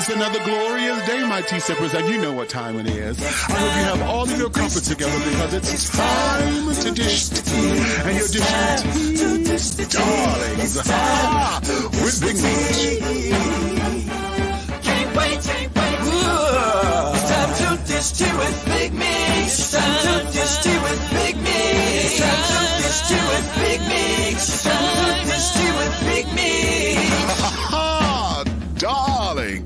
It's another glorious day, my tea sippers, and you know what time it is. I hope you have all of your comforts together because it's time to dish tea. And you're dishing tea, darlings, with Big Meat. Can't wait. It's time to dish tea with Big Meat. It's time to dish tea with Big Meat. It's time to dish tea with Big Meat. It's time to dish tea with Big Meat. Darling.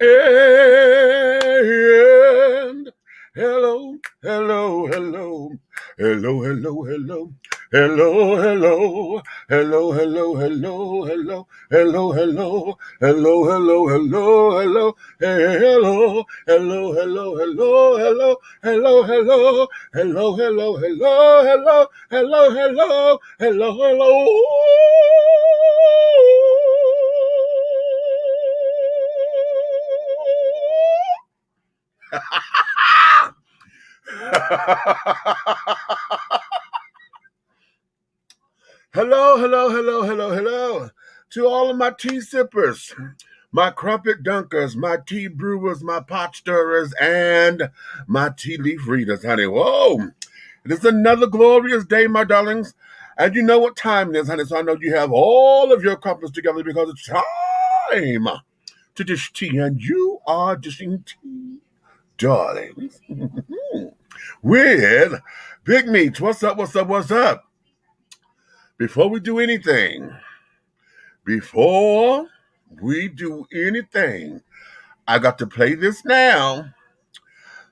And hello. Hello to all of my tea sippers, my crumpet dunkers, my tea brewers, my pot stirrers, and my tea leaf readers, honey. Whoa, it is another glorious day, my darlings. And you know what time it is, honey, so I know you have all of your comforts together because it's time to dish tea, and you are dishing tea, darlings, with Big Meats. What's up? Before we do anything, I got to play this now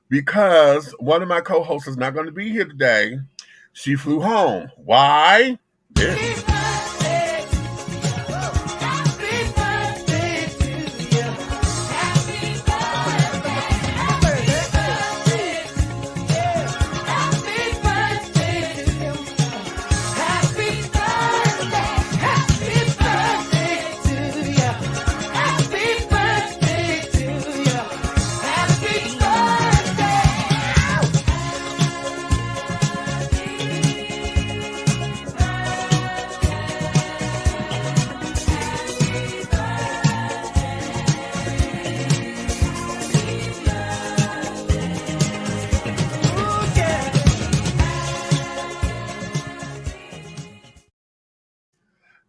because one of my co-hosts is not going to be here today. She flew home. Why? This.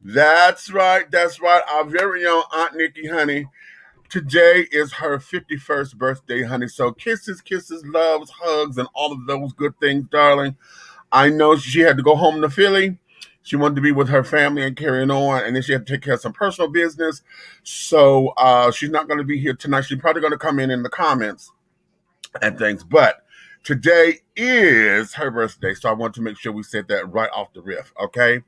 That's right. Our very own Aunt Nikki, honey. Today is her 51st birthday, honey. So kisses, loves, hugs, and all of those good things, darling. I know she had to go home to Philly. She wanted to be with her family and carrying on, and then she had to take care of some personal business. So she's not going to be here tonight. She's probably going to come in the comments and things. But today is her birthday, so I want to make sure we said that right off the riff, okay?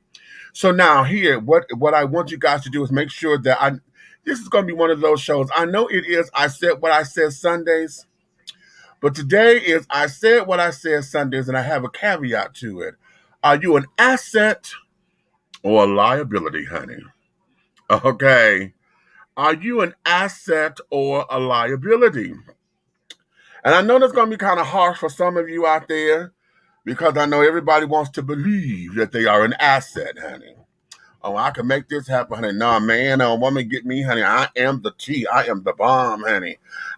So now here, what I want you guys to do is make sure that this is going to be one of those shows. I know it is I Said What I Said Sundays, but today is I Said What I Said Sundays, and I have a caveat to it. Are you an asset or a liability, honey? Okay. Are you an asset or a liability? And I know that's going to be kind of harsh for some of you out there, because I know everybody wants to believe that they are an asset, honey. Oh, I can make this happen, honey. Nah, man or woman, get me, honey. I am the tea. I am the bomb, honey.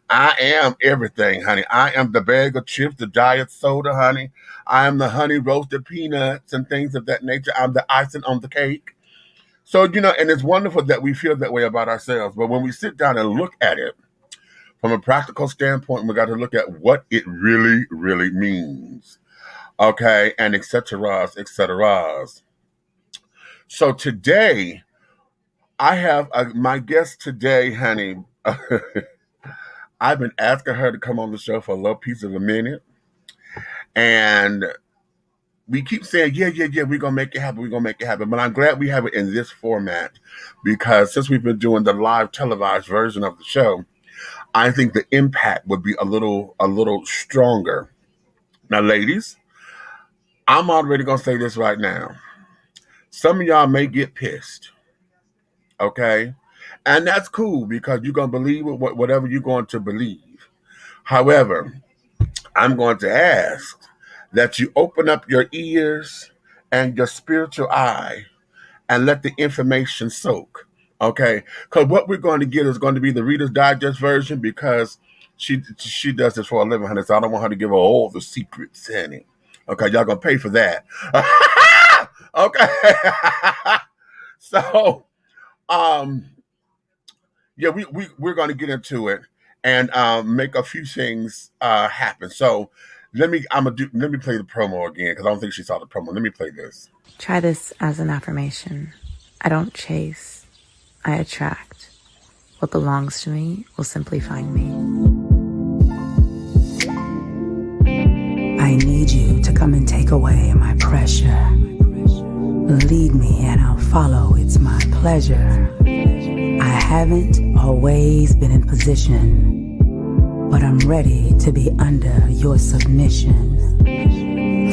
I am everything, honey. I am the bag of chips, the diet soda, honey. I am the honey roasted peanuts and things of that nature. I'm the icing on the cake. So, and it's wonderful that we feel that way about ourselves. But when we sit down and look at it from a practical standpoint, we got to look at what it really, really means. Okay, and et cetera. So today, I have my guest today, honey. I've been asking her to come on the show for a little piece of a minute. And we keep saying, yeah, we're going to make it happen. But I'm glad we have it in this format, because since we've been doing the live televised version of the show, I think the impact would be a little stronger. Now, ladies, I'm already going to say this right now. Some of y'all may get pissed, okay? And that's cool, because you're going to believe whatever you're going to believe. However, I'm going to ask that you open up your ears and your spiritual eye and let the information soak. Okay, because what we're going to get is going to be the Reader's Digest version because she does this for a living, honey. So I don't want her to give her all the secrets, honey. Okay, y'all gonna pay for that. Okay. So, um, yeah, we're going to get into it and make a few things happen. So let me play the promo again because I don't think she saw the promo. Let me play this. Try this as an affirmation. I don't chase, I attract. What belongs to me will simply find me. I need you to come and take away my pressure. Lead me and I'll follow, it's my pleasure. I haven't always been in position, but I'm ready to be under your submission,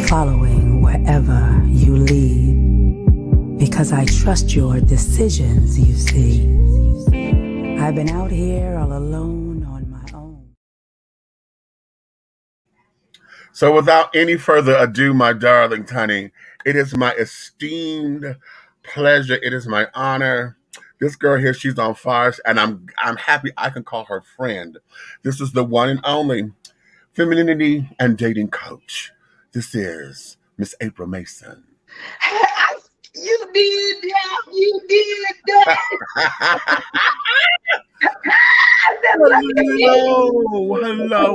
following wherever you lead, because I trust your decisions, you see. I've been out here all alone on my own. So without any further ado, my darling honey, it is my esteemed pleasure. It is my honor. This girl here, she's on fire, and I'm happy I can call her friend. This is the one and only femininity and dating coach. This is Miss April Mason. You did that. You did that. Hello,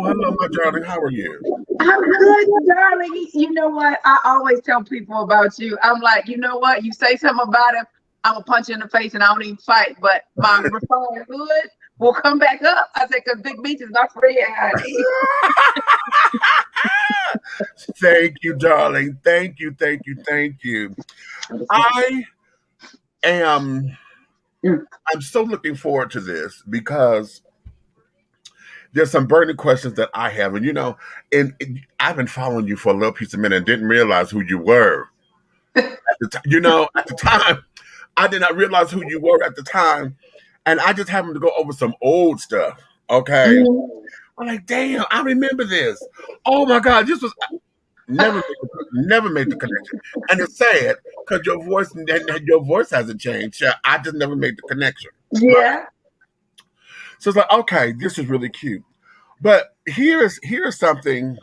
my darling. How are you? I'm good, darling. You know what? I always tell people about you. I'm like, you know what? You say something about him, I'm gonna punch you in the face, and I don't even fight. But my referring hood will come back up. I say, because Big Beach is my friend. Thank you, darling. Thank you. I'm so looking forward to this because there's some burning questions that I have. And, and I've been following you for a little piece of minute and didn't realize who you were. At the time, I did not realize who you were at the time. And I just happened to go over some old stuff. Okay. Mm-hmm. I'm like, damn, I remember this. Oh my God, this was never made the connection. And it's sad because your voice hasn't changed. I just never made the connection. Yeah. Right? So it's like, okay, this is really cute. But here's something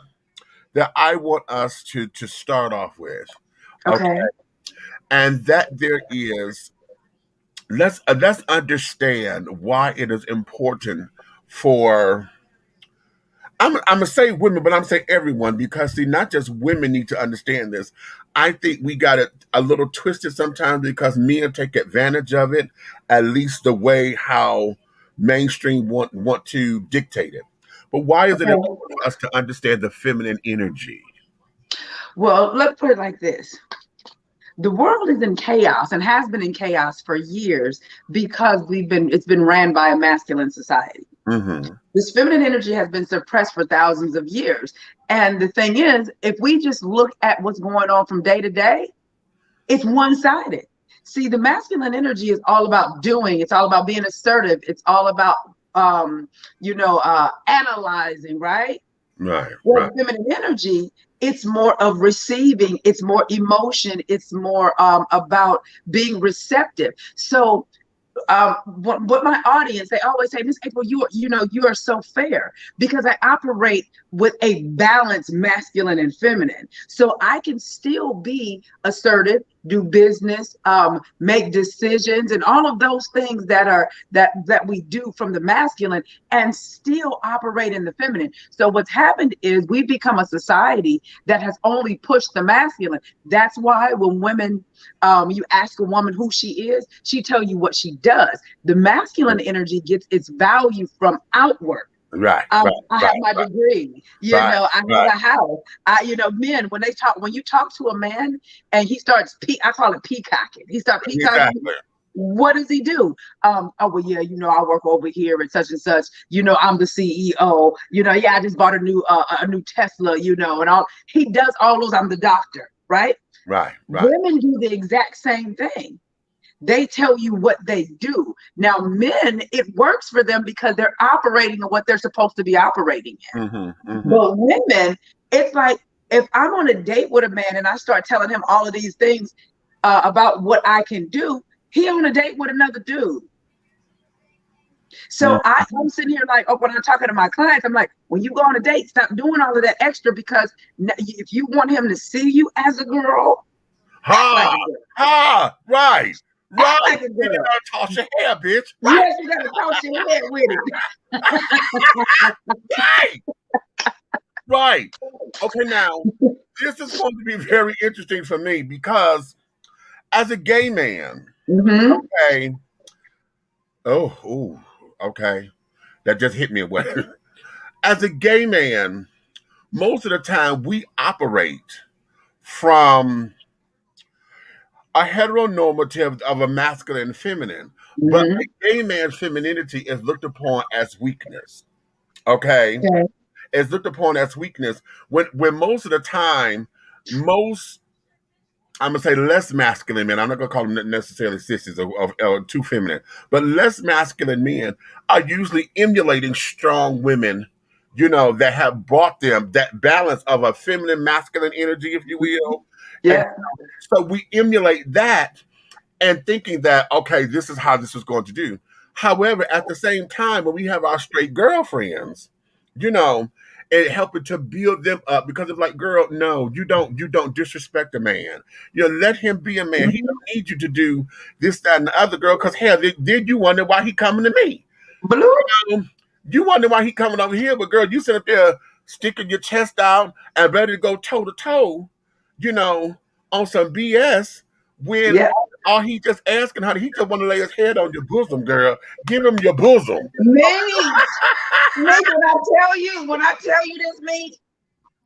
that I want us to start off with. Okay. And that there is, let's understand why it is important for, I'm gonna say women, but I'm saying everyone, because see, not just women need to understand this. I think we got it a little twisted sometimes because men take advantage of it, at least the way how mainstream want to dictate it. But why is it important for us to understand the feminine energy? Well, let's put it like this. The world is in chaos and has been in chaos for years because it's been ran by a masculine society. Mm-hmm. This feminine energy has been suppressed for thousands of years. And the thing is, if we just look at what's going on from day to day, it's one-sided. See, the masculine energy is all about doing. It's all about being assertive. It's all about, analyzing, right? Right. Well, right. Feminine energy, it's more of receiving. It's more emotion. It's more about being receptive. So what my audience, they always say, Miss April, you are so fair because I operate with a balanced masculine and feminine. So I can still be assertive, do business, make decisions, and all of those things that we do from the masculine and still operate in the feminine. So what's happened is we've become a society that has only pushed the masculine. That's why when women, you ask a woman who she is, she tell you what she does. The masculine energy gets its value from outward. Right. I have my degree, I have a house. Men, when you talk to a man and he starts, I call it peacocking. He starts peacocking. Exactly. What does he do? I work over here and such, I'm the CEO, I just bought a new Tesla, and all he does all those, I'm the doctor, right? Right. Women do the exact same thing. They tell you what they do. Now, men, it works for them because they're operating in what they're supposed to be operating in. Mm-hmm. But women, it's like if I'm on a date with a man and I start telling him all of these things about what I can do, he on a date with another dude. So I'm sitting here like, oh, when I'm talking to my clients, I'm like, when you go on a date, stop doing all of that extra, because if you want him to see you as a girl, act like Ha, a girl. right, Act right. like a You girl. gotta toss your hair, bitch. Right, Yes, you gotta toss your head with it. right, right. Okay, now this is going to be very interesting for me because as a gay man, Mm-hmm. okay, ooh, okay, that just hit me away. As a gay man, most of the time we operate from a heteronormative of a masculine and feminine, but Mm-hmm. a gay man's femininity is looked upon as weakness. Okay, Okay. is looked upon as weakness when most of the time, most I'm gonna say less masculine men. I'm not gonna call them necessarily sisters or too feminine, but less masculine men are usually emulating strong women, that have brought them that balance of a feminine masculine energy, if you will. And Yeah. so we emulate that and thinking that, okay, this is how this is going to do. However, at the same time, when we have our straight girlfriends, you know, and helping to build them up because of like, girl, no, you don't disrespect a man. Let him be a man. He Mm-hmm. don't need you to do this, that, and the other, girl. Because hell, did you wonder why he coming to me? Blue. Um, you wonder why he coming over here, but girl, you sit up there sticking your chest out and ready to go toe to toe, you know, on some BS when Yeah. all he just asking her, he just want to lay his head on your bosom, girl. Give him your bosom. Me. Me, when I tell you this, me,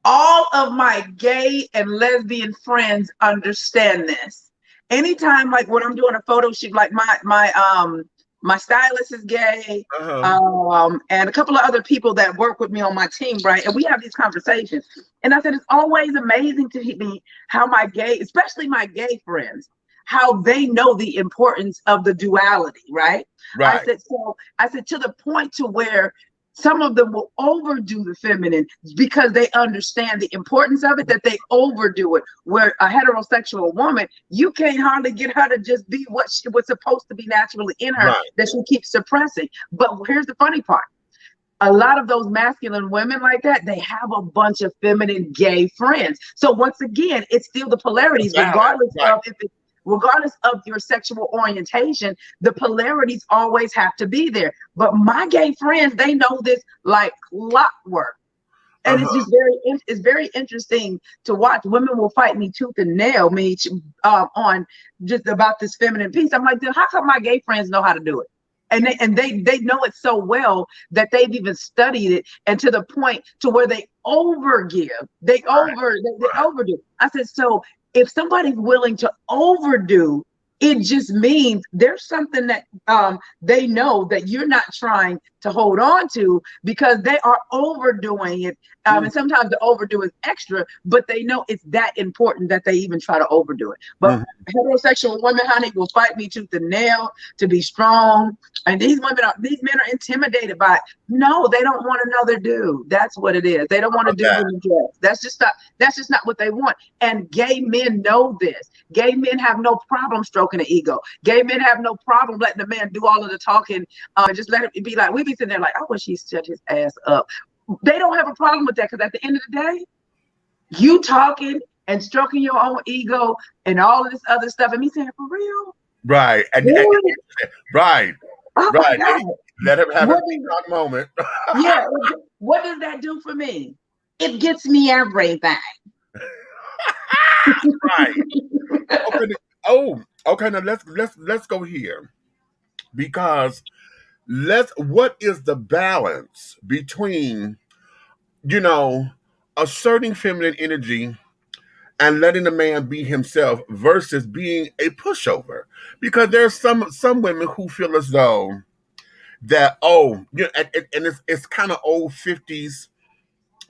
all of my gay and lesbian friends understand this. Anytime, like when I'm doing a photo shoot, like my stylist is gay, Uh-huh. and a couple of other people that work with me on my team, right? And we have these conversations. And I said it's always amazing to me how my gay, especially my gay friends, how they know the importance of the duality, right? I Right. said, so I said to the point to where some of them will overdo the feminine because they understand the importance of it, that they overdo it. Where a heterosexual woman, you can't hardly get her to just be what she was supposed to be naturally in her, Right. that she keeps suppressing. But here's the funny part. A lot of those masculine women like that, they have a bunch of feminine gay friends. So once again, it's still the polarities, Balance. Right. regardless of your sexual orientation, the polarities always have to be there. But my gay friends, they know this like clockwork. And it's Uh-huh. just it's very interesting to watch. Women will fight me tooth and nail me on just about this feminine piece. I'm like, how come my gay friends know how to do it? And they know it so well that they've even studied it, and to the point to where they overgive. They overdo. I said, so if somebody's willing to overdo, it just means there's something that they know that you're not trying to hold on to, because they are overdoing it. Mm-hmm. And sometimes the overdo is extra, but they know it's that important that they even try to overdo it. But Mm-hmm. heterosexual women, honey, will fight me tooth and nail to be strong. And these men are intimidated by it. No, they don't want another dude. That's what it is. They don't want a dude in the dress. That's just not what they want. And gay men know this. Gay men have no problem stroking the ego. Gay men have no problem letting the man do all of the talking. Just let it be like, we be sitting there like, I wish he shut his ass up. They don't have a problem with that, because at the end of the day, you talking and stroking your own ego and all of this other stuff, and me saying, for real? Right. And Really? right. Oh Right. my God. Let him have a What peacock moment. Yeah, what does that do for me? It gets me everything. Right. Okay. Oh, okay. Now let's go here, because what is the balance between asserting feminine energy and letting the man be himself versus being a pushover? Because there's some women who feel as though that, and it's kind of old 50s,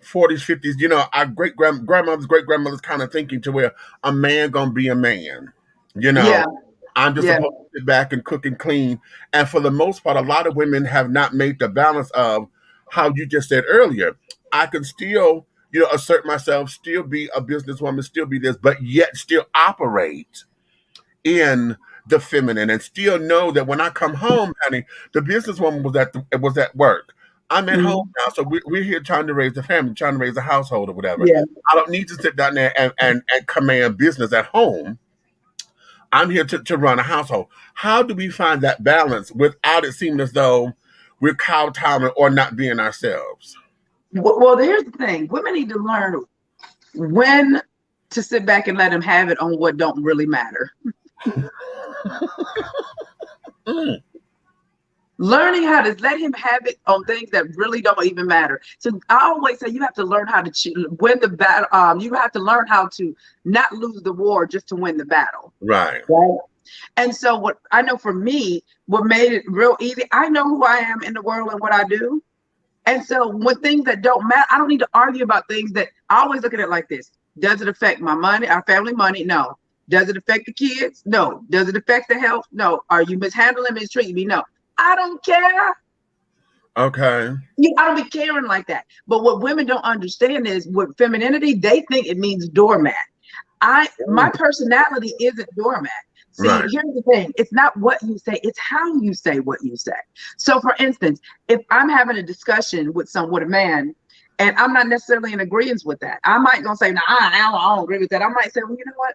40s, 50s, our grandmother's great grandmother's kind of thinking to where a man gonna be a man, you know. Yeah, I'm just yeah, supposed to sit back and cook and clean. And for the most part, a lot of women have not made the balance of how you just said earlier. I can still, assert myself, still be a businesswoman, still be this, but yet still operate in the feminine and still know that when I come home, honey, the businesswoman was at work. I'm at home Mhm. now, so we're here trying to raise the family, trying to raise a household or whatever. Yeah. I don't need to sit down there and command business at home. I'm here to run a household. How do we find that balance without it seeming as though we're kowtowing or not being ourselves? Well, here's the thing. Women need to learn when to sit back and let them have it on what don't really matter. Mm, Learning how to let him have it on things that really don't even matter. So I always say you have to learn how to win the battle. You have to learn how to not lose the war just to win the battle. right. Right. And so what I know for me, what made it real easy, I know who I am in the world and what I do. And so when things that don't matter, I don't need to argue about things that I always look at it like this. Does it affect my money, our family money? No. Does it affect the kids? No. Does it affect the health? No. Are you mishandling, mistreating me? No. I don't care. Okay. I don't be caring like that. But what women don't understand is with femininity, they think it means doormat. My personality isn't doormat. See, Right. here's the thing. It's not what you say, it's how you say what you say. So for instance, if I'm having a discussion with a man, and I'm not necessarily in agreement with that, I might gonna say, no, I don't agree with that. I might say, well, you know what?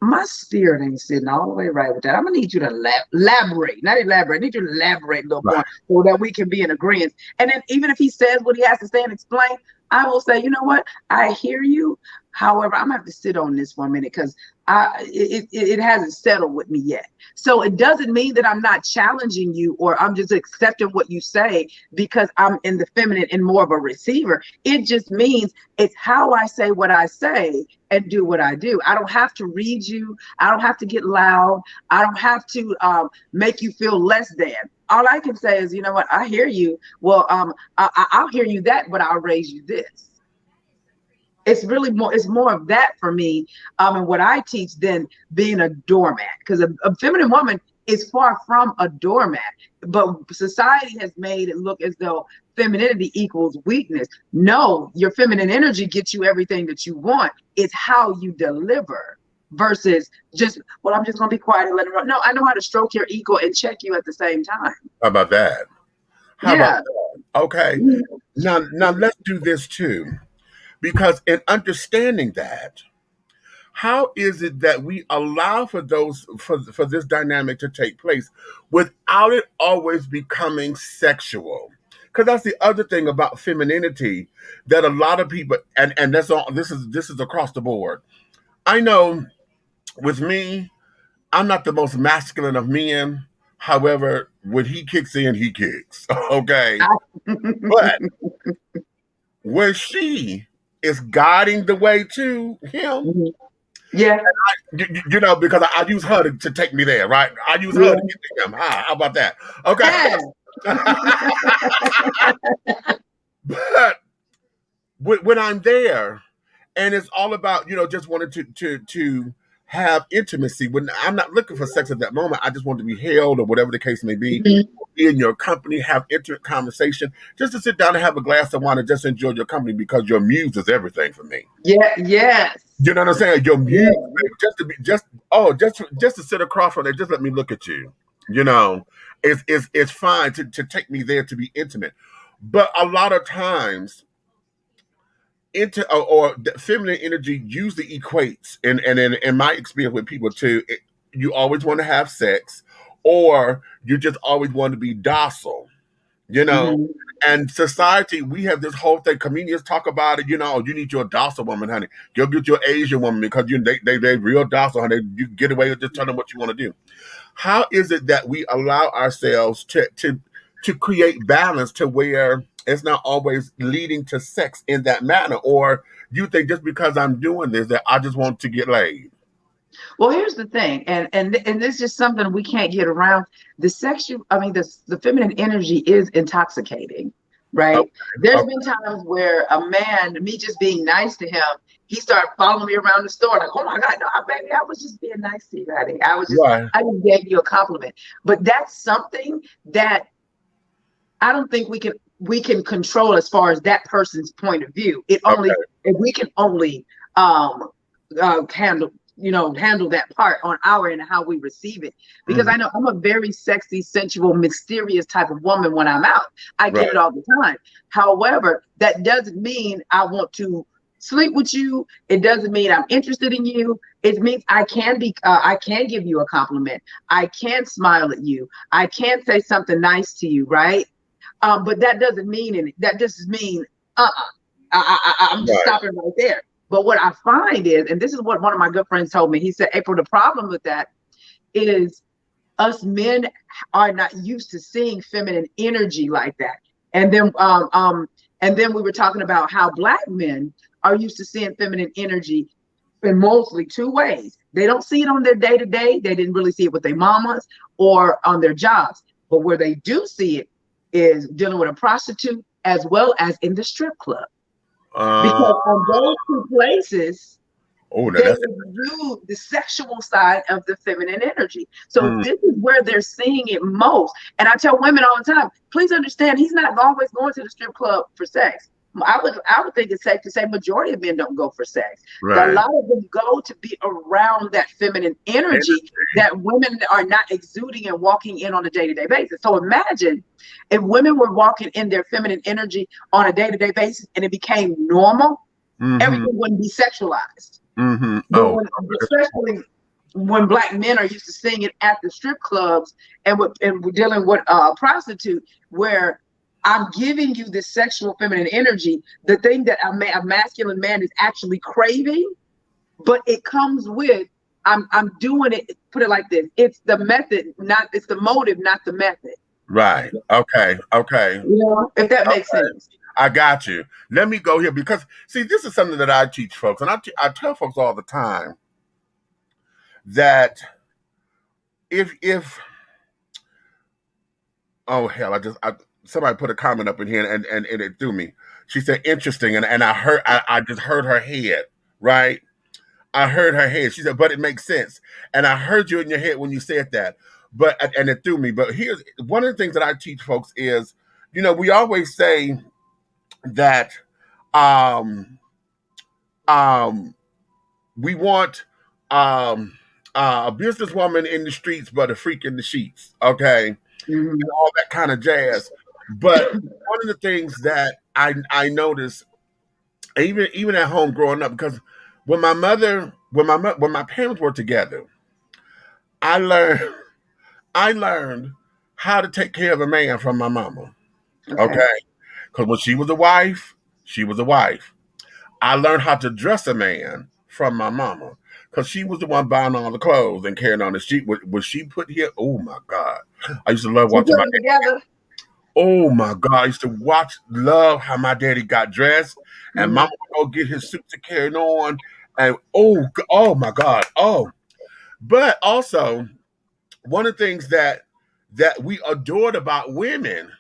My spirit ain't sitting all the way right with that. I'm gonna need you to elaborate, not elaborate. I need you to elaborate a little Right. more so that we can be in agreement. And then even if he says what he has to say and explain, I will say, you know what? I hear you. However, I'm gonna have to sit on this for a minute because it hasn't settled with me yet. So it doesn't mean that I'm not challenging you or I'm just accepting what you say because I'm in the feminine and more of a receiver. It just means it's how I say what I say and do what I do. I don't have to read you. I don't have to get loud. I don't have to make you feel less than. All I can say is, you know what? I hear you. Well, I'll hear you that, but I'll raise you this. It's really more, it's more of that for me, and what I teach than being a doormat. Because a feminine woman is far from a doormat, but society has made it look as though femininity equals weakness. No, your feminine energy gets you everything that you want. It's how you deliver versus just, well, I'm just gonna be quiet and let it run. No, I know how to stroke your ego and check you at the same time. How about that? How about Yeah. that? Okay. Now let's do this too. Because in understanding that, how is it that we allow for this dynamic to take place without it always becoming sexual? Because that's the other thing about femininity that a lot of people and that's all this is across the board. I know with me, I'm not the most masculine of men. However, when he kicks in, he kicks. Okay. But when she is guiding the way to him, Yeah. because I use her to take me there, right? I use her Yeah. to get to him. How about that? Okay. Yeah. But when I'm there, and it's all about just wanting to have intimacy. When I'm not looking for sex at that moment, I just want to be held or whatever the case may be. Be in your company, have intimate conversation, just to sit down and have a glass of wine and just enjoy your company because your muse is everything for me. Yeah. Yes. You know what I'm saying? Your Yeah. muse, just to sit across from there, just let me look at you. It's fine to take me there to be intimate, but a lot of times or the feminine energy usually equates and in my experience with people too, you always want to have sex or you just always want to be docile, Mhm. and society, we have this whole thing, comedians talk about it, you need your docile woman, honey, go get your Asian woman because they real docile, honey, you get away with just telling them what you want to do. How is it that we allow ourselves to create balance to where it's not always leading to sex in that manner? Or you think just because I'm doing this that I just want to get laid? Well, here's the thing, and this is just something we can't get around. The feminine energy is intoxicating, right? Okay, There's okay, been times where a man, me just being nice to him, he started following me around the store, like, oh my God, no, baby, I was just being nice to you, honey. right, I just gave you a compliment. But that's something that I don't think we can control as far as that person's point of view. It only okay, if we can only handle handle that part on our end and how we receive it. Because I know I'm a very sexy, sensual, mysterious type of woman when I'm out. I get it all the time. However, that doesn't mean I want to sleep with you. It doesn't mean I'm interested in you. It means I can give you a compliment. I can smile at you. I can say something nice to you, right? But that doesn't mean anything. That just means I'm just stopping right there. But what I find is, and this is what one of my good friends told me, he said, April, the problem with that is us men are not used to seeing feminine energy like that. And then we were talking about how Black men are used to seeing feminine energy in mostly two ways. They don't see it on their day-to-day. They didn't really see it with their mamas or on their jobs. But where they do see it is dealing with a prostitute as well as in the strip club. Because on those two places, they view the sexual side of the feminine energy. So this is where they're seeing it most. And I tell women all the time, please understand, he's not always going to the strip club for sex. I would think it's safe to say majority of men don't go for sex. Right. A lot of them go to be around that feminine energy that women are not exuding and walking in on a day-to-day basis. So imagine if women were walking in their feminine energy on a day-to-day basis and it became normal, everything wouldn't be sexualized. Especially when Black men are used to seeing it at the strip clubs and we're dealing with a prostitute where I'm giving you this sexual feminine energy, the thing that a masculine man is actually craving, but it comes with, I'm doing it, put it like this, it's the method, it's the motive, not the method. Right. Okay. If that makes sense. I got you. Let me go here because, see, this is something that I teach folks, and I tell folks all the time that if oh hell, somebody put a comment up in here and it threw me. She said interesting, and I just heard her head, right? I heard her head. She said, but it makes sense. And I heard you in your head when you said that. And it threw me. But here's one of the things that I teach folks is, we always say that we want a businesswoman in the streets, but a freak in the sheets, okay? And all that kind of jazz. But one of the things that I noticed, even at home growing up, because when my parents were together, I learned how to take care of a man from my mama. Okay? Because when she was a wife, I learned how to dress a man from my mama. Because she was the one buying all the clothes and carrying on the sheet. Was she put here? Oh my God. I used to love watching my together. Oh my God. I used to love how my daddy got dressed. And mama would go get his suits and carry on. And oh my God. Oh. But also, one of the things that we adored about women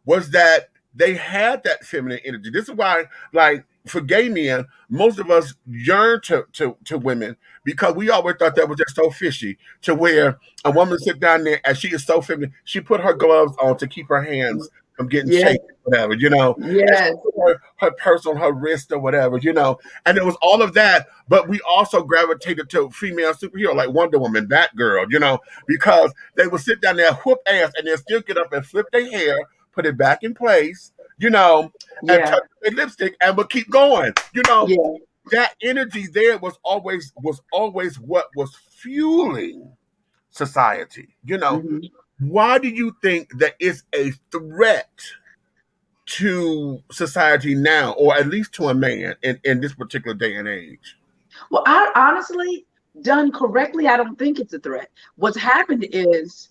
was that they had that feminine energy. This is why, like, for gay men, most of us yearn to women because we always thought that was just so fishy, to where a woman sit down there and she is so feminine. She put her gloves on to keep her hands from getting shaken, whatever, Yes. Her purse on her wrist or whatever, And it was all of that, but we also gravitated to female superhero like Wonder Woman, Batgirl, because they would sit down there, whoop ass, and then still get up and flip their hair, put it back in place, and touch their lipstick and would keep going. That energy there was always what was fueling society. Why do you think that it's a threat to society now, or at least to a man in this particular day and age? Well, I honestly, done correctly, I don't think it's a threat. What's happened is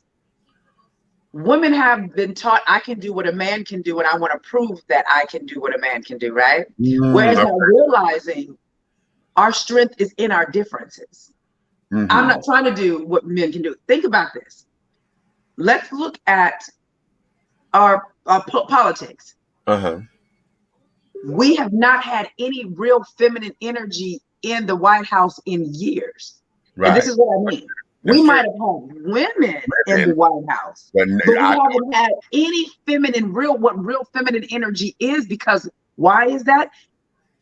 women have been taught I can do what a man can do, and I want to prove that I can do what a man can do, right? Whereas now realizing our strength is in our differences. I'm not trying to do what men can do. Think about this. Let's look at our politics. We have not had any real feminine energy in the White House in years. Right. And this is what I mean. We might have had women in the White House, but we haven't had any feminine, what real feminine energy is, because why is that?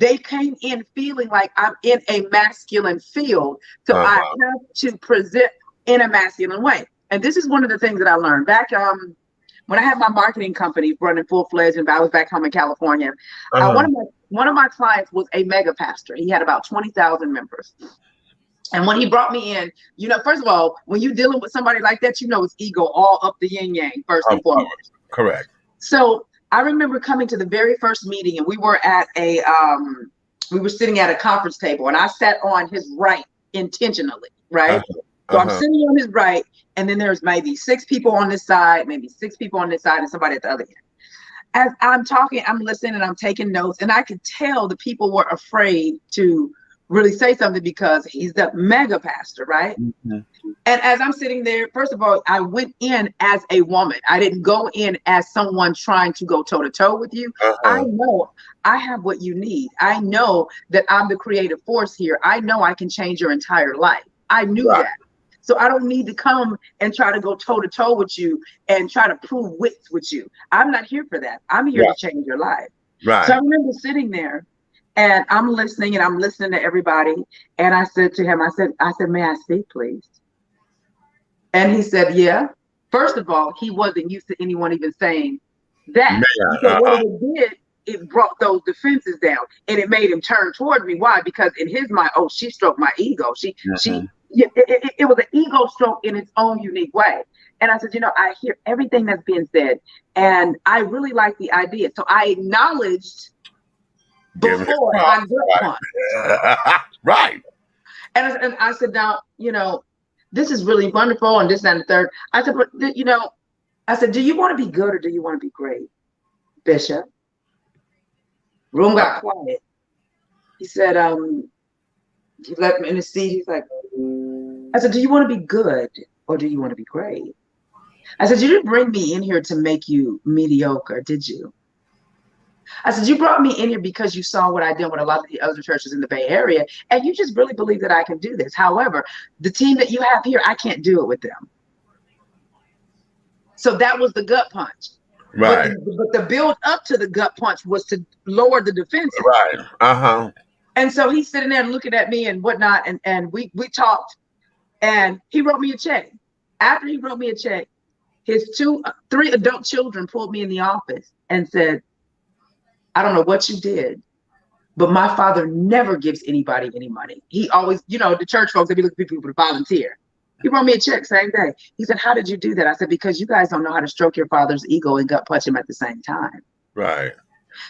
They came in feeling like I'm in a masculine field, so I have to present in a masculine way. And this is one of the things that I learned back when I had my marketing company running full-fledged, and I was back home in California. One of my clients was a mega pastor. He had about 20,000 members. And when he brought me in, you know, first of all, when you're dealing with somebody like that, you know, it's ego all up the yin yang, first and foremost. Correct. So I remember coming to the very first meeting, and we were at we were sitting at a conference table, and I sat on his right intentionally, right? So I'm sitting on his right, and then there's maybe 6 people on this side, maybe 6 people on this side, and somebody at the other end. As I'm talking, I'm listening and I'm taking notes, and I could tell the people were afraid to really say something because he's the mega pastor, right? And as I'm sitting there, first of all, I went in as a woman. I didn't go in as someone trying to go toe to toe with you. I know I have what you need. I know that I'm the creative force here. I know I can change your entire life. I knew that. So I don't need to come and try to go toe to toe with you and try to prove wits with you. I'm not here for that. I'm here to change your life. So I remember sitting there, and I'm listening to everybody. And I said to him, I said, may I speak, please? And he said, yeah. First of all, he wasn't used to anyone even saying that. So what it did, it brought those defenses down, and it made him turn toward me. Why? Because in his mind, oh, she stroked my ego. It was an ego stroke in its own unique way. And I said, you know, I hear everything that's being said, and I really like the idea. So I acknowledged before I gut punch. And I said, now, you know, this is really wonderful, and this and the third. I said, but you know, I said, do you want to be good or do you want to be great, Bishop? Room got quiet. He said, he left me in the seat. He's like, I said, do you want to be good or do you want to be great? I said, you didn't bring me in here to make you mediocre, did you? I said, you brought me in here because you saw what I did with a lot of the other churches in the Bay Area, and you just really believe that I can do this. However, the team that you have here, I can't do it with them. So that was the gut punch. But the build up to the gut punch was to lower the defenses. And so he's sitting there looking at me and whatnot, and we talked, and he wrote me a check. After he wrote me a check, his 3 adult children pulled me in the office and said, I don't know what you did, but my father never gives anybody any money. He always, you know, the church folks, they be looking for people to volunteer. He wrote me a check same day. He said, how did you do that? I said, because you guys don't know how to stroke your father's ego and gut punch him at the same time.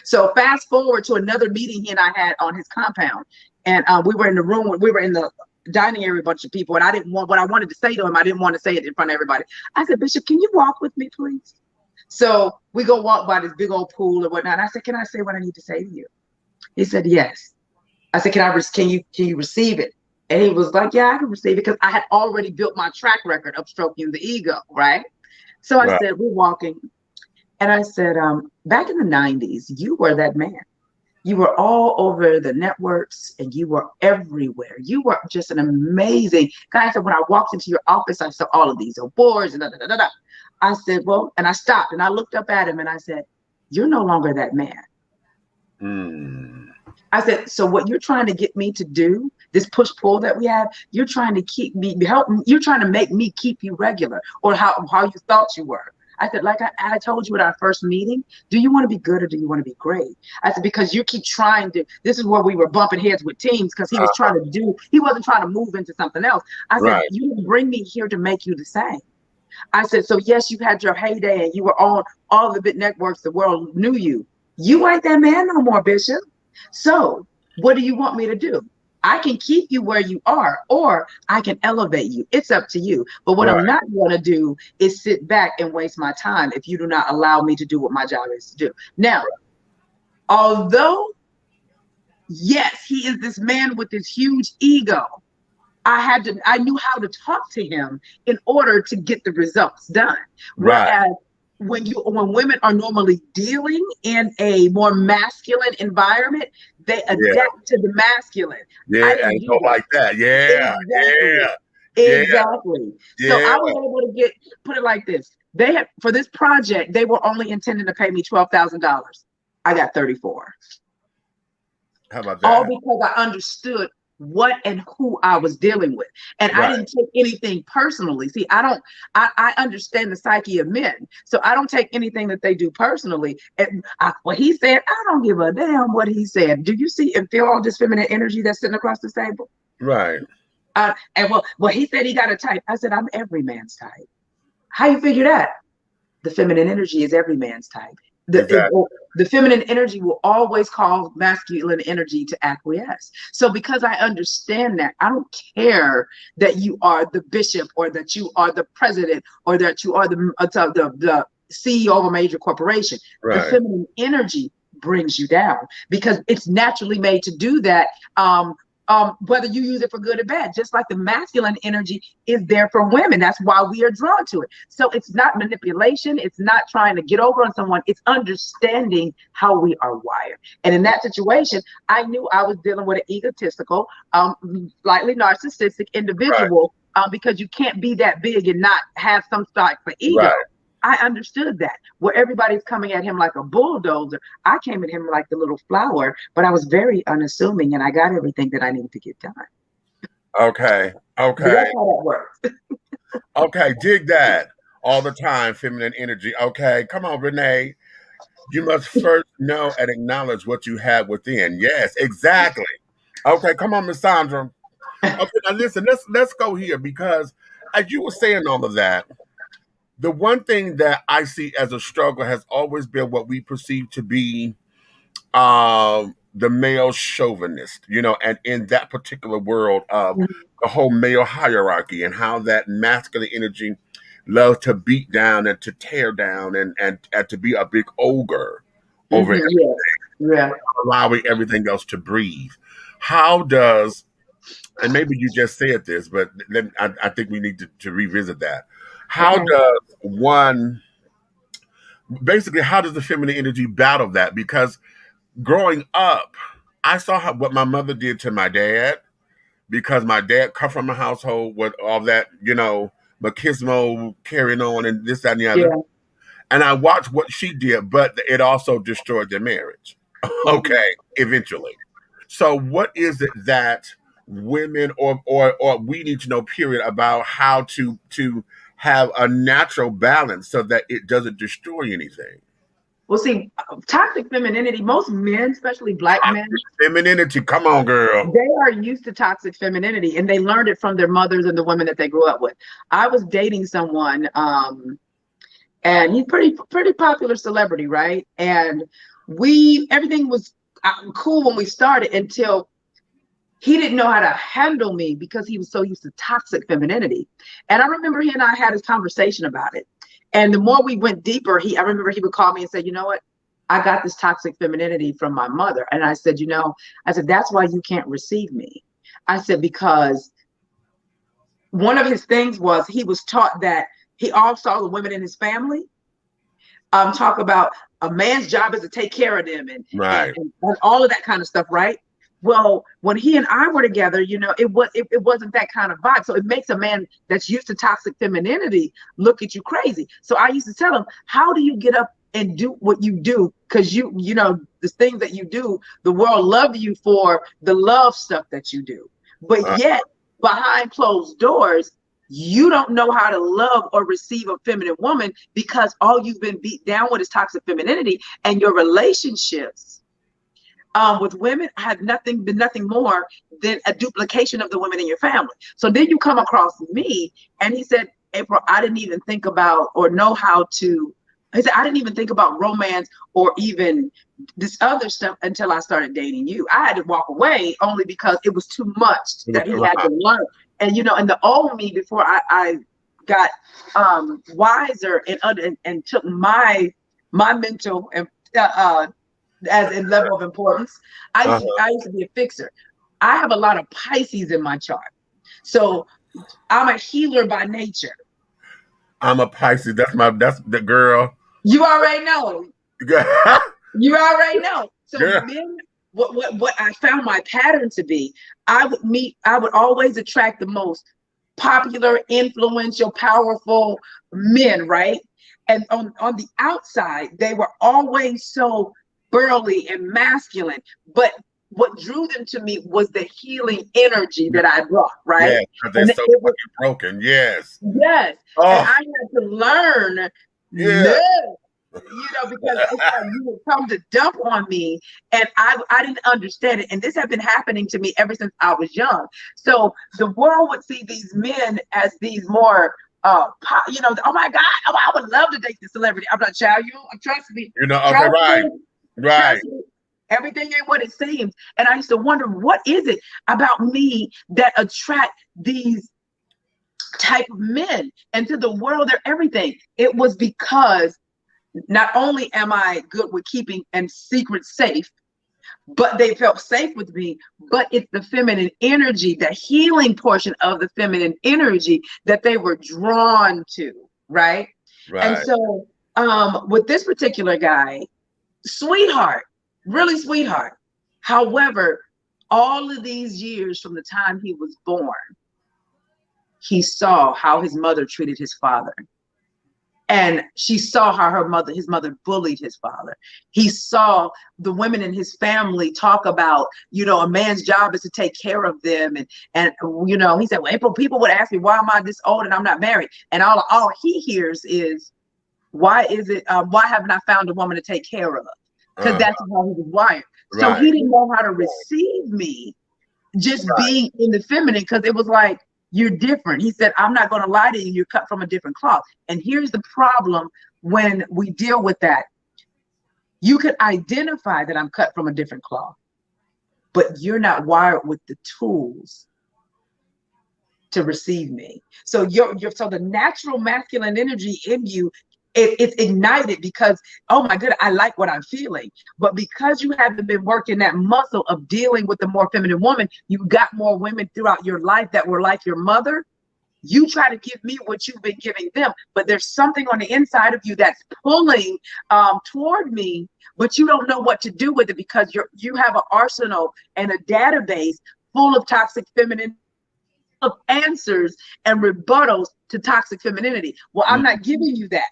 So fast forward to another meeting he and I had on his compound. And we were in the room, we were in the dining area, a bunch of people. And I didn't want, what I wanted to say to him, I didn't want to say it in front of everybody. I said, Bishop, can you walk with me, please? So we go walk by this big old pool or whatnot. I said, can I say what I need to say to you? He said, yes. I said, can you receive it? And he was like, yeah, I can receive it, because I had already built my track record of stroking the ego, right? So I said, we're walking. And I said, back in the 90s, you were that man. You were all over the networks and you were everywhere. You were just an amazing guy. I said, when I walked into your office, I saw all of these awards and da, da, da, da, da. I said, well, and I stopped and I looked up at him and I said, you're no longer that man. I said, so what you're trying to get me to do, this push-pull that we have, you're trying to keep me, you're trying to make me keep you regular, or how you thought you were. I said, like I told you at our first meeting, do you want to be good or do you want to be great? I said, because you keep trying to, this is where we were bumping heads with teams, because he was trying to do, he wasn't trying to move into something else. I said, you didn't bring me here to make you the same. I said, so yes, you had your heyday and you were on all the big networks, the world knew you. You ain't that man no more, Bishop. So what do you want me to do? I can keep you where you are, or I can elevate you. It's up to you. But what I'm not going to do is sit back and waste my time if you do not allow me to do what my job is to do. Now, although, yes, he is this man with this huge ego, I knew how to talk to him in order to get the results done. Whereas when women are normally dealing in a more masculine environment, they adapt to the masculine. I don't like that. Exactly. So I was able to put it like this. They had, for this project, they were only intending to pay me $12,000. I got 34. How about all that? because I understood what and who I was dealing with. And I Right. didn't take anything personally. See, I understand the psyche of men. So I don't take anything that they do personally. And what he said, I don't give a damn what he said. Do you see and feel all this feminine energy that's sitting across the table? Right. And well, he said he got a type. I said, I'm every man's type. How you figure that? The feminine energy is every man's type. Exactly. The feminine energy will always cause masculine energy to acquiesce. So because I understand that, I don't care that you are the bishop or that you are the president or that you are the CEO of a major corporation. The Right. feminine energy brings you down because it's naturally made to do that. Whether you use it for good or bad, just like the masculine energy is there for women. That's why we are drawn to it. So it's not manipulation. It's not trying to get over on someone. It's understanding how we are wired. And in that situation, I knew I was dealing with an egotistical, slightly narcissistic Right. individual, because you can't be that big and not have some type of ego. Right. I understood that. Where everybody's coming at him like a bulldozer, I came at him like the little flower, but I was very unassuming and I got everything that I needed to get done. Okay. So Okay. that's how that works. Okay. Dig that. All the time, feminine energy. Okay. Come on, Renee. You must first know and acknowledge what you have within. Yes, exactly. Okay, come on, Miss Sandra. Okay, now listen, let's go here because as you were saying all of that, the one thing that I see as a struggle has always been what we perceive to be the male chauvinist, and in that particular world of the whole male hierarchy and how that masculine energy loves to beat down and to tear down and to be a big ogre over Yeah. Yeah. allowing everything else to breathe. How does, and maybe you just said this, but I think we need to revisit that. How Okay. does one, basically, how does the feminine energy battle that? Because growing up, I saw what my mother did to my dad because my dad come from a household with all that, machismo carrying on and this, that, and the other. Yeah. And I watched what she did, but it also destroyed their marriage. Mhm. Okay, eventually. So what is it that women or we need to know, period, about how to have a natural balance so that it doesn't destroy anything? Well, see, toxic femininity, most men, especially black men, Femininity, come on, girl. they are used to toxic femininity and they learned it from their mothers and the women that they grew up with. I was dating someone, and he's pretty popular celebrity, right? And everything was cool when we started until he didn't know how to handle me because he was so used to toxic femininity. And I remember he and I had this conversation about it. And the more we went deeper, I remember he would call me and say, you know what? I got this toxic femininity from my mother. And I said, that's why you can't receive me. I said, because one of his things was he was taught that he all saw the women in his family talk about a man's job is to take care of them Right. and all of that kind of stuff, right? Well, when he and I were together, it wasn't that kind of vibe. So it makes a man that's used to toxic femininity look at you crazy. So I used to tell him, how do you get up and do what you do? Because the things that you do, the world loves you for the love stuff that you do. But yet, behind closed doors, you don't know how to love or receive a feminine woman because all you've been beat down with is toxic femininity, and your relationships with women have been nothing more than a duplication of the women in your family. So then you come across me, and he said, April, I didn't even think about or know how to. He said, I didn't even think about romance or even this other stuff until I started dating you. I had to walk away only because it was too much that he had to learn. And and the old me, before I got wiser and took my mental and as a level of importance, I used to be a fixer. I have a lot of Pisces in my chart, so I'm a healer by nature. I'm a Pisces. That's the girl. You already know. You already know. So Girl. men, what I found my pattern to be, I would always attract the most popular, influential, powerful men, right? And on the outside, they were always so burly and masculine, but what drew them to me was the healing energy that I brought, right? Yeah, because they're And so it was, fucking broken. Yes. yes, and Oh, I had to learn yeah. no, because it's like you would come to dump on me, and I didn't understand it. And this had been happening to me ever since I was young. So the world would see these men as these more oh my God, oh, I would love to date the celebrity. I'm not child you, trust me, Okay, right. trust me. Everything ain't what it seems. And I used to wonder, what is it about me that attract these type of men? And to the world, they're everything. It was because not only am I good with keeping and secrets safe, but they felt safe with me. But it's the feminine energy, the healing portion of the feminine energy that they were drawn to, right? And so with this particular guy, sweetheart, really sweetheart. However, all of these years from the time he was born, he saw how his mother treated his father. And she saw how his mother bullied his father. He saw the women in his family talk about, a man's job is to take care of them. And he said, well, April, people would ask me, why am I this old and I'm not married? And all he hears is, why haven't I found a woman to take care of? Because that's how he was wired. So he didn't know how to receive me just being in the feminine, because it was like, you're different. He said, I'm not going to lie to you. You're cut from a different cloth. And here's the problem when we deal with that. You could identify that I'm cut from a different cloth, but you're not wired with the tools to receive me. So so the natural masculine energy in you, it's ignited because, oh my goodness, I like what I'm feeling. But because you haven't been working that muscle of dealing with the more feminine woman, you got more women throughout your life that were like your mother. You try to give me what you've been giving them, but there's something on the inside of you that's pulling toward me, but you don't know what to do with it because you have an arsenal and a database full of toxic feminine of answers and rebuttals to toxic femininity. Well, I'm not giving you that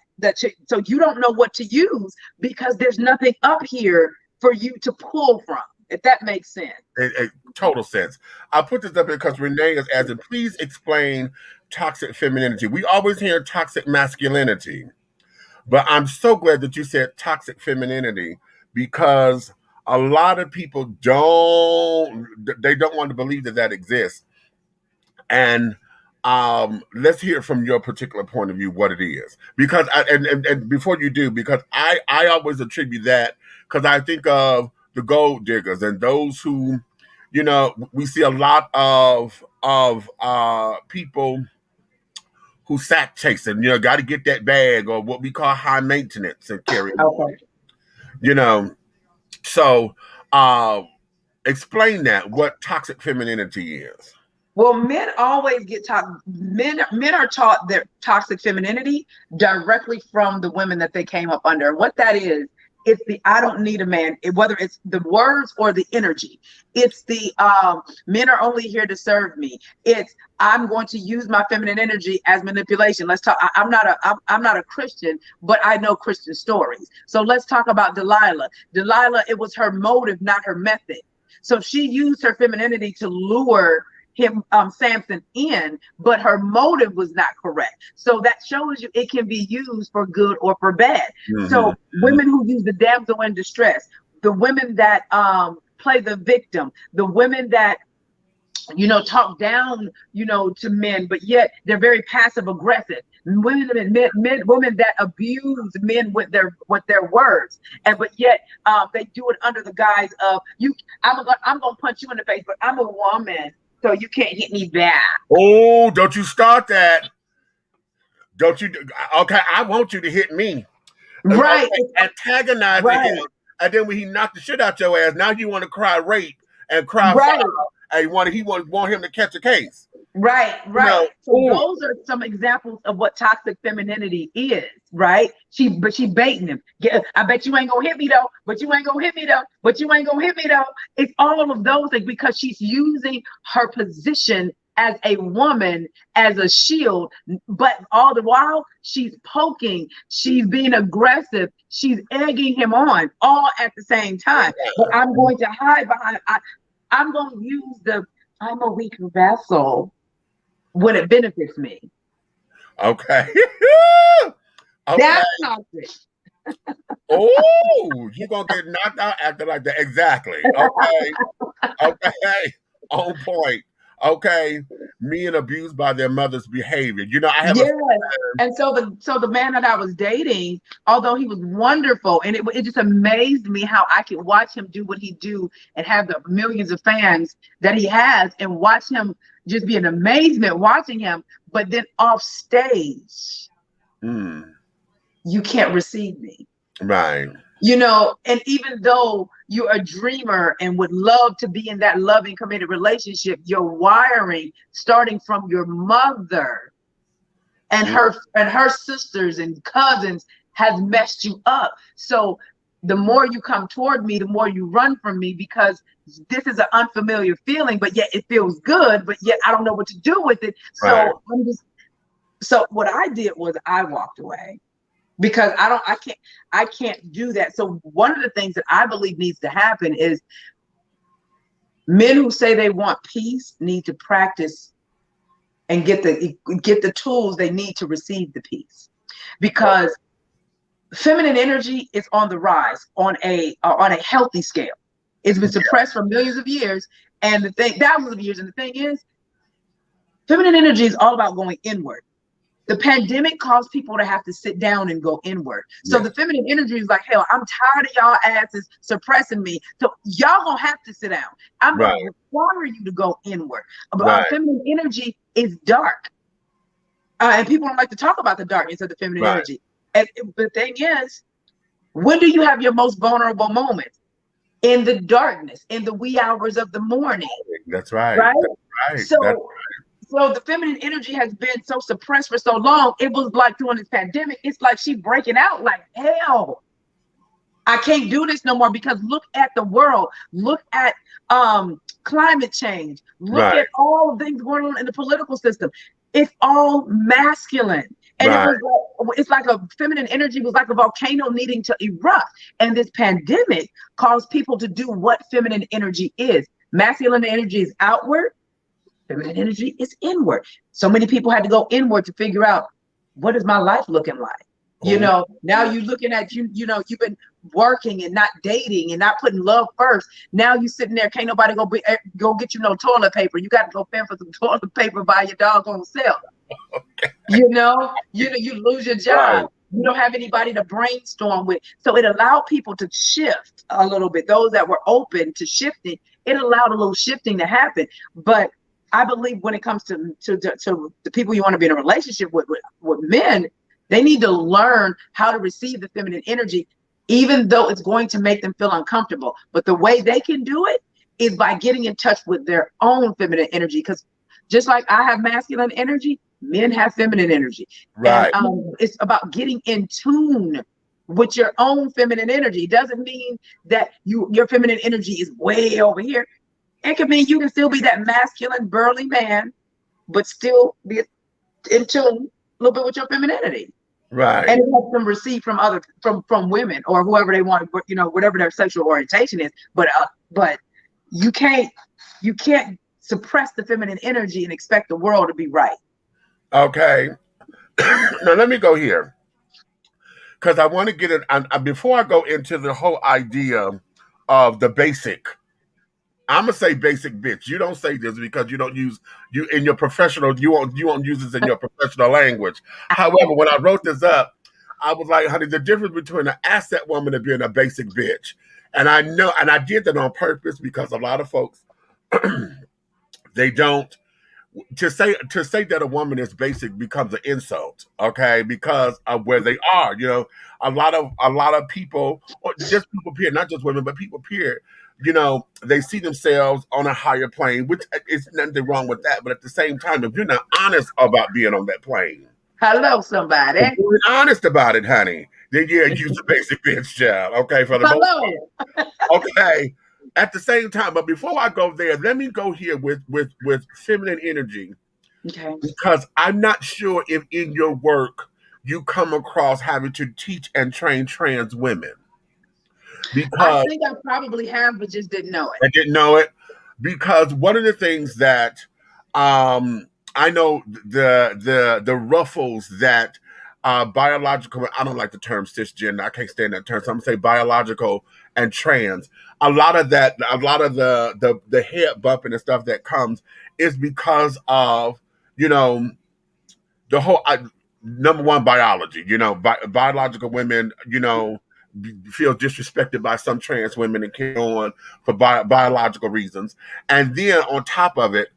so you don't know what to use because there's nothing up here for you to pull from, if that makes sense. Total sense. I put this up here because Renee is asking, please explain toxic femininity. We always hear toxic masculinity, but I'm so glad that you said toxic femininity because a lot of people don't want to believe that exists. And let's hear from your particular point of view what it is. Because and before you do, because I always attribute that because I think of the gold diggers and those who, we see a lot of people who sack chasing, got to get that bag or what we call high maintenance and carry on. So explain that, what toxic femininity is. Well, men always get taught, men are taught their toxic femininity directly from the women that they came up under. What that is, it's the I don't need a man, whether it's the words or the energy. It's the men are only here to serve me. It's I'm going to use my feminine energy as manipulation. Let's talk. I'm not a Christian, but I know Christian stories. So let's talk about Delilah. Delilah, it was her motive, not her method. So she used her femininity to lure him, Samson, in, but her motive was not correct. So that shows you it can be used for good or for bad. So women who use the damsel in distress, the women that play the victim, the women that talk down to men, but yet they're very passive aggressive. Women that abuse men with their words, but yet they do it under the guise of I'm gonna punch you in the face, but I'm a woman, so you can't hit me back. Oh, don't you start that. Don't you? Okay, I want you to hit me. Right. Antagonizing him. And then when he knocked the shit out your ass, now you want to cry rape and cry foul, and he want him to catch a case. Right. So those are some examples of what toxic femininity is, right? She baiting him. I bet you ain't gonna hit me though, but you ain't gonna hit me though, but you ain't gonna hit me though. It's all of those things because she's using her position as a woman, as a shield, but all the while she's poking, she's being aggressive, she's egging him on, all at the same time. But I'm going to hide behind, I'm going to use the I'm a weak vessel when it benefits me. Okay. Okay. That's toxic. Oh, you're gonna get knocked out acting like that. Exactly. Okay. Okay. On point. Okay. Being abused by their mother's behavior. You know, I have Yes. And so the man that I was dating, although he was wonderful, and it just amazed me how I could watch him do what he do and have the millions of fans that he has, and watch him just be an amazement watching him. But then off stage, you can't receive me. Right. You know, and even though you're a dreamer and would love to be in that loving, committed relationship, your wiring, starting from your mother and her sisters and cousins, has messed you up. So the more you come toward me, the more you run from me, because this is an unfamiliar feeling, but yet it feels good, but yet I don't know what to do with it. So Right. so what I did was I walked away. Because I can't do that. So one of the things that I believe needs to happen is men who say they want peace need to practice and get the tools they need to receive the peace. Because feminine energy is on the rise on a healthy scale. It's been suppressed for millions of years, and thousands of years. And the thing is, feminine energy is all about going inward. The pandemic caused people to have to sit down and go inward. So the feminine energy is like, hell, I'm tired of y'all asses suppressing me. So y'all gonna have to sit down. I'm gonna require you to go inward. But feminine energy is dark. And people don't like to talk about the darkness of the feminine energy. And the thing is, when do you have your most vulnerable moments? In the darkness, in the wee hours of the morning. That's right. Right? That's right. So the feminine energy has been so suppressed for so long. It was like during this pandemic, it's like she breaking out like, hell, I can't do this no more, because look at the world. Look at climate change. Look at all the things going on in the political system. It's all masculine. And it's like a feminine energy was like a volcano needing to erupt. And this pandemic caused people to do what feminine energy is. Masculine energy is outward. Feminine energy is inward. So many people had to go inward to figure out, what is my life looking like? You know, now you're looking at, you know, you've been working and not dating and not putting love first. Now you sitting there, can't nobody go get you no toilet paper. You got to go fend for some toilet paper by your doggone self. You know, you lose your job. You don't have anybody to brainstorm with. So it allowed people to shift a little bit. Those that were open to shifting, it allowed a little shifting to happen. But I believe when it comes to the people you want to be in a relationship with men, they need to learn how to receive the feminine energy, even though it's going to make them feel uncomfortable. But the way they can do it is by getting in touch with their own feminine energy. Because just like I have masculine energy, men have feminine energy. Right. And it's about getting in tune with your own feminine energy. It doesn't mean that your feminine energy is way over here. It could mean you can still be that masculine, burly man, but still be in tune a little bit with your femininity. Right. And it helps them receive from women or whoever they want, you know, whatever their sexual orientation is. But you can't suppress the feminine energy and expect the world to be right. Okay. Now let me go here, because I want to get it. Before I go into the whole idea of the basic. I'm gonna say basic bitch. You don't say this because you don't use you in your professional. You won't use this in your professional language. However, when I wrote this up, I was like, honey, the difference between an asset woman and being a basic bitch. And I know, and I did that on purpose because a lot of folks they don't. To say that a woman is basic becomes an insult, okay? Because of where they are, you know, a lot of people, or just people period, not just women, but people period, you know, they see themselves on a higher plane, which is nothing wrong with that. But at the same time, if you're not honest about being on that plane, hello, somebody. if you're honest about it, honey, then yeah, use a basic bitch job, okay? For the most part, okay. at the same time, but before I go there, let me go here with feminine energy, Okay. because I'm not sure if in your work you come across having to teach and train trans women, I because think I probably have, but just didn't know it. I didn't know it. Because one of the things that I know, the ruffles that biological, I don't like the term cisgender, I can't stand that term, so I'm gonna say biological and trans. A lot of that, a lot of the head bumping and stuff that comes is because of, you know, the whole number one, biology. Biological women, feel disrespected by some trans women and carry on for biological reasons. And then on top of it,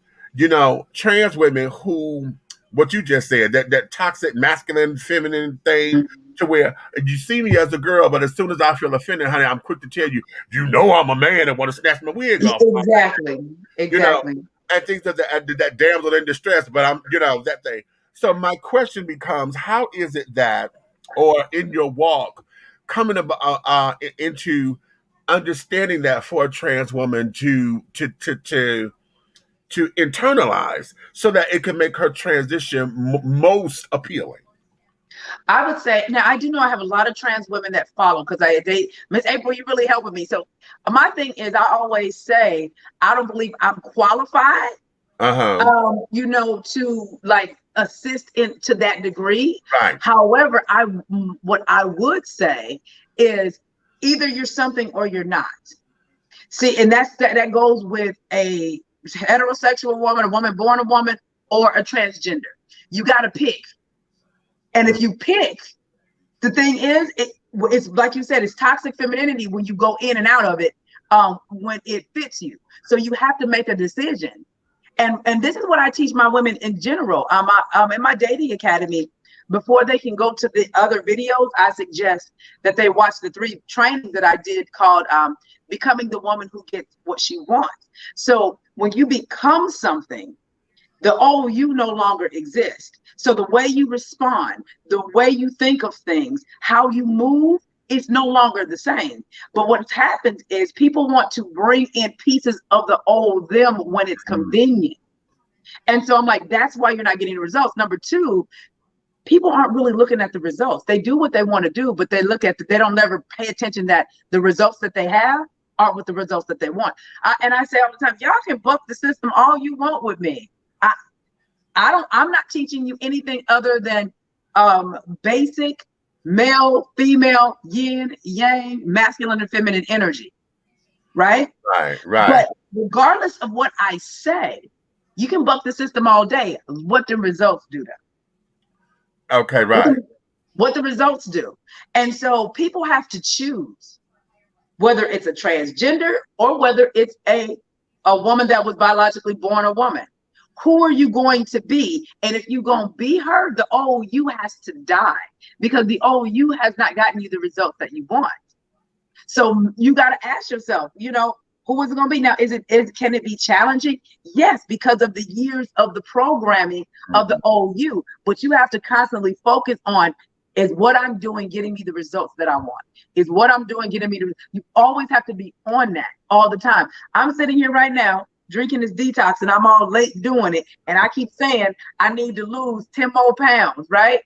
trans women who, what you just said, that toxic masculine feminine thing, to where you see me as a girl, but as soon as I feel offended, honey, I'm quick to tell you, I'm a man and want to snatch my wig off. Exactly. And things that damsel in distress, but I'm, that thing. So my question becomes, how is it that, or in your walk, coming about into understanding that for a trans woman to internalize, so that it can make her transition most appealing? I would say, now I do know I have a lot of trans women that follow, because Miss April, you really helping me. So my thing is, I always say, I don't believe I'm qualified, to like assist to that degree. Right. However, what I would say is, either you're something or you're not. See, and that goes with a heterosexual woman, a woman born a woman, or a transgender. You got to pick. And if you pick, the thing is, it's like you said, it's toxic femininity when you go in and out of it, when it fits you. So you have to make a decision. And this is what I teach my women in general. In my dating academy, before they can go to the other videos, I suggest that they watch the 3 trainings that I did called Becoming the Woman Who Gets What She Wants. So when you become something, the old you no longer exists. So the way you respond, the way you think of things, how you move, it's no longer the same. But what's happened is people want to bring in pieces of the old them when it's convenient. And so I'm like, that's why you're not getting the results. Number 2, people aren't really looking at the results. They do what they want to do, but they don't never pay attention that the results that they have aren't with the results that they want. And I say all the time, y'all can buck the system all you want with me. I'm not teaching you anything other than basic male, female, yin, yang, masculine and feminine energy. Right? Right. But regardless of what I say, you can buck the system all day. What the results do though? Okay, right. What the results do. And so people have to choose whether it's a transgender or whether it's a woman that was biologically born a woman. Who are you going to be? And if you're going to be her, the old you has to die, because the old you has not gotten you the results that you want. So you got to ask yourself, who is it going to be? Now, can it be challenging? Yes, because of the years of the programming of the old you. But you have to constantly focus on, is what I'm doing getting me the results that I want? Is what I'm doing getting me you always have to be on that all the time. I'm sitting here right now drinking this detox and I'm all late doing it. And I keep saying I need to lose 10 more pounds, right?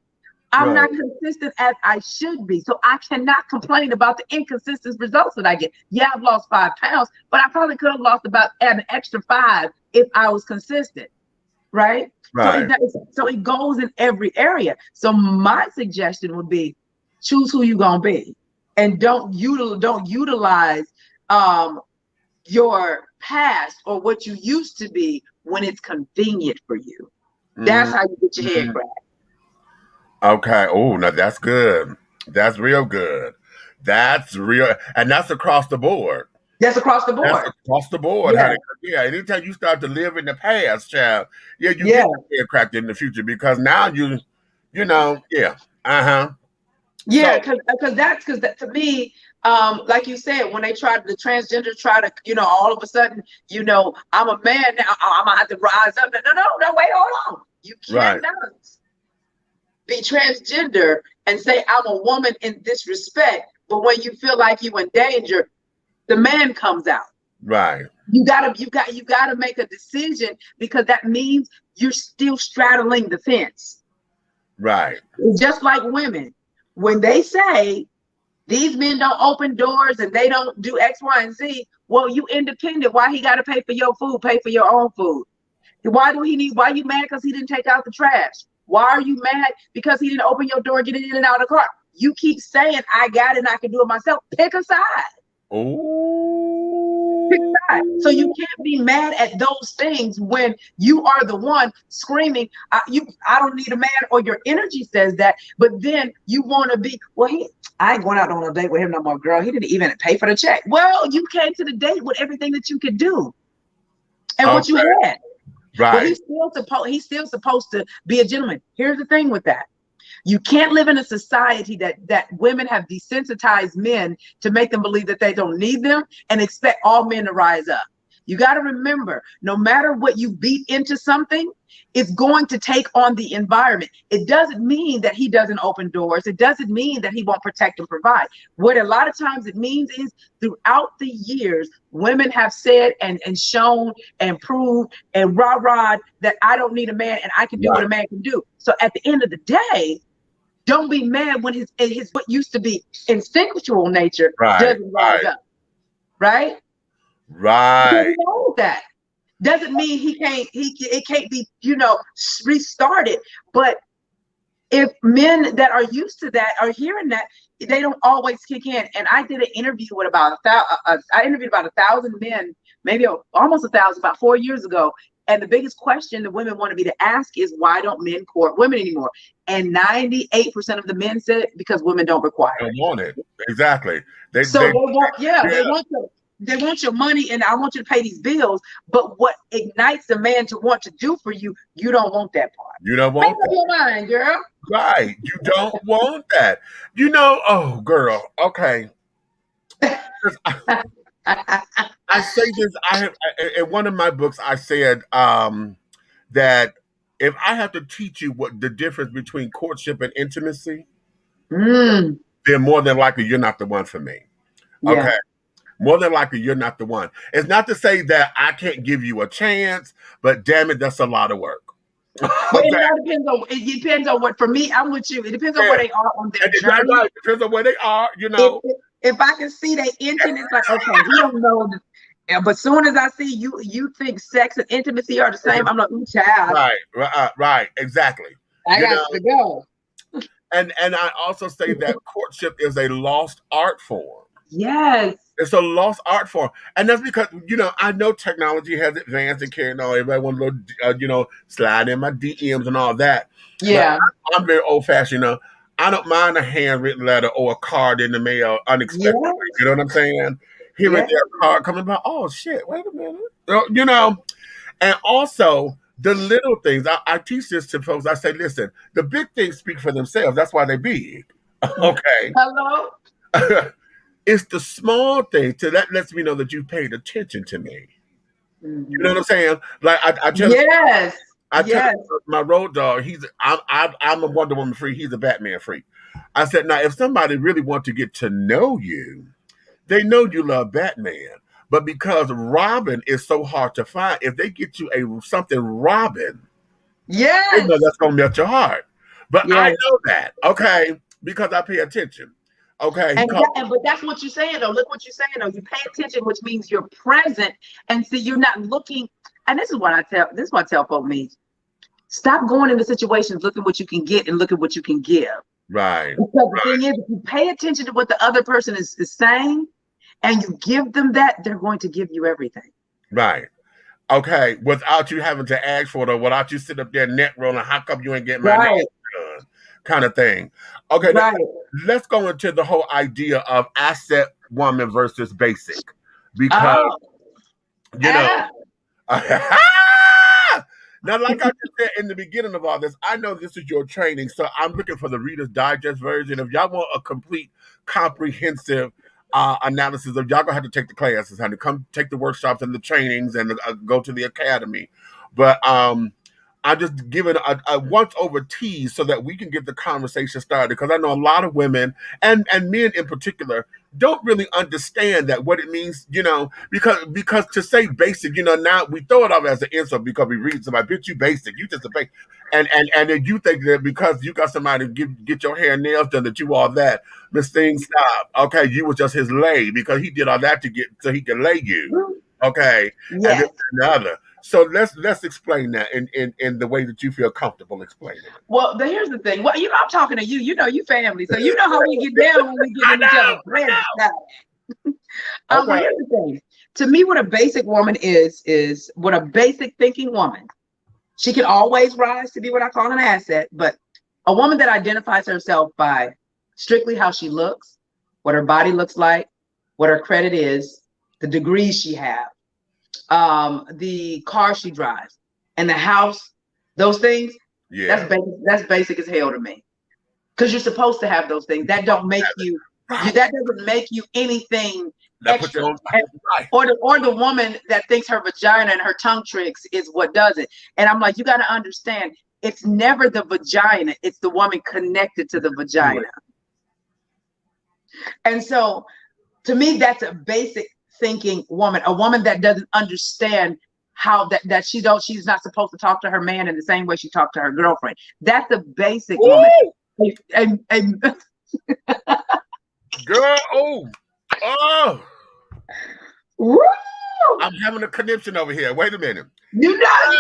I'm not consistent as I should be. So I cannot complain about the inconsistent results that I get. Yeah, I've lost 5 pounds, but I probably could have lost about an extra 5 if I was consistent, right? So it goes in every area. So my suggestion would be, choose who you're going to be, and don't utilize your past or what you used to be when it's convenient for you. That's how you get your head cracked. Okay. Oh, now that's good. That's real good. That's real. And that's across the board. That's across the board. That's across the board, Yeah. honey. Yeah. Anytime you start to live in the past, child, you get your head cracked in the future, because now yeah. Yeah, because to me, like you said, when the transgender try to, all of a sudden, I'm a man now, I'm gonna have to rise up. No, wait, hold on. You cannot be transgender and say I'm a woman in this respect, but when you feel like you in danger, the man comes out. Right. You gotta make a decision, because that means you're still straddling the fence. Right. It's just like women. When they say these men don't open doors and they don't do X, Y, and Z, well, you independent. Why he gotta pay for your food? Pay for your own food. Why you mad because he didn't take out the trash? Why are you mad because he didn't open your door, getting in and out of the car? You keep saying, I got it and I can do it myself. Pick a side. Oh. Pick a side. So you can't be mad at those things when you are the one screaming, I don't need a man, or your energy says that, but then you want to be, well, I ain't going out on a date with him no more, girl. He didn't even pay for the check. Well, you came to the date with everything that you could do and what you had. Right. But he's still supposed to be a gentleman. Here's the thing with that. You can't live in a society that women have desensitized men to make them believe that they don't need them and expect all men to rise up. You got to remember, no matter what you beat into something, it's going to take on the environment. It doesn't mean that he doesn't open doors. It doesn't mean that he won't protect and provide. What a lot of times it means is, throughout the years, women have said and shown and proved and rah-rah that I don't need a man and I can do what a man can do. So at the end of the day, don't be mad when his what used to be instinctual nature doesn't rise up. Right? Right. That doesn't mean it can't be, restarted. But if men that are used to that are hearing that, they don't always kick in. And I did an interview with about 1,000 men, maybe almost 1,000, about 4 years ago. And the biggest question the women wanted me to ask is, why don't men court women anymore? And 98% of the men said, because women don't require it. They want it. Exactly. They want your money, and I want you to pay these bills. But what ignites a man to want to do for you, you don't want that part. You don't want that. Your mind, girl. Right. You don't want that. Oh, girl. Okay. I say this. In one of my books, I said that if I have to teach you what the difference between courtship and intimacy, then more than likely you're not the one for me. Yeah. Okay. More than likely you're not the one. It's not to say that I can't give you a chance, but damn it, that's a lot of work. Okay. It depends on what. For me, I'm with you. It depends on where they are on their journey. It depends on where they are. If I can see they intimate, it's like, okay, we don't know. But soon as I see you think sex and intimacy are the same, I'm like, ooh, child. Right, exactly. I got to go. And I also say that courtship is a lost art form. Yes. It's a lost art form. And that's because, I know technology has advanced and carrying on. Everybody wants to, slide in my DMs and all that. Yeah. But I'm very old fashioned. I don't mind a handwritten letter or a card in the mail unexpectedly. Yeah. You know what I'm saying? Here and there, a card coming by. Oh, shit. Wait a minute. And also the little things. I teach this to folks. I say, listen, the big things speak for themselves. That's why they're big. Okay. Hello? It's the small things that lets me know that you paid attention to me. Mm-hmm. You know what I'm saying? Like I tell my road dog, I'm a Wonder Woman freak. He's a Batman freak. I said, now if somebody really wants to get to know you, they know you love Batman. But because Robin is so hard to find, if they get you something Robin, they know that's gonna melt your heart. But I know that, okay, because I pay attention. Okay. But that's what you're saying, though. Look what you're saying, though. You pay attention, which means you're present, and see, you're not looking. And this is what I tell folks: stop going into situations looking what you can get and look at what you can give. Right. Because the thing is, if you pay attention to what the other person is saying, and you give them that, they're going to give you everything. Right. Okay. Without you having to ask for it, or without you sit up there neck rolling, how come you ain't getting my name done? Kind of thing. Okay, let's go into the whole idea of asset woman versus basic, because now, like I just said in the beginning of all this, I know this is your training, so I'm looking for the Reader's Digest version. If y'all want a complete, comprehensive analysis of, y'all gonna have to take the classes, honey. Come take the workshops and the trainings and go to the academy. But I just give it a once over tease so that we can get the conversation started, because I know a lot of women and men in particular don't really understand that what it means, because to say basic, now we throw it off as an insult because we read somebody, bitch, you basic, you just a basic, and then you think that because you got somebody to get your hair and nails done that you all that. Miss Thing, stop. Okay, you was just his lay because he did all that so he could lay you. Okay, and Yes. this and the other. So let's explain that in the way that you feel comfortable explaining it. Well, here's the thing. Well, I'm talking to you. You family, so you know how we get down when we get in each other's presence. Well, here's the thing. To me, what a basic woman is what a basic thinking woman. She can always rise to be what I call an asset, but a woman that identifies herself by strictly how she looks, what her body looks like, what her credit is, the degrees she has, the car she drives, and the house, those things. Yeah, that's basic as hell to me. Because you're supposed to have those things. That don't make you. That doesn't make you anything extra. Or the woman that thinks her vagina and her tongue tricks is what does it. And I'm like, you got to understand, it's never the vagina. It's the woman connected to the vagina. And so, to me, that's a basic thinking woman, a woman that doesn't understand how that she's not supposed to talk to her man in the same way she talked to her girlfriend. That's a basic woman. And girl, woo! I'm having a conniption over here. Wait a minute. You got me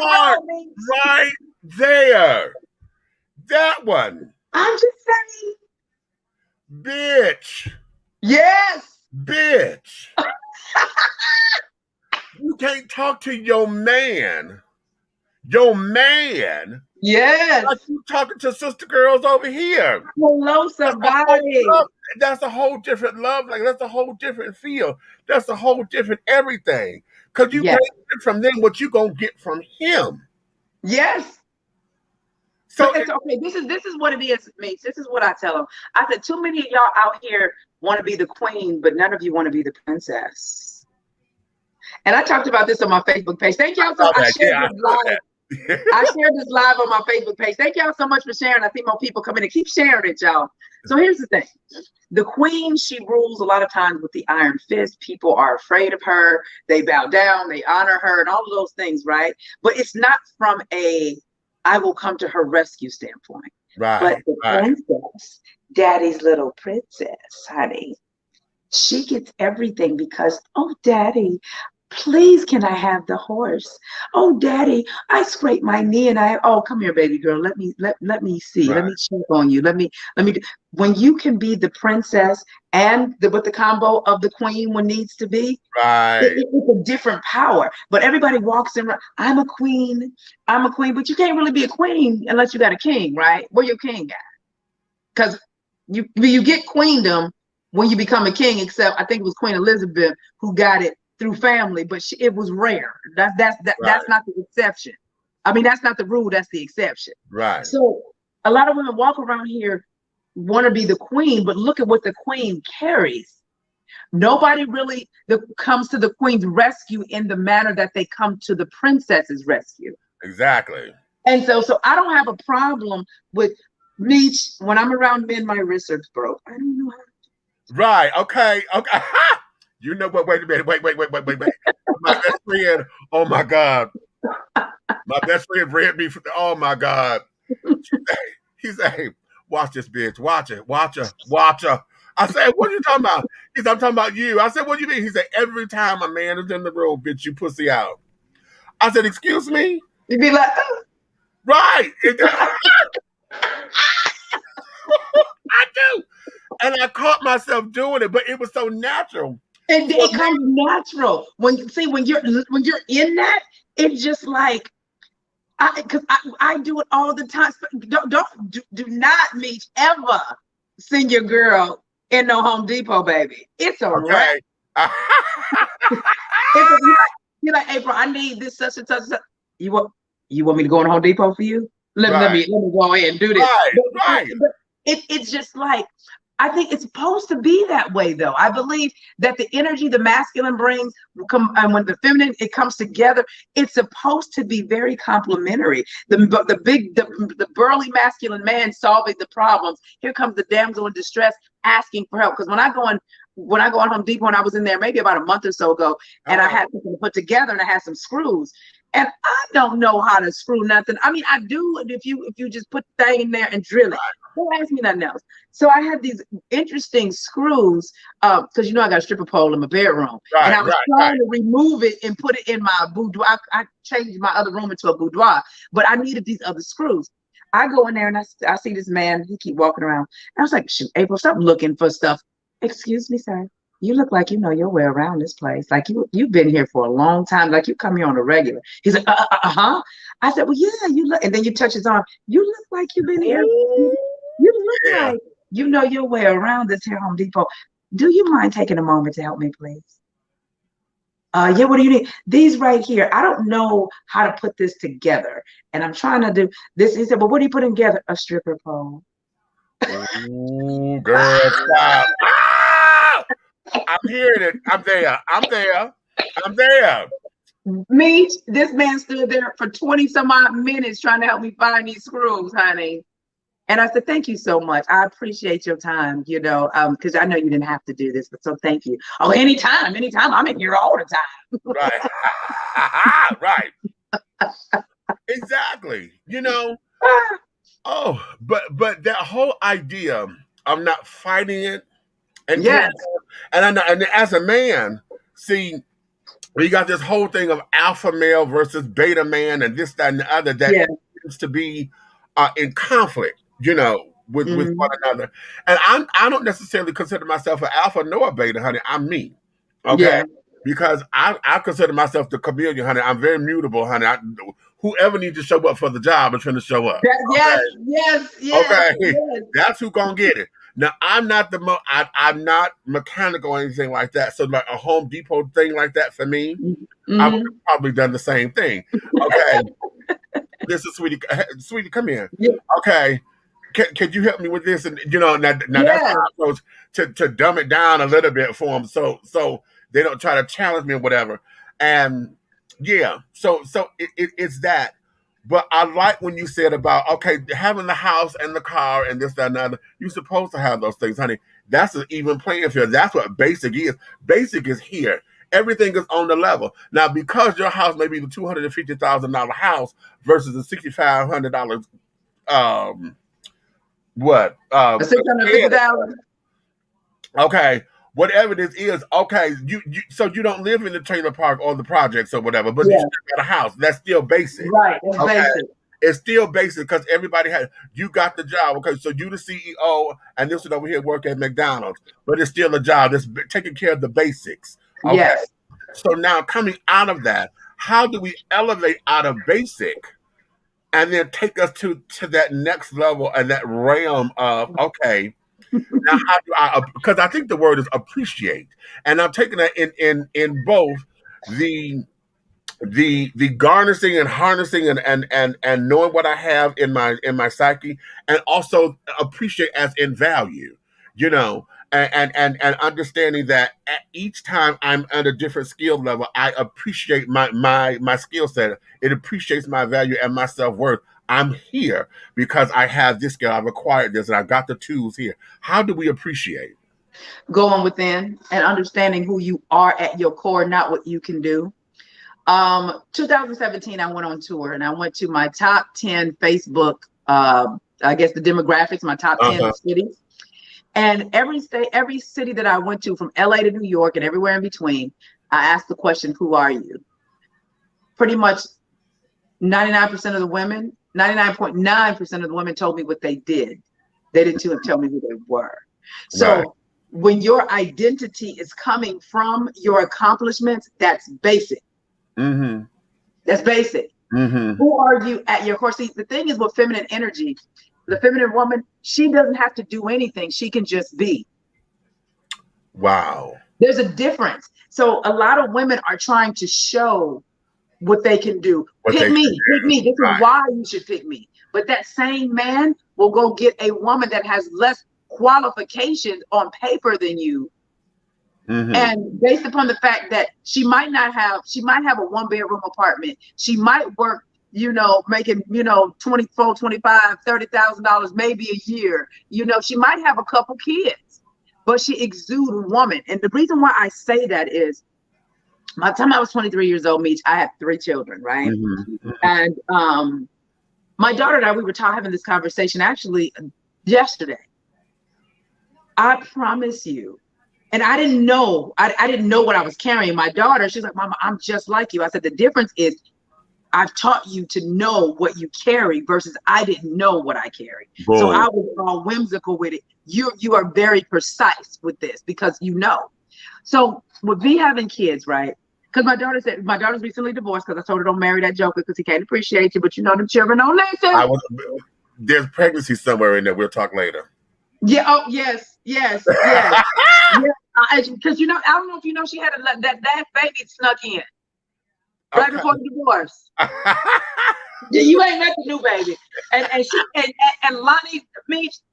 on the right there. That one. I'm just saying. Bitch. Yes. Bitch. You can't talk to your man. Your man. Yes. Like you talking to sister girls over here. Hello, somebody. That's a whole different love. Like that's a whole different feel. That's a whole different everything. Because you can't get from them what you gonna get from him. Yes. So it's okay. This is what it is, Meech. This is what I tell them. I said, too many of y'all out here want to be the queen, but none of you want to be the princess. And I talked about this on my Facebook page. Thank y'all so much. I shared this live on my Facebook page. Thank y'all so much for sharing. I see more people coming and keep sharing it, y'all. So here's the thing. The queen, she rules a lot of times with the iron fist. People are afraid of her. They bow down, they honor her, and all of those things, right? But it's not from I will come to her rescue standpoint. Right. But the princess, daddy's little princess, honey, she gets everything because, oh, daddy, please, can I have the horse? Oh, daddy, I scraped my knee and come here, baby girl. Let me see. Right. Let me check on you. Let me when you can be the princess and with the combo of the queen when needs to be, right. It's a different power. But everybody walks in, I'm a queen, but you can't really be a queen unless you got a king, right? Where your king at? Because you get queendom when you become a king, except I think it was Queen Elizabeth who got it through family, but it was rare. That's not the exception. I mean, that's not the rule, that's the exception. Right. So a lot of women walk around here want to be the queen, but look at what the queen carries. Nobody really comes to the queen's rescue in the manner that they come to the princess's rescue. Exactly. And so I don't have a problem with Meech. When I'm around men, my wrists are broke. I don't know how to. Right. Okay. You know what? Wait a minute. Wait. My best friend. Oh my God. My best friend read me. Oh my God. He said, "Hey, watch this bitch. Watch her. I said, "What are you talking about?" He said, "I'm talking about you." I said, "What do you mean?" He said, "Every time a man is in the room, bitch, you pussy out." I said, "Excuse me?" You'd be like, right. I do. And I caught myself doing it, but it was so natural. And it comes natural when you're in that. It's just like I do it all the time. Do not Meech ever send your girl in no Home Depot, baby. It's a wrap. You're like, April, I need this such and such. You want me to go in Home Depot for you? Let me go ahead and do this. Right. But it's just like I think it's supposed to be that way, though. I believe that the energy the masculine brings, and when the feminine it comes together, it's supposed to be very complementary. The burly masculine man solving the problems. Here comes the damsel in distress asking for help. Because when I go on Home Depot, and I was in there maybe about a month or so ago, and I had something to put together, and I had some screws. And I don't know how to screw nothing. I mean, I do if you just put the thing in there and drill it. Don't ask me nothing else. So I had these interesting screws, because I got a stripper pole in my bedroom. And I was trying to remove it and put it in my boudoir. I changed my other room into a boudoir, but I needed these other screws. I go in there and I see this man, he keep walking around. And I was like, shoot, April, stop looking for stuff. Excuse me, sir. You look like you know your way around this place. Like you've been here for a long time. Like you come here on a regular. He's like, uh-huh. I said, well, yeah, you look. And then you touch his arm. You look like you've been here. You look like you know your way around this here Home Depot. Do you mind taking a moment to help me, please? Yeah, what do you need? These right here. I don't know how to put this together. And I'm trying to do this. He said, well, what do you put together? A stripper pole. Ooh, girl, stop. I'm hearing it. I'm there. This man stood there for 20 some odd minutes trying to help me find these screws, honey. And I said, thank you so much. I appreciate your time, because I know you didn't have to do this, but so thank you. Oh, anytime. I'm in here all the time. Right. Right. Exactly. Oh, but that whole idea of not fighting it. And yes. And I know, and as a man, see, we got this whole thing of alpha male versus beta man, and this, that, and the other that seems to be in conflict, with one another. And I don't necessarily consider myself an alpha nor a beta, honey. I'm me, okay? Yeah. Because I consider myself the chameleon, honey. I'm very mutable, honey. Whoever needs to show up for the job is going to show up. Okay? Yes. Okay, yes. That's who gonna get it. Now, I'm not I'm not mechanical or anything like that. So like a Home Depot thing like that for me, I would have probably done the same thing. Okay. This is Sweetie, come here. Yeah. Okay. Can you help me with this? And now that's how I approach to dumb it down a little bit for them so they don't try to challenge me or whatever. And so it's that. But I like when you said about, okay, having the house and the car and this, that, and the other, you're supposed to have those things, honey. That's an even playing field. That's what basic is. Basic is here. Everything is on the level. Now, because your house may be the $250,000 house versus the $6,500, $650. Okay. Whatever this is, okay, so you don't live in the trailer park or the projects or whatever, but you still got a house. That's still basic. Right, it's basic. It's still basic because everybody you got the job. Okay, so you the CEO and this one over here work at McDonald's, but it's still a job that's taking care of the basics. Okay? Yes. So now coming out of that, how do we elevate out of basic and then take us to that next level and that realm of, okay, now, how do I? Because I think the word is appreciate, and I'm taking that in both the garnishing and harnessing and knowing what I have in my psyche, and also appreciate as in value, and understanding that at each time I'm at a different skill level, I appreciate my skill set. It appreciates my value and my self-worth. I'm here because I have this skill. I've acquired this and I've got the tools here. How do we appreciate? Going within and understanding who you are at your core, not what you can do. 2017, I went on tour and I went to my top 10 Facebook, I guess the demographics, my top 10 cities. And every city that I went to, from LA to New York and everywhere in between, I asked the question, who are you? Pretty much 99% of the women, 99.9% of the women told me what they did. They didn't tell me who they were. So when your identity is coming from your accomplishments, that's basic. Mm-hmm. That's basic. Mm-hmm. Who are you at your core? See, the thing is with feminine energy, the feminine woman, she doesn't have to do anything. She can just be. Wow. There's a difference. So a lot of women are trying to show what they can do. Pick me. This is why you should pick me. But that same man will go get a woman that has less qualifications on paper than you. Mm-hmm. And based upon the fact that she might have a 1-bedroom apartment. She might work, making, $24, $25, $30,000 maybe a year. She might have a couple kids, but she exudes woman. And the reason why I say that is, by the time I was 23 years old, Meech, I had 3 children, right? Mm-hmm. And my daughter and I, we were having this conversation actually yesterday. I promise you. And I didn't know. I didn't know what I was carrying. My daughter, she's like, Mama, I'm just like you. I said, the difference is I've taught you to know what you carry versus I didn't know what I carry. Boy. So I was all whimsical with it. You are very precise with this because you know. So with me having kids, right? Because my daughter's recently divorced because I told her don't marry that joker because he can't appreciate you, but them children don't listen. There's pregnancy somewhere in there. We'll talk later. Yeah. Oh, yes. Yeah. Because I don't know if you know, she had that baby snuck in right before the divorce. You ain't met the new baby, and Lonnie,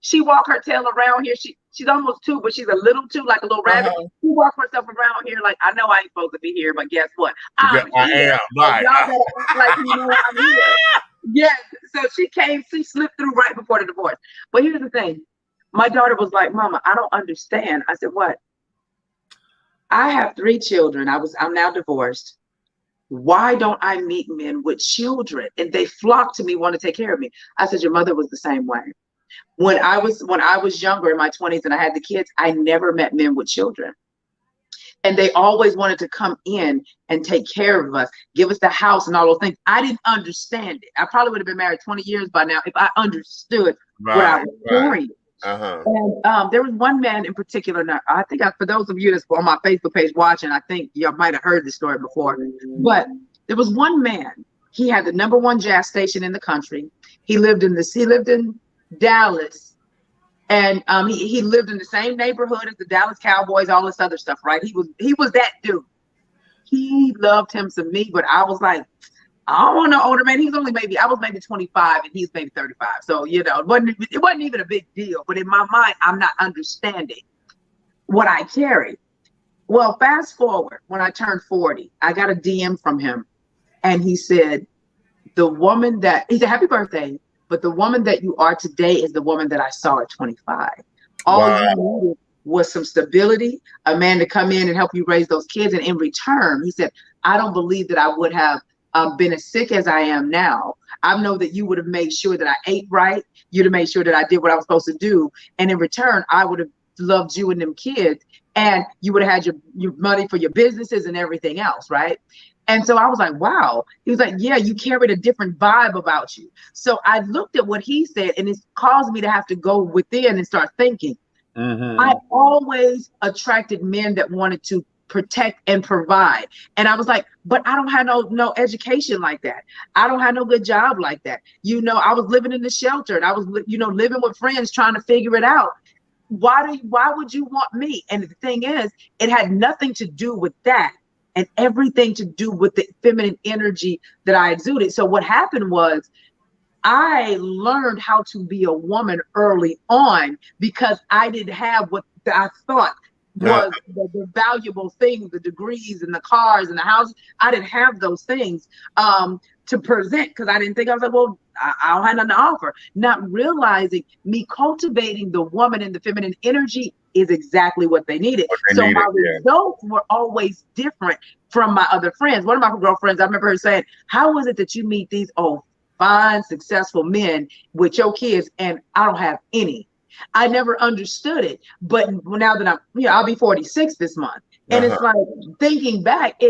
she walk her tail around here. She's almost 2, but she's a little 2, like a little rabbit. She walks herself around here like, I know I ain't supposed to be here, but guess what? I am. Right. Y'all better act like you know I'm here. Yes. So she slipped through right before the divorce. But here's the thing. My daughter was like, Mama, I don't understand. I said, what? I have 3 children. I'm now divorced. Why don't I meet men with children? And they flock to me, want to take care of me. I said, your mother was the same way. When I was younger in my 20s and I had the kids, I never met men with children. And they always wanted to come in and take care of us, give us the house and all those things. I didn't understand it. I probably would have been married 20 years by now if I understood what I was doing. And there was one man in particular. Now, I think for those of you that's on my Facebook page watching, I think y'all might have heard this story before. But there was one man. He had the #1 gas station in the country. He lived in Dallas, and he lived in the same neighborhood as the Dallas Cowboys, all this other stuff, right? He was that dude. He loved him some me, but I was like, I don't want no older man. I was maybe 25 and he's maybe 35. So, it wasn't even a big deal. But in my mind, I'm not understanding what I carry. Well, fast forward, when I turned 40, I got a DM from him. And he said, he said, happy birthday. But the woman that you are today is the woman that I saw at 25. All you needed was some stability, a man to come in and help you raise those kids. And in return, he said, I don't believe that I would have been as sick as I am now. I know that you would have made sure that I ate right. You'd have made sure that I did what I was supposed to do. And in return, I would have loved you and them kids. And you would have had your money for your businesses and everything else, right? And so I was like, wow. He was like, yeah, you carried a different vibe about you. So I looked at what he said, and it caused me to have to go within and start thinking. I always attracted men that wanted to protect and provide. And I was like, but I don't have no education like that. I don't have no good job like that. I was living in the shelter and I was, living with friends trying to figure it out. Why would you want me? And the thing is, it had nothing to do with that and everything to do with the feminine energy that I exuded. So what happened was I learned how to be a woman early on because I didn't have what I thought was the valuable things, the degrees and the cars and the houses. I didn't have those things to present because I didn't think, I was like, well, I don't have nothing to offer. Not realizing me cultivating the woman and the feminine energy is exactly what they needed. My results were always different from my other friends. One of my girlfriends, I remember her saying, how is it that you meet these fine, successful men with your kids and I don't have any? I never understood it. But now that I'll be 46 this month. And it's like, thinking back,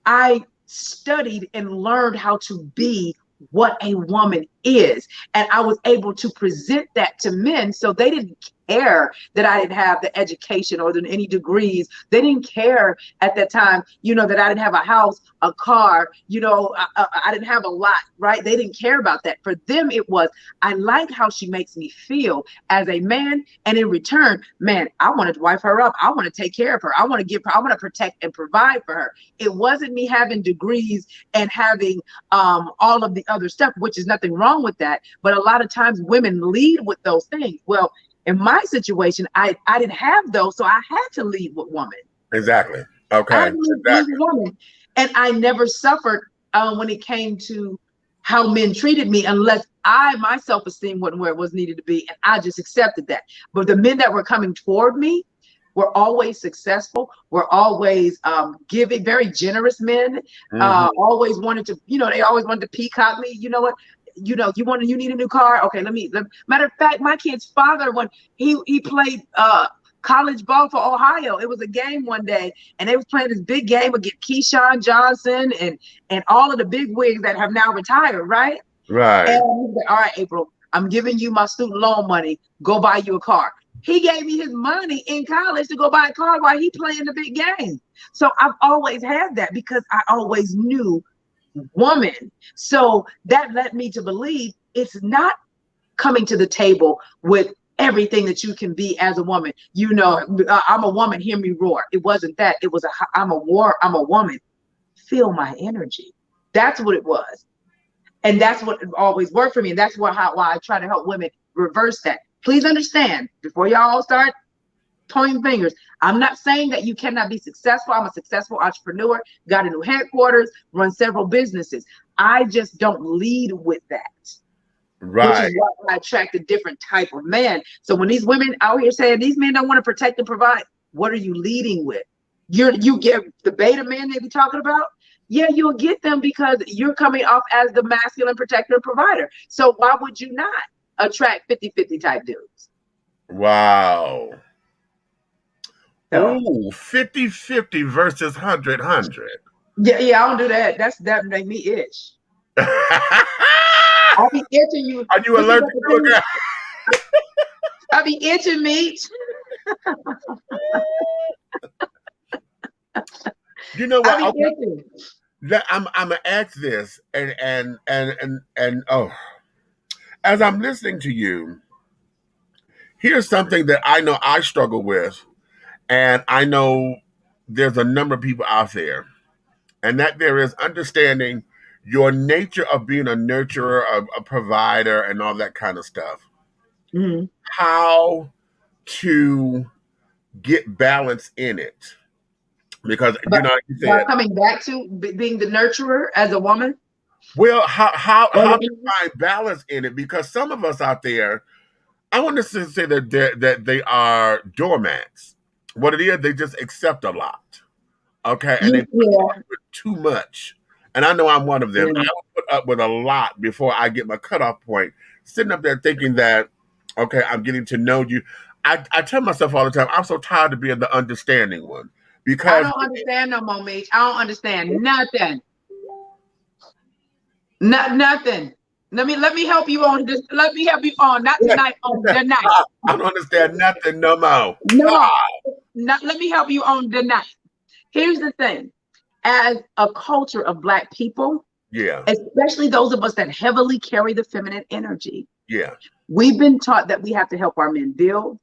I studied and learned how to be what a woman is. And I was able to present that to men. So they didn't care that I didn't have the education or any degrees. They didn't care at that time, that I didn't have a house, a car, I didn't have a lot, right? They didn't care about that. For them, it was, I like how she makes me feel as a man. And in return, man, I want to wife her up. I want to take care of her. I want to protect and provide for her. It wasn't me having degrees and having all of the other stuff, which is nothing wrong with that. But a lot of times women lead with those things. Well, In my situation, I didn't have those, so I had to lead with woman. Exactly. I Okay. had to lead with woman, and I never suffered when it came to how men treated me, unless my self-esteem wasn't where it was needed to be, and I just accepted that. But the men that were coming toward me were always successful, were always giving, very generous men. Always wanted to, they always wanted to peacock me. You know what? You need a new car. Okay, matter of fact, my kid's father, when he played college ball for Ohio, it was a game one day, and they was playing this big game against Keyshawn Johnson and all of the big wigs that have now retired, right? Right. And he said, all right, April, I'm giving you my student loan money. Go buy you a car. He gave me his money in college to go buy a car while he playing the big game. So I've always had that because I always knew woman. So that led me to believe it's not coming to the table with everything that you can be as a woman. I'm a woman, hear me roar. It wasn't that. It was I'm a woman. Feel my energy. That's what it was. And that's what always worked for me. And that's why I try to help women reverse that. Please understand, before y'all start pointing fingers, I'm not saying that you cannot be successful. I'm a successful entrepreneur, got a new headquarters, run several businesses. I just don't lead with that. Right. Which is why I attract a different type of man. So when these women out here saying these men don't want to protect and provide, what are you leading with? You get the beta men they be talking about? Yeah, you'll get them because you're coming off as the masculine protector and provider. So why would you not attract 50-50 type dudes? Wow. So, Ooh, 50-50 versus 100-100. Yeah, I don't do that. That make me itch. I'll be itching you. Are you allergic to a guy? I'll be itching meat. You know what? I'll be itching. I'm gonna ask this, and oh, as I'm listening to you, here's something that I know I struggle with, and I know there's a number of people out there, and that there is understanding your nature of being a nurturer, a provider, and all that kind of stuff. Mm-hmm. How to get balance in it. Because like you said, coming back to being the nurturer as a woman. Well, how to find balance in it? Because some of us out there, I want to say that they are doormats. What it is, they just accept a lot. Okay, and they put up with too much. And I know I'm one of them. I will put up with a lot before I get my cutoff point. Sitting up there thinking that, okay, I'm getting to know you. I tell myself all the time, I'm so tired of being the understanding one. Because I don't understand no more, Mitch. I don't understand nothing. Nothing. Let me help you on this. Let me help you on, not tonight, on the night. I don't understand nothing no more. No, let me help you on the night. Here's the thing. As a culture of Black people, especially those of us that heavily carry the feminine energy, we've been taught that we have to help our men build,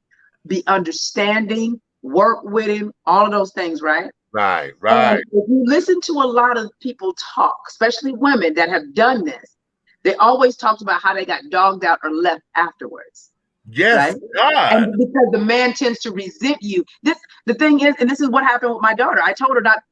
be understanding, work with him, all of those things, right? Right. And if you listen to a lot of people talk, especially women that have done this, they always talked about how they got dogged out or left afterwards. Yes, right? God. And because the man tends to resent you. The thing is, and this is what happened with my daughter. I told her not.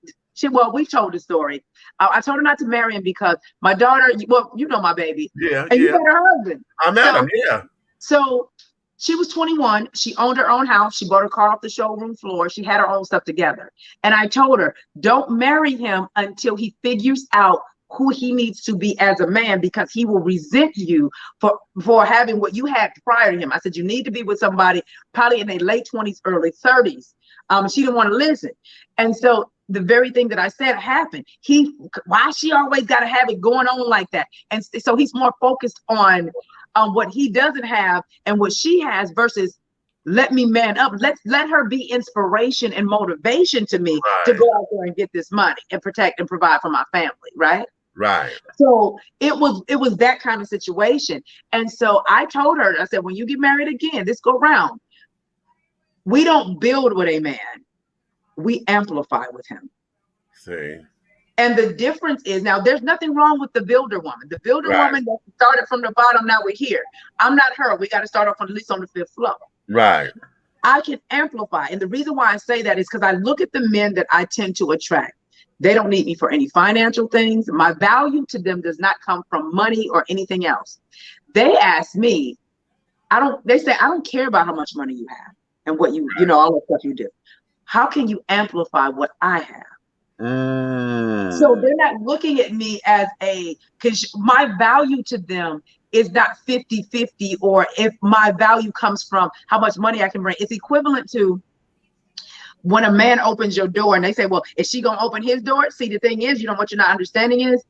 We told the story. I told her not to marry him because my daughter. Well, you know my baby. Yeah. And you met her husband. I met him. Yeah. So she was 21. She owned her own house. She bought her car off the showroom floor. She had her own stuff together. And I told her, don't marry him until he figures out who he needs to be as a man, because he will resent you for having what you had prior to him. I said, you need to be with somebody probably in their late 20s, early 30s. She didn't want to listen. And so the very thing that I said happened. Why she always got to have it going on like that? And so he's more focused on what he doesn't have and what she has versus let me man up. Let her be inspiration and motivation to me to go out there and get this money and protect and provide for my family. Right. Right. So it was that kind of situation. And so I told her, I said, when you get married again, this go round, we don't build with a man. We amplify with him. See. And the difference is, now there's nothing wrong with the builder woman. The builder woman that started from the bottom, now we're here. I'm not her. We got to start off at least on the 5th floor. Right. I can amplify. And the reason why I say that is because I look at the men that I tend to attract. They don't need me for any financial things. My value to them does not come from money or anything else. They ask me, they say, I don't care about how much money you have and what you know, all the stuff you do. How can you amplify what I have? So they're not looking at me as because my value to them is not 50-50, or if my value comes from how much money I can bring. It's equivalent to when a man opens your door and they say, well, is she going to open his door? See, the thing is, what you're not understanding is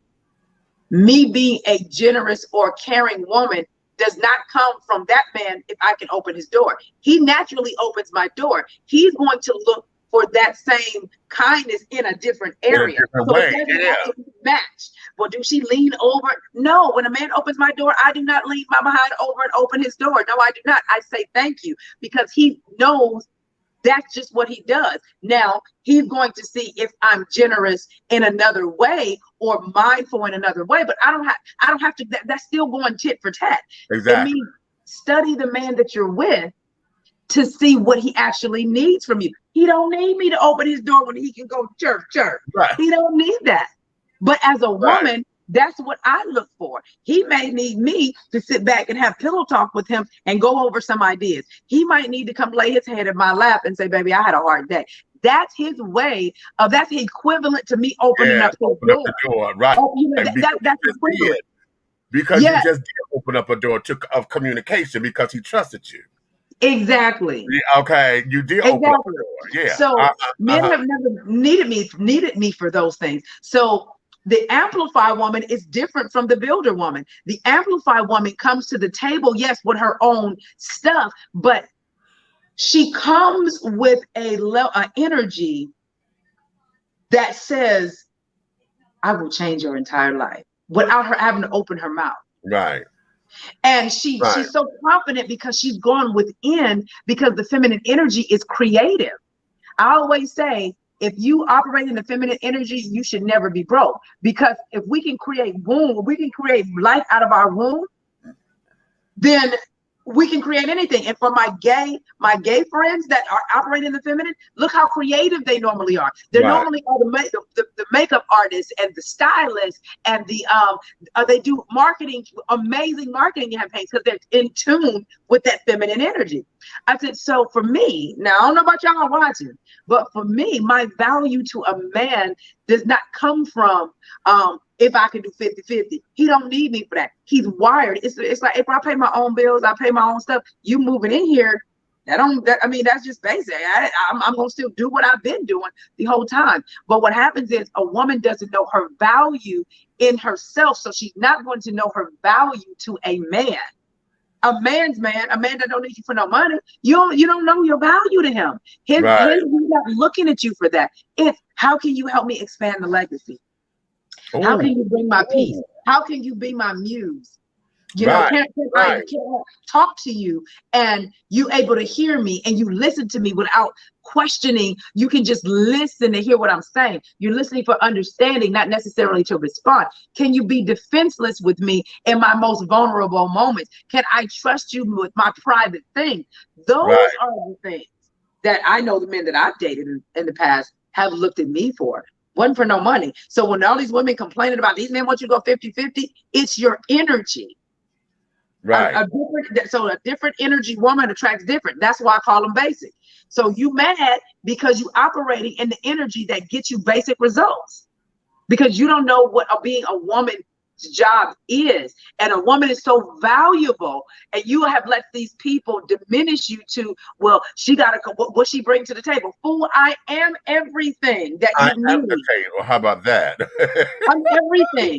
me being a generous or caring woman does not come from that man if I can open his door. He naturally opens my door. He's going to look for that same kindness in a different area. So it doesn't have to match. Well, do she lean over? No, when a man opens my door, I do not lean my behind over and open his door. No, I do not. I say thank you, because he knows that's just what he does. Now, he's going to see if I'm generous in another way or mindful in another way, but I don't have to, that's still going tit for tat. Exactly. It means study the man that you're with to see what he actually needs from you. He don't need me to open his door when he can go chirp. Right. He don't need that. But as a woman, that's what I look for. He may need me to sit back and have pillow talk with him and go over some ideas. He might need to come lay his head in my lap and say, baby, I had a hard day. That's his way of, that's equivalent to me opening up the door. Right. Oh, that's equivalent. Because you just did open up a door of communication because he trusted you. Exactly. Okay, you did open up the door. Yeah. So men have never needed me for those things. So the amplify woman is different from the builder woman. The amplify woman comes to the table, yes, with her own stuff, but she comes with a energy that says, I will change your entire life, without her having to open her mouth. Right. And she's so confident because she's gone within, because the feminine energy is creative. I always say, if you operate in the feminine energy, you should never be broke, because if we can create life out of our womb, then we can create anything. And for my gay friends that are operating in the feminine, look how creative they normally are. They normally are the makeup artists and the stylists and they do amazing marketing campaigns because they're in tune with that feminine energy. I said, so for me, now I don't know about y'all watching, but for me, my value to a man does not come from if I can do 50-50. He don't need me for that. He's wired. It's like, if I pay my own bills, I pay my own stuff. You moving in here, that's just basic. I'm gonna still do what I've been doing the whole time. But what happens is a woman doesn't know her value in herself, so she's not going to know her value to a man. A man that don't need you for no money. You don't know your value to him. He's not looking at you for that. It's, how can you help me expand the legacy? How can you bring my peace? How can you be my muse? Can I talk to you and you able to hear me and you listen to me without questioning? You can just listen to hear what I'm saying. You're listening for understanding, not necessarily to respond. Can you be defenseless with me in my most vulnerable moments? Can I trust you with my private things? Those are the things that I know the men that I've dated in the past have looked at me for. Wasn't for no money. So when all these women complaining about these men want you to go 50-50, it's your energy. Right. A different energy woman attracts different. That's why I call them basic. So you mad because you operating in the energy that gets you basic results, because you don't know what being a woman's job is. And a woman is so valuable, and you have let these people diminish you to, well, she got to, what she bring to the table. Fool, I am everything that you need. Well, how about that? I'm everything.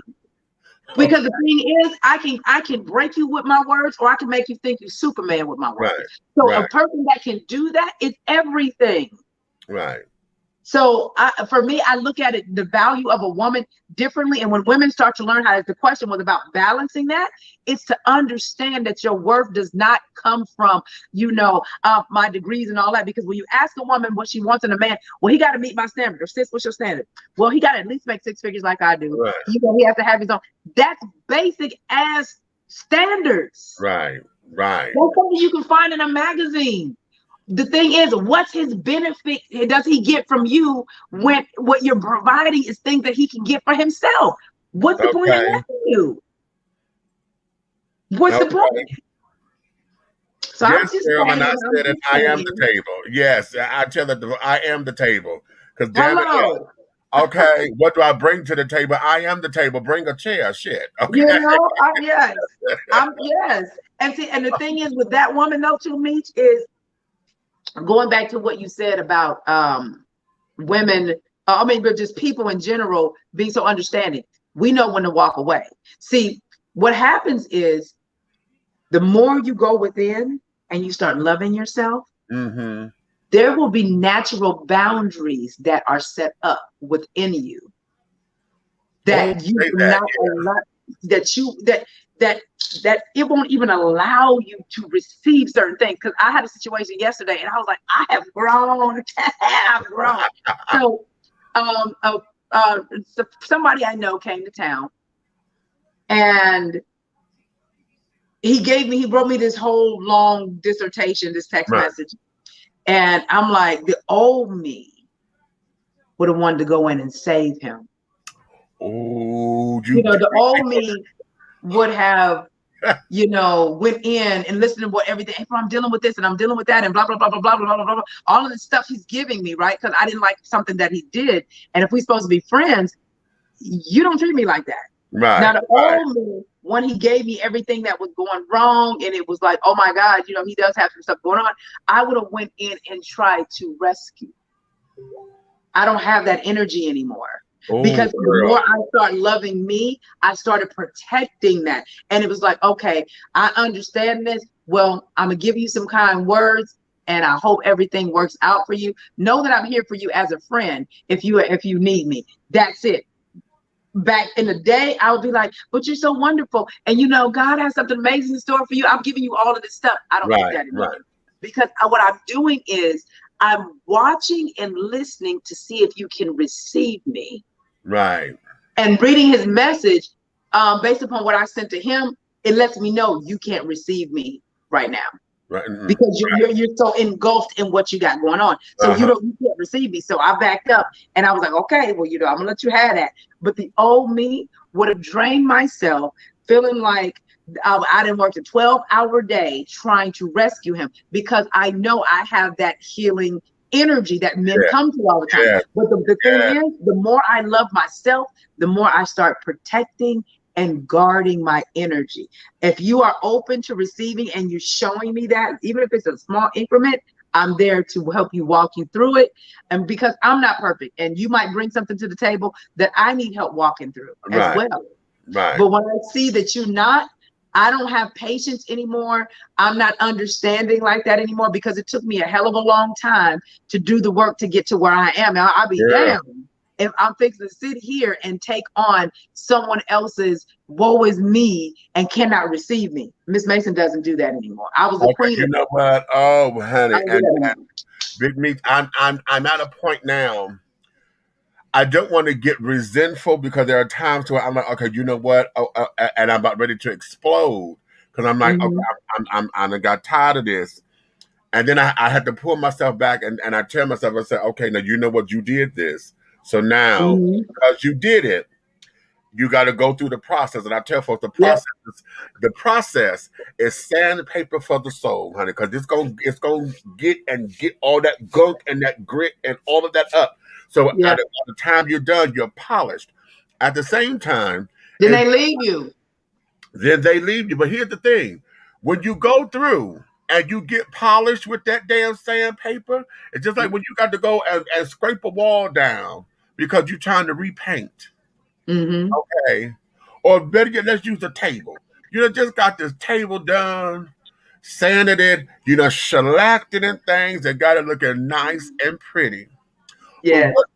Because the thing is, I can break you with my words, or I can make you think you're Superman with my words. So a person that can do that is everything. Right. So for me, I look at it, the value of a woman differently. And when women start to learn how, the question was about balancing that, it's to understand that your worth does not come from, my degrees and all that. Because when you ask a woman what she wants in a man, well, he got to meet my standard. Or sis, what's your standard? Well, he got to at least make 6 figures like I do. Right. He has to have his own. That's basic as standards. Right. Right. That's something you can find in a magazine. The thing is, what's his benefit does he get from you when what you're providing is things that he can get for himself? What's the point of Okay. loving you? What's the Okay. point? So I'm Yes, just Carolyn, I saying, I'm said it. just I am the saying, table. Yes, I tell that I am the table. Because damn it, yeah. hello. Okay, what do I bring to the table? I am the table. Bring a chair. Shit. Okay. You know, yes, I'm yes. And see, and the thing is with that woman though, too, Meech, is going back to what you said about women, I mean, but just people in general being so understanding. We know when to walk away. See, what happens is the more you go within and you start loving yourself, Mm-hmm. there will be natural boundaries that are set up within you Oh, that you say will that. not allow, that it won't even allow you to receive certain things. Because I had a situation yesterday and I was like, I have grown. I've grown. So so somebody I know came to town and he wrote me this whole long dissertation, this text Right. message. And I'm like, the old me would have wanted to go in and save him. Oh, You know, the old me would have, you know, went in and listened to what everything, I'm dealing with this and I'm dealing with that and blah, blah, blah, blah, blah, blah, blah, blah, all of the stuff he's giving me, right? Because I didn't like something that he did. And if we're supposed to be friends, you don't treat me like that. Right. Now, the Right. old me, when he gave me everything that was going wrong and it was like, oh my God, you know, he does have some stuff going on, I would have went in and tried to rescue. I don't have that energy anymore. Oh, Because the girl. more I start loving me, I started protecting that. And it was like, okay, I understand this. Well, I'm going to give you some kind words and I hope everything works out for you. Know that I'm here for you as a friend if you need me. That's it. Back in the day, I would be like, but you're so wonderful. And you know, God has something amazing in store for you. I'm giving you all of this stuff. I don't do Right. that anymore. Right. Because what I'm doing is I'm watching and listening to see if you can receive me. Right. And reading his message, based upon what I sent to him, it lets me know you can't receive me right now Right. because you're so engulfed in what you got going on. So you can't receive me. So I backed up and I was like, okay, well, you know, I'm gonna let you have that. But the old me would have drained myself, feeling like I didn't work a 12-hour day trying to rescue him because I know I have that healing energy that men come to all the time. Yeah. But the thing is, the more I love myself, the more I start protecting and guarding my energy. If you are open to receiving and you're showing me that, even if it's a small increment, I'm there to help you walk you through it. And because I'm not perfect and you might bring something to the table that I need help walking through as well. Right. But when I see that you're not, I don't have patience anymore. I'm not understanding like that anymore because it took me a hell of a long time to do the work to get to where I am. Now, I'll be damned if I'm fixing to sit here and take on someone else's woe is me and cannot receive me. Miss Mason doesn't do that anymore. I was the queen. You know what? Oh, honey, and of Big Meat. I'm at a point now. I don't want to get resentful because there are times where I'm like, okay, you know what? And I'm about ready to explode because I'm like, okay, I got tired of this. And then I had to pull myself back and I tell myself, I said, okay, now you know what? You did this. So now, because you did it, you got to go through the process. And I tell folks the process is sandpaper for the soul, honey, because it's gonna get all that gunk and that grit and all of that up. So by the time you're done, you're polished. At the same time, then they leave you. Then they leave you. But here's the thing: when you go through and you get polished with that damn sandpaper, it's just like when you got to go and scrape a wall down because you're trying to repaint. Okay. Or better yet, let's use a table. You know, just got this table done, sanded it, you know, shellacked it and things and got it looking nice and pretty. But what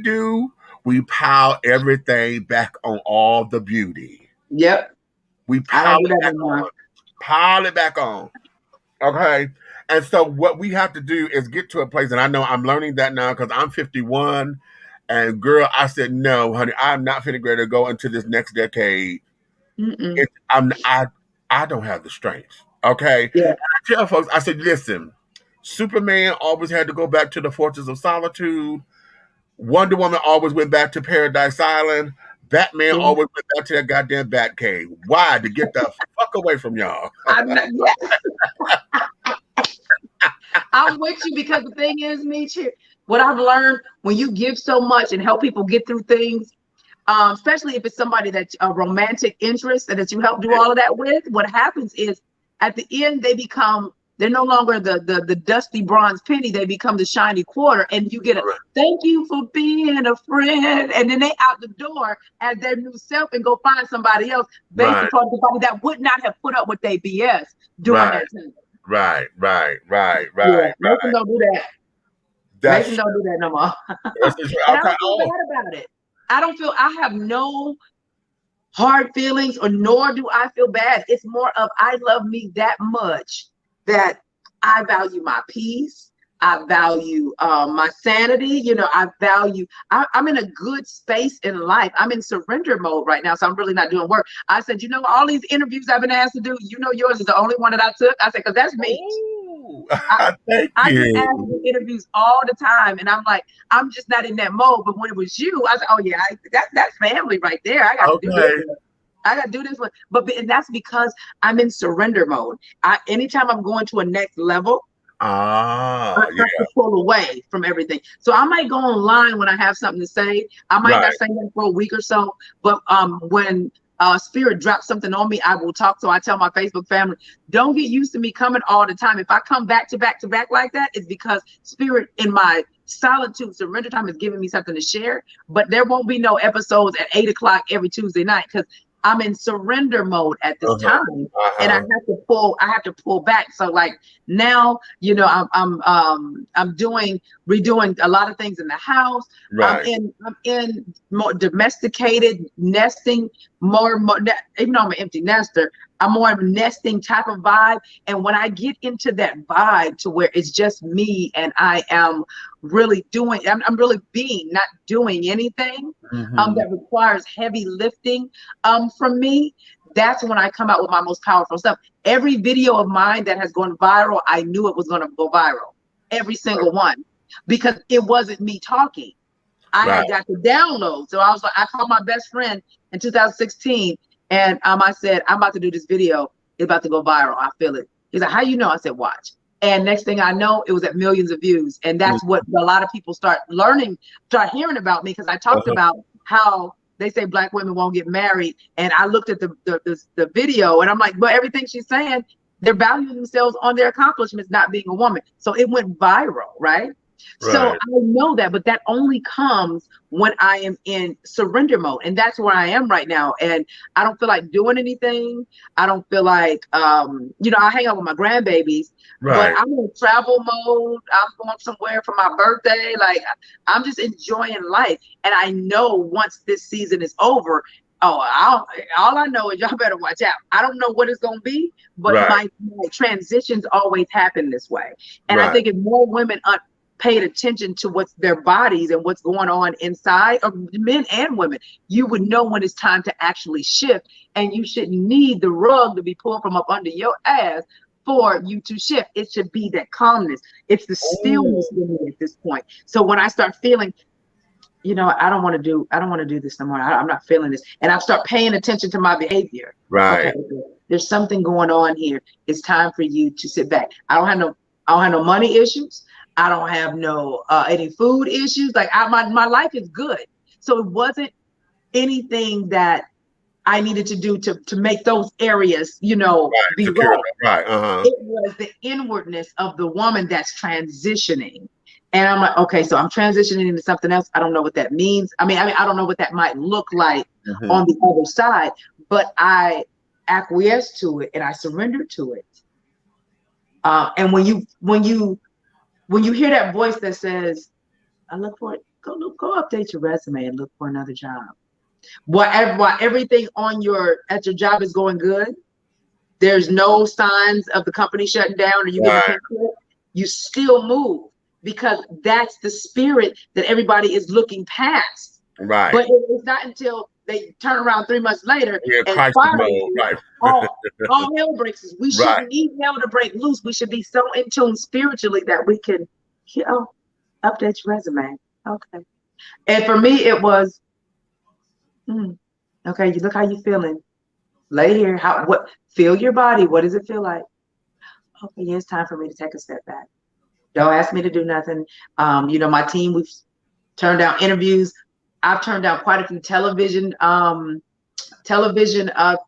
do? We pile everything back on all the beauty. We pile it back on. Pile it back on. Okay. And so what we have to do is get to a place, and I know I'm learning that now because I'm 51. And girl, I said, no, honey, I'm not finna ready to go into this next decade. I don't have the strength. Okay. Yeah. And I tell folks, I said, listen, Superman always had to go back to the Fortress of Solitude. Wonder Woman always went back to Paradise Island. Batman Yeah. always went back to that goddamn Batcave. Why? To get the fuck away from y'all. Yes. I'm with you, because the thing is, Meech, what I've learned, when you give so much and help people get through things, especially if it's somebody that's a romantic interest and that you help do all of that with, what happens is at the end they're no longer the dusty bronze penny, they become the shiny quarter, and you get a thank you for being a friend, and then they out the door as their new self and go find somebody else based upon somebody that would not have put up with their BS during that time. Right. Yeah, Mason don't do that. Mason don't do that no more. That's And I don't feel bad about it. I have no hard feelings, or nor do I feel bad. It's more of, I love me that much that I value my peace. I value my sanity. You know, I'm in a good space in life. I'm in surrender mode right now. So I'm really not doing work. I said, you know, all these interviews I've been asked to do, you know, yours is the only one that I took. I said, because that's me. Thank you. I get asked to do interviews all the time, and I'm like, I'm just not in that mode. But when it was you, I said, oh yeah, that's family right there. I got to do this. I got to do this one. And that's because I'm in surrender mode. Anytime I'm going to a next level, I have to pull away from everything. So I might go online when I have something to say. I might not say that for a week or so, but when Spirit drops something on me, I will talk. So I tell my Facebook family, don't get used to me coming all the time. If I come back to back to back like that, it's because Spirit in my solitude, surrender time, is giving me something to share. But there won't be no episodes at 8 o'clock every Tuesday night, because I'm in surrender mode at this time, and I have to pull back. So like now, you know, I'm redoing a lot of things in the house. I'm in more domesticated nesting, more even though I'm an empty nester, I'm more of a nesting type of vibe. And when I get into that vibe to where it's just me and I am really I'm really being, not doing anything that requires heavy lifting from me, that's when I come out with my most powerful stuff. Every video of mine that has gone viral, I knew it was going to go viral. Every single one, because it wasn't me talking. I had got the download. So I called my best friend in 2016, and I said, I'm about to do this video. It's about to go viral. I feel it. He's like, how you know? I said, watch. And next thing I know, it was at millions of views. And that's what a lot of people start hearing about me, because I talked about how they say Black women won't get married. And I looked at the video, and I'm like, well, everything she's saying, they're valuing themselves on their accomplishments, not being a woman. So it went viral, right? So I know that, but that only comes when I am in surrender mode. And that's where I am right now. And I don't feel like doing anything. I don't feel like, you know, I hang out with my grandbabies, but I'm in travel mode. I'm going somewhere for my birthday. Like, I'm just enjoying life. And I know once this season is over, all I know is y'all better watch out. I don't know what it's going to be, but my transitions always happen this way. And I think if more women paid attention to what's their bodies and what's going on inside, of men and women, you would know when it's time to actually shift. And you shouldn't need the rug to be pulled from up under your ass for you to shift. It should be that calmness. It's the stillness in me at this point. So when I start feeling, you know, I don't want to do this no more. I'm not feeling this. And I start paying attention to my behavior. Okay, there's something going on here. It's time for you to sit back. I don't have no money issues. I don't have no any food issues. Like my life is good. So it wasn't anything that I needed to do to make those areas, you know, be right. It was the inwardness of the woman that's transitioning. And I'm like, okay, so I'm transitioning into something else. I don't know what that means. I mean, I don't know what that might look like on the other side, but I acquiesced to it and I surrendered to it. And when you hear that voice that says, I look for it, go update your resume and look for another job. While everything at your job is going good, there's no signs of the company shutting down or you getting you still move, because that's the spirit that everybody is looking past. But it's not until they turn around 3 months later Yeah, and crisis fire mode, you. right? All hell breaks loose. We Right. shouldn't need hell to break loose. We should be so in tune spiritually that we can, update your resume. Okay. And for me, it was, okay, you look how you feeling. Lay here. Feel your body. What does it feel like? Okay, yeah, it's time for me to take a step back. Don't ask me to do nothing. My team, we've turned down interviews. I've turned down quite a few television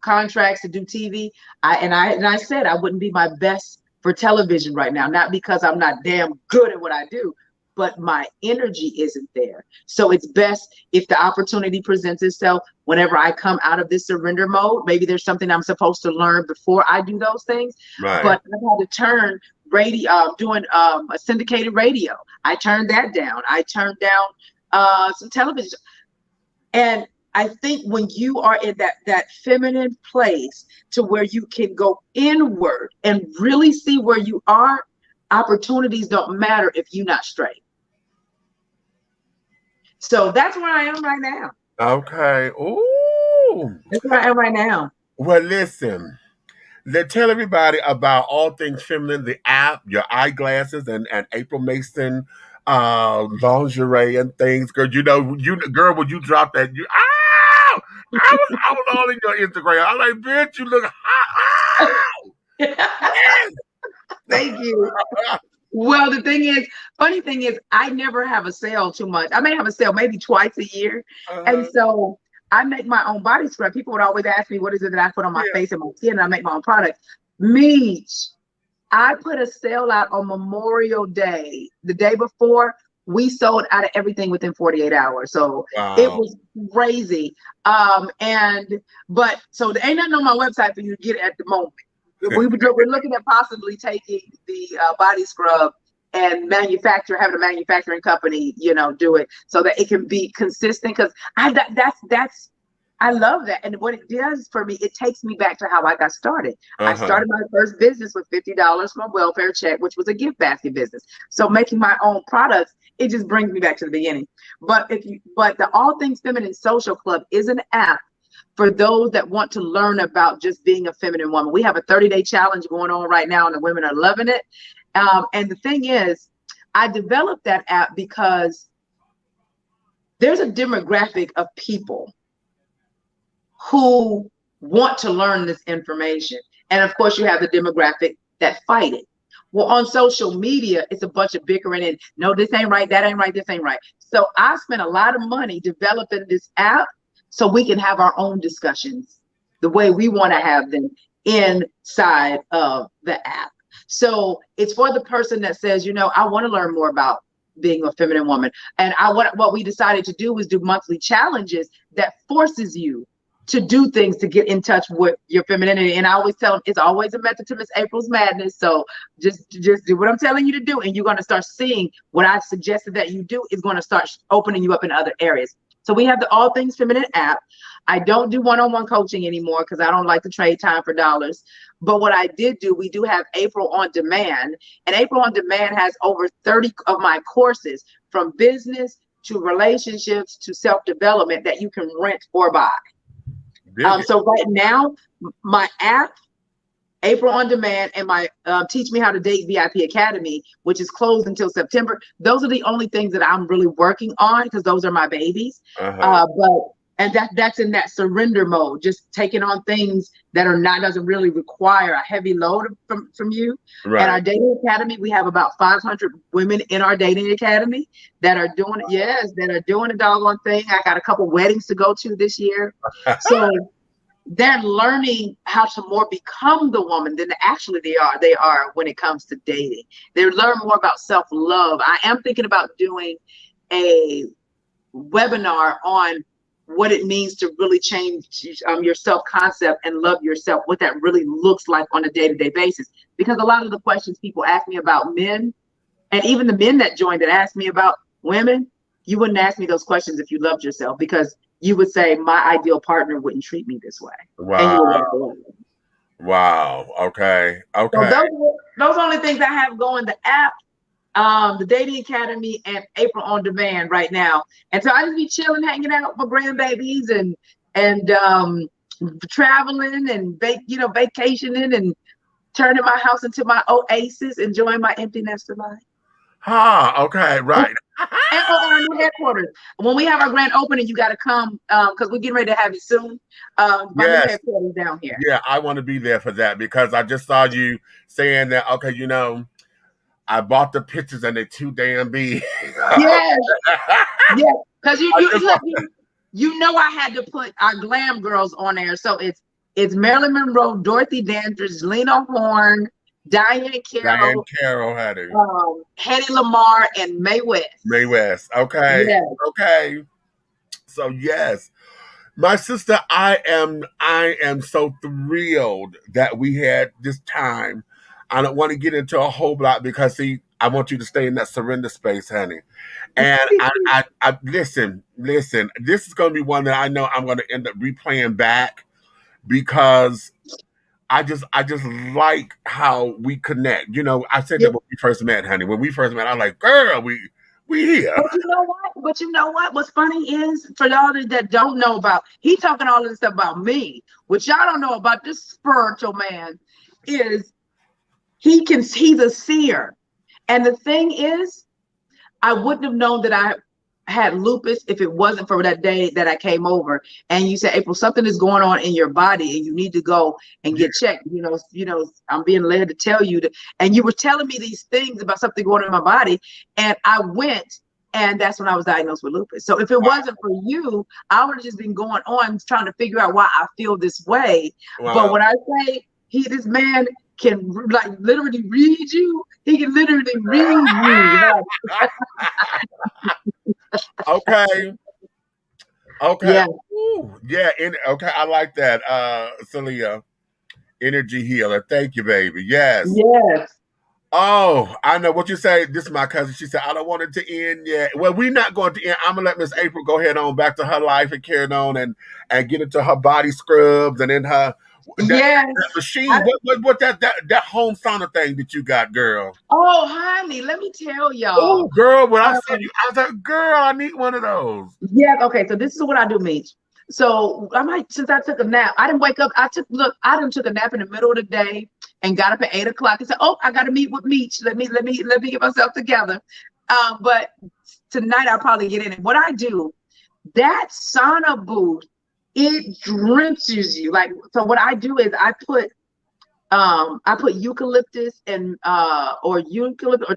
contracts to do TV. I said I wouldn't be my best for television right now, not because I'm not damn good at what I do, but my energy isn't there. So it's best if the opportunity presents itself whenever I come out of this surrender mode. Maybe there's something I'm supposed to learn before I do those things. Right. But I've had to turn radio, doing a syndicated radio. I turned that down. I turned down some television. And I think when you are in that feminine place to where you can go inward and really see where you are, opportunities don't matter if you're not straight. So that's where I am right now. Okay. Ooh. That's where I am right now. Well, listen. Let's tell everybody about All Things Feminine, the app, your eyeglasses, and April Mason lingerie and things. Girl, when you drop that, I was all in your Instagram. I'm like, bitch, you look hot. Yes. Thank you. Well, funny thing is, I never have a sale too much. I may have a sale maybe twice a year. And so I make my own body scrub. People would always ask me, what is it that I put on my face and my skin? And I make my own product. I put a sale out on Memorial Day. The day before, we sold out of everything within 48 hours. So It was crazy. So there ain't nothing on my website for you to get at the moment. We're looking at possibly taking the body scrub and having a manufacturing company, do it so that it can be consistent. Because I love that. And what it does for me, it takes me back to how I got started. I started my first business with $50 from a welfare check, which was a gift basket business. So making my own products, it just brings me back to the beginning. But the All Things Feminine Social Club is an app for those that want to learn about just being a feminine woman. We have a 30-day challenge going on right now, and the women are loving it. And the thing is, I developed that app because there's a demographic of people who want to learn this information. And of course, you have the demographic that fight it. Well, on social media, it's a bunch of bickering and no, this ain't right, that ain't right, this ain't right. So I spent a lot of money developing this app so we can have our own discussions the way we want to have them inside of the app. So it's for the person that says, I want to learn more about being a feminine woman. And what we decided to do is do monthly challenges that forces you to do things to get in touch with your femininity. And I always tell them it's always a method to Miss April's madness. So just do what I'm telling you to do. And you're going to start seeing what I suggested that you do is going to start opening you up in other areas. So we have the All Things Feminine app. I don't do one-on-one coaching anymore because I don't like to trade time for dollars. But what I did do, we do have April On Demand. And April On Demand has over 30 of my courses from business to relationships to self-development that you can rent or buy. So right now, my app, April On Demand, and my Teach Me How to Date VIP Academy, which is closed until September. Those are the only things that I'm really working on because those are my babies. That's in that surrender mode, just taking on things that doesn't really require a heavy load from you. Right. And our dating academy, we have about 500 women in our dating academy that are doing it. Yes, that are doing a doggone thing. I got a couple weddings to go to this year. So they're learning how to more become the woman than actually they are when it comes to dating. They learn more about self-love. I am thinking about doing a webinar on what it means to really change your self-concept and love yourself, what that really looks like on a day-to-day basis. Because a lot of the questions people ask me about men, and even the men that joined that asked me about women, you wouldn't ask me those questions if you loved yourself, because you would say my ideal partner wouldn't treat me this way. Wow. Wow. Okay. So those only things I have going: the app, the dating academy, and April On Demand right now. And so I just be chilling, hanging out with my grandbabies and traveling and vacationing and turning my house into my oasis, enjoying my empty nester life. Okay, right. And our new headquarters. When we have our grand opening, you got to come because we're getting ready to have it soon. My new Yes. headquarters down here. Yeah, I want to be there for that because I just saw you saying that, okay, I bought the pictures and they're too damn big. Yes. Yeah. Because you know I had to put our glam girls on there. So it's Marilyn Monroe, Dorothy Dandridge, Lena Horne, Diane Carroll had it. Hedy Lamarr, and Mae West. Mae West. Okay. Yes. Okay. So yes. My sister, I am so thrilled that we had this time. I don't want to get into a whole lot because I want you to stay in that surrender space, honey. And I listen, this is gonna be one that I know I'm gonna end up replaying back because I just like how we connect. I said that when we first met, honey. When we first met, I was like, girl, we here. But you know what? What's funny is, for y'all that don't know about, he talking all this stuff about me. What y'all don't know about this spiritual man is he's a seer. And the thing is, I wouldn't have known that I had lupus if it wasn't for that day that I came over and you said, April, something is going on in your body and you need to go and get checked. I'm being led to tell you and you were telling me these things about something going on in my body, and I went, and that's when I was diagnosed with lupus. So if it wasn't for you, I would have just been going on trying to figure out why I feel this way. Wow. But when I say this man can literally read you, he can literally read you. Okay. Yeah. Ooh, yeah. Okay. I like that. Celia, energy healer. Thank you, baby. Yes. Yes. Oh, I know what you say. This is my cousin. She said, I don't want it to end yet. Well, we're not going to end. I'm going to let Miss April go ahead on back to her life and carry on and get into her body scrubs and then her that machine. What that home sauna thing that you got, girl? Oh, honey, let me tell y'all. Oh, girl, when I said you, I was like, girl, I need one of those. Yeah, okay. So this is what I do, Meech. So since I took a nap, I didn't wake up. I took a nap in the middle of the day and got up at 8 o'clock and said, oh, I got to meet with Meech. Let me get myself together. But tonight I'll probably get in it. What I do, that sauna booth, it drenches you. So what I do is I put eucalyptus and or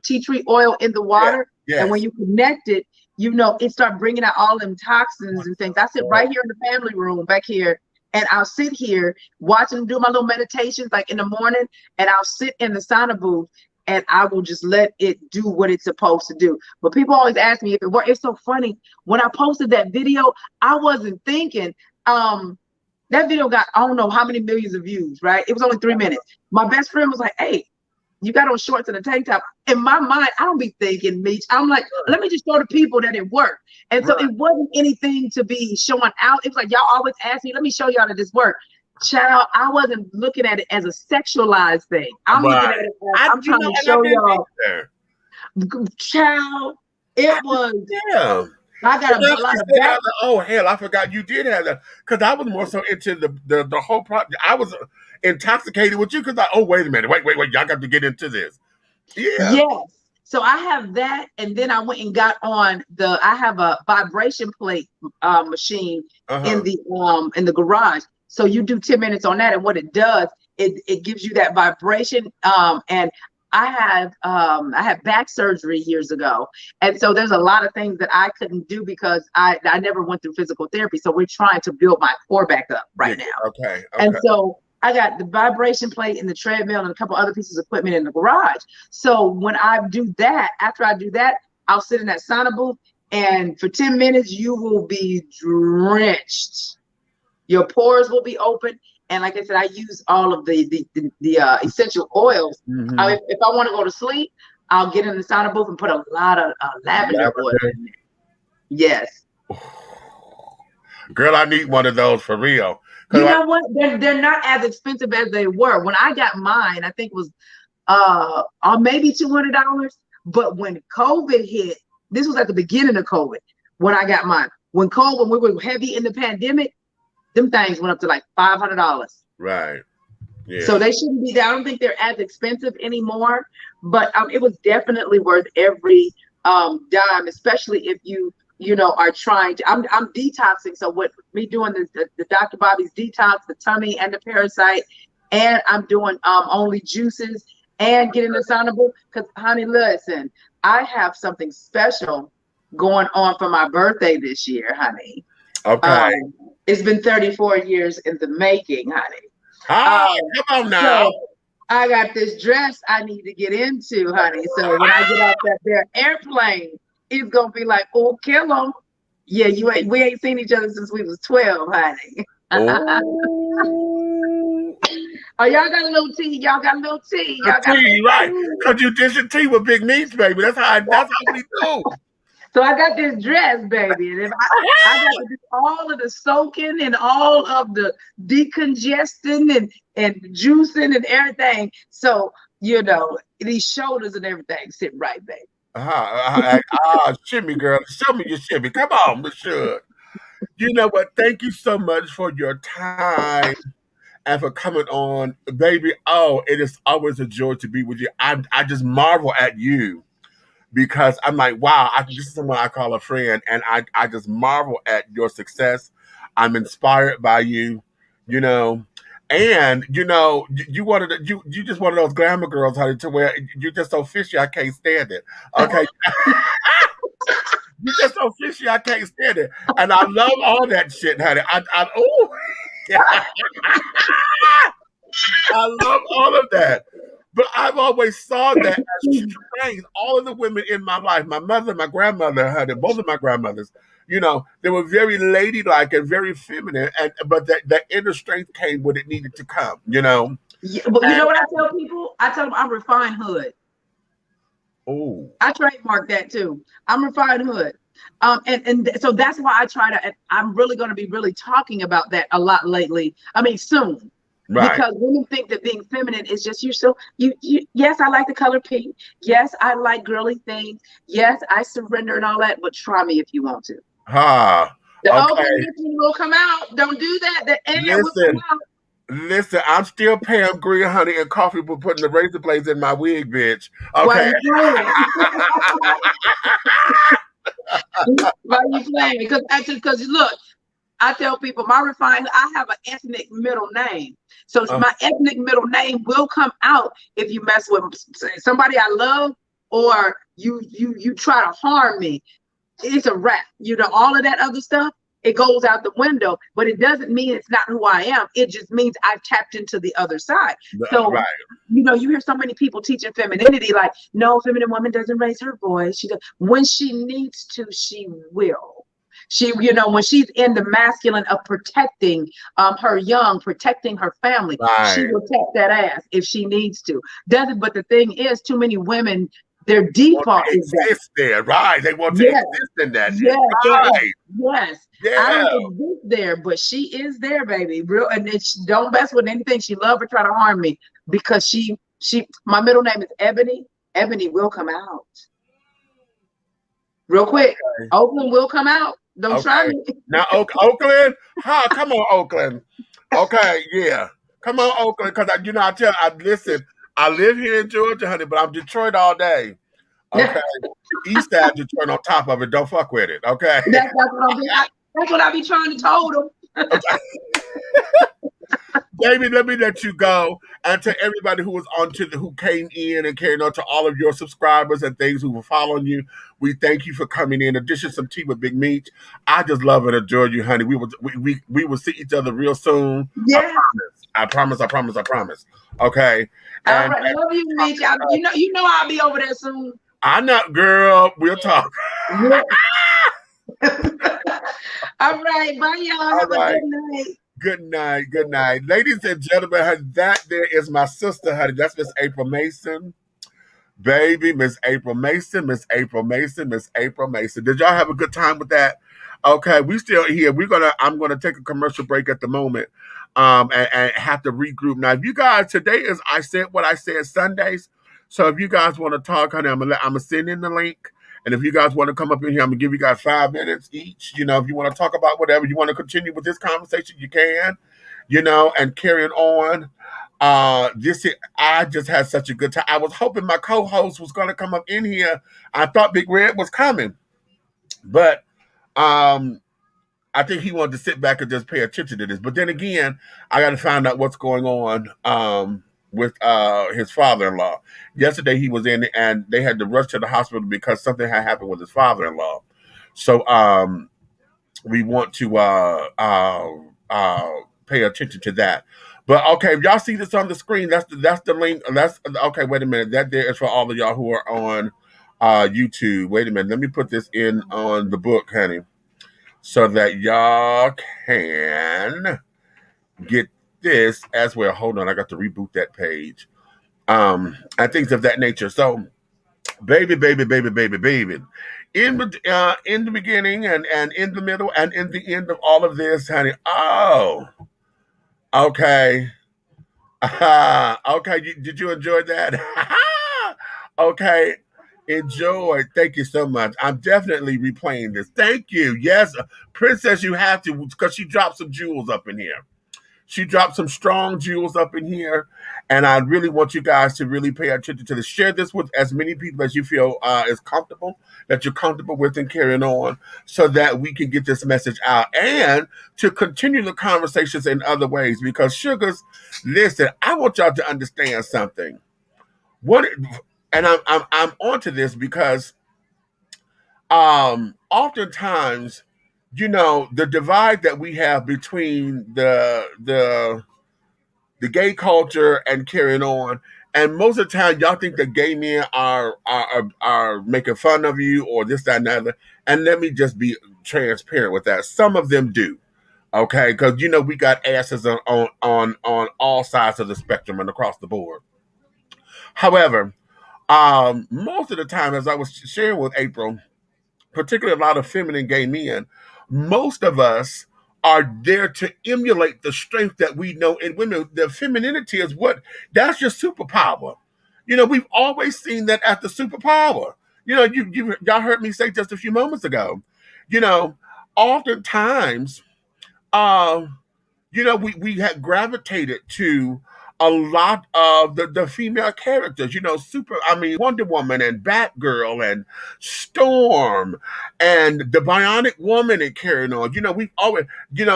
tea tree oil in the water. Yes. And when you connect it, it start bringing out all them toxins and things. I sit right here in the family room back here, and I'll sit here watching them do my little meditations like in the morning, and I'll sit in the sauna booth and I will just let it do what it's supposed to do. But people always ask me if it worked. It's so funny. When I posted that video, I wasn't thinking, that video got, I don't know how many millions of views, right? It was only 3 minutes. My best friend was like, hey, you got on shorts and a tank top. In my mind, I don't be thinking, Meech. I'm like, let me just show the people that it worked. And so it wasn't anything to be showing out. It was like, y'all always ask me, let me show y'all that this worked. Child, I wasn't looking at it as a sexualized thing. I'm looking at it as I'm trying to show y'all. Child, it was. Yeah. I got a lot of that. Oh hell, I forgot you did have that, because I was more so into the whole project. I was intoxicated with you because wait a minute, wait, y'all got to get into this. Yeah. Yes. So I have that, and then I went and got on I have a vibration plate machine in the garage. So you do 10 minutes on that, and what it does, it gives you that vibration. And I had back surgery years ago, and so there's a lot of things that I couldn't do because I never went through physical therapy. So we're trying to build my core back up right now. Okay. And so I got the vibration plate and the treadmill and a couple other pieces of equipment in the garage. So when I do that, after I do that, I'll sit in that sauna booth, and for 10 minutes you will be drenched. Your pores will be open. And like I said, I use all of the essential oils. Mm-hmm. If I want to go to sleep, I'll get in the sauna booth and put a lot of lavender oil in there. Yes. Girl, I need one of those for real. You know what? They're not as expensive as they were. When I got mine, I think it was maybe $200. But when COVID hit, this was at the beginning of COVID when I got mine. When we were heavy in the pandemic, them things went up to like $500. Right. Yeah. So they shouldn't be there. I don't think they're as expensive anymore, but it was definitely worth every dime, especially if you know are trying to. I'm detoxing, so what me doing the Dr. Bobby's detox, the tummy and the parasite, and I'm doing only juices and getting the saunable. Because honey, listen, I have something special going on for my birthday this year, honey. Okay. It's been 34 years in the making, honey. Come on now. So I got this dress I need to get into, honey. So when I get off that there airplane, it's gonna be like, oh, kill 'em. Yeah, we ain't seen each other since we was 12, honey. Oh, y'all got a little tea. Y'all got a little tea. Y'all got tea, right? Because you dishing tea with big meats, baby. That's how we do. So I got this dress, baby, and if I got to do all of the soaking and all of the decongesting and juicing and everything. So you know these shoulders and everything sit right, baby. Shimmy, girl, show me your shimmy. Come on, Michelle. You know what? Thank you so much for your time and for coming on, baby. Oh, it is always a joy to be with you. I just marvel at you. Because I'm like, wow, this is someone I call a friend, and I just marvel at your success. I'm inspired by you, you know, and you know, you just one of those glamour girls, honey, to where you're just so fishy, I can't stand it. Okay, you're just so fishy, I can't stand it, and I love all that shit, honey. I love all of that. But I've always saw that as strength. All of the women in my life, my mother, my grandmother, both of my grandmothers, you know, they were very ladylike and very feminine, but that inner strength came when it needed to come, you know. Yeah, but you know what I tell people? I tell them I'm refined hood. Oh, I trademark that too. I'm refined hood. And so that's why I try to. I'm really going to be really talking about that a lot lately. I mean, soon. Right. Because women think that being feminine is just you yes, I like the color pink. Yes, I like girly things. Yes, I surrender and all that, but try me if you want to. The open will come out. Don't do that. The air will come out. Listen, I'm still Pam Green, honey, and coffee for putting the razor blades in my wig, bitch. Okay. Why are you playing? Because look, I tell people I have an ethnic middle name. So my ethnic middle name will come out if you mess with somebody I love or you try to harm me. It's a wrap. You know, all of that other stuff, it goes out the window, but it doesn't mean it's not who I am. It just means I've tapped into the other side. So, you know, you hear so many people teaching femininity, like, no, feminine woman doesn't raise her voice. When she needs to, she will. She, you know, when she's in the masculine of protecting her young, protecting her family, she will tap that ass if she needs to. But the thing is, too many women, their default is that. There, right? They want to exist in that. Yes. I don't exist there, but she is there, baby. Real, and don't mess with anything she love or try to harm me because she. My middle name is Ebony. Ebony will come out real quick. Okay. Oakland will come out. Don't try me. Now, Oakland? Come on, Oakland. Okay, yeah. Come on, Oakland. Because, listen, I live here in Georgia, honey, but I'm Detroit all day. Okay? East Side Detroit on top of it. Don't fuck with it, okay? That's what I be trying to tell them. Okay. Baby, let me let you go. And to everybody who was who came in and carried on, to all of your subscribers and things who were following you, we thank you for coming in. Addition some tea with Big Meat. I just love and adore you, honey. We will see each other real soon. Yeah. I promise. Okay. All right. Love you, Meat. You know I'll be over there soon. I know, girl. We'll talk. Yeah. All right. Bye, y'all. Have a good night. Good night. Ladies and gentlemen, that there is my sister, honey. That's Miss April Mason. Baby, Miss April Mason. Did y'all have a good time with that? Okay, we still here. I'm gonna take a commercial break at the moment. And have to regroup. Now, if you guys, today is I Said What I Said Sundays. So if you guys want to talk, honey, I'm gonna send in the link. And if you guys want to come up in here, I'm gonna give you guys 5 minutes each. If you want to talk about whatever, you want to continue with this conversation, you can, and carry it on. I just had such a good time. I was hoping my co-host was gonna come up in here. I thought Big Red was coming, but I think he wanted to sit back and just pay attention to this. But then again, I got to find out what's going on with his father-in-law. Yesterday he was in and they had to rush to the hospital because something had happened with his father-in-law. So we want to pay attention to that. But okay, if y'all see this on the screen, that's the link. That's okay. Wait a minute. That there is for all of y'all who are on YouTube. Wait a minute. Let me put this in on the book, honey, so that y'all can get this as well. Hold on, I got to reboot that page. And things of that nature. So, baby. In the beginning and in the middle and in the end of all of this, honey. Oh, okay. Okay, did you enjoy that? Okay, enjoy. Thank you so much. I'm definitely replaying this. Thank you. Yes, Princess, you have to, because she dropped some jewels up in here. She dropped some strong jewels up in here, and I really want you guys to really pay attention to this. Share this with as many people as you feel is comfortable, that you're comfortable with and carrying on, so that we can get this message out and to continue the conversations in other ways. Because sugars, listen, I want y'all to understand something. And I'm onto this because oftentimes, the divide that we have between the gay culture and carrying on, and most of the time y'all think that gay men are making fun of you or this, that, and the other. And let me just be transparent with that. Some of them do. Okay, because we got asses on all sides of the spectrum and across the board. However, most of the time, as I was sharing with April, particularly a lot of feminine gay men, most of us are there to emulate the strength that we know in women. The femininity is that's your superpower. We've always seen that as the superpower. Y'all heard me say just a few moments ago, oftentimes, we had gravitated to a lot of the female characters, Wonder Woman and Batgirl and Storm and the Bionic Woman and carrying on. We've always,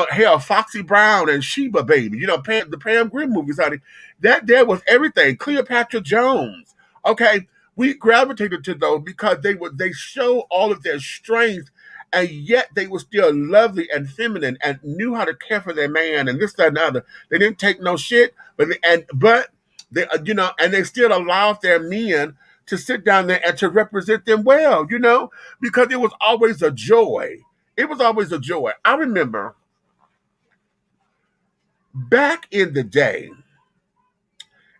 hell, Foxy Brown and Sheba Baby, the Pam Grimm movies, honey. That there was everything. Cleopatra Jones. Okay. We gravitated to those because they show all of their strength, and yet they were still lovely and feminine and knew how to care for their man and this, that, and the other. They didn't take no shit, but they, and they still allowed their men to sit down there and to represent them well, because it was always a joy. It was always a joy. I remember back in the day,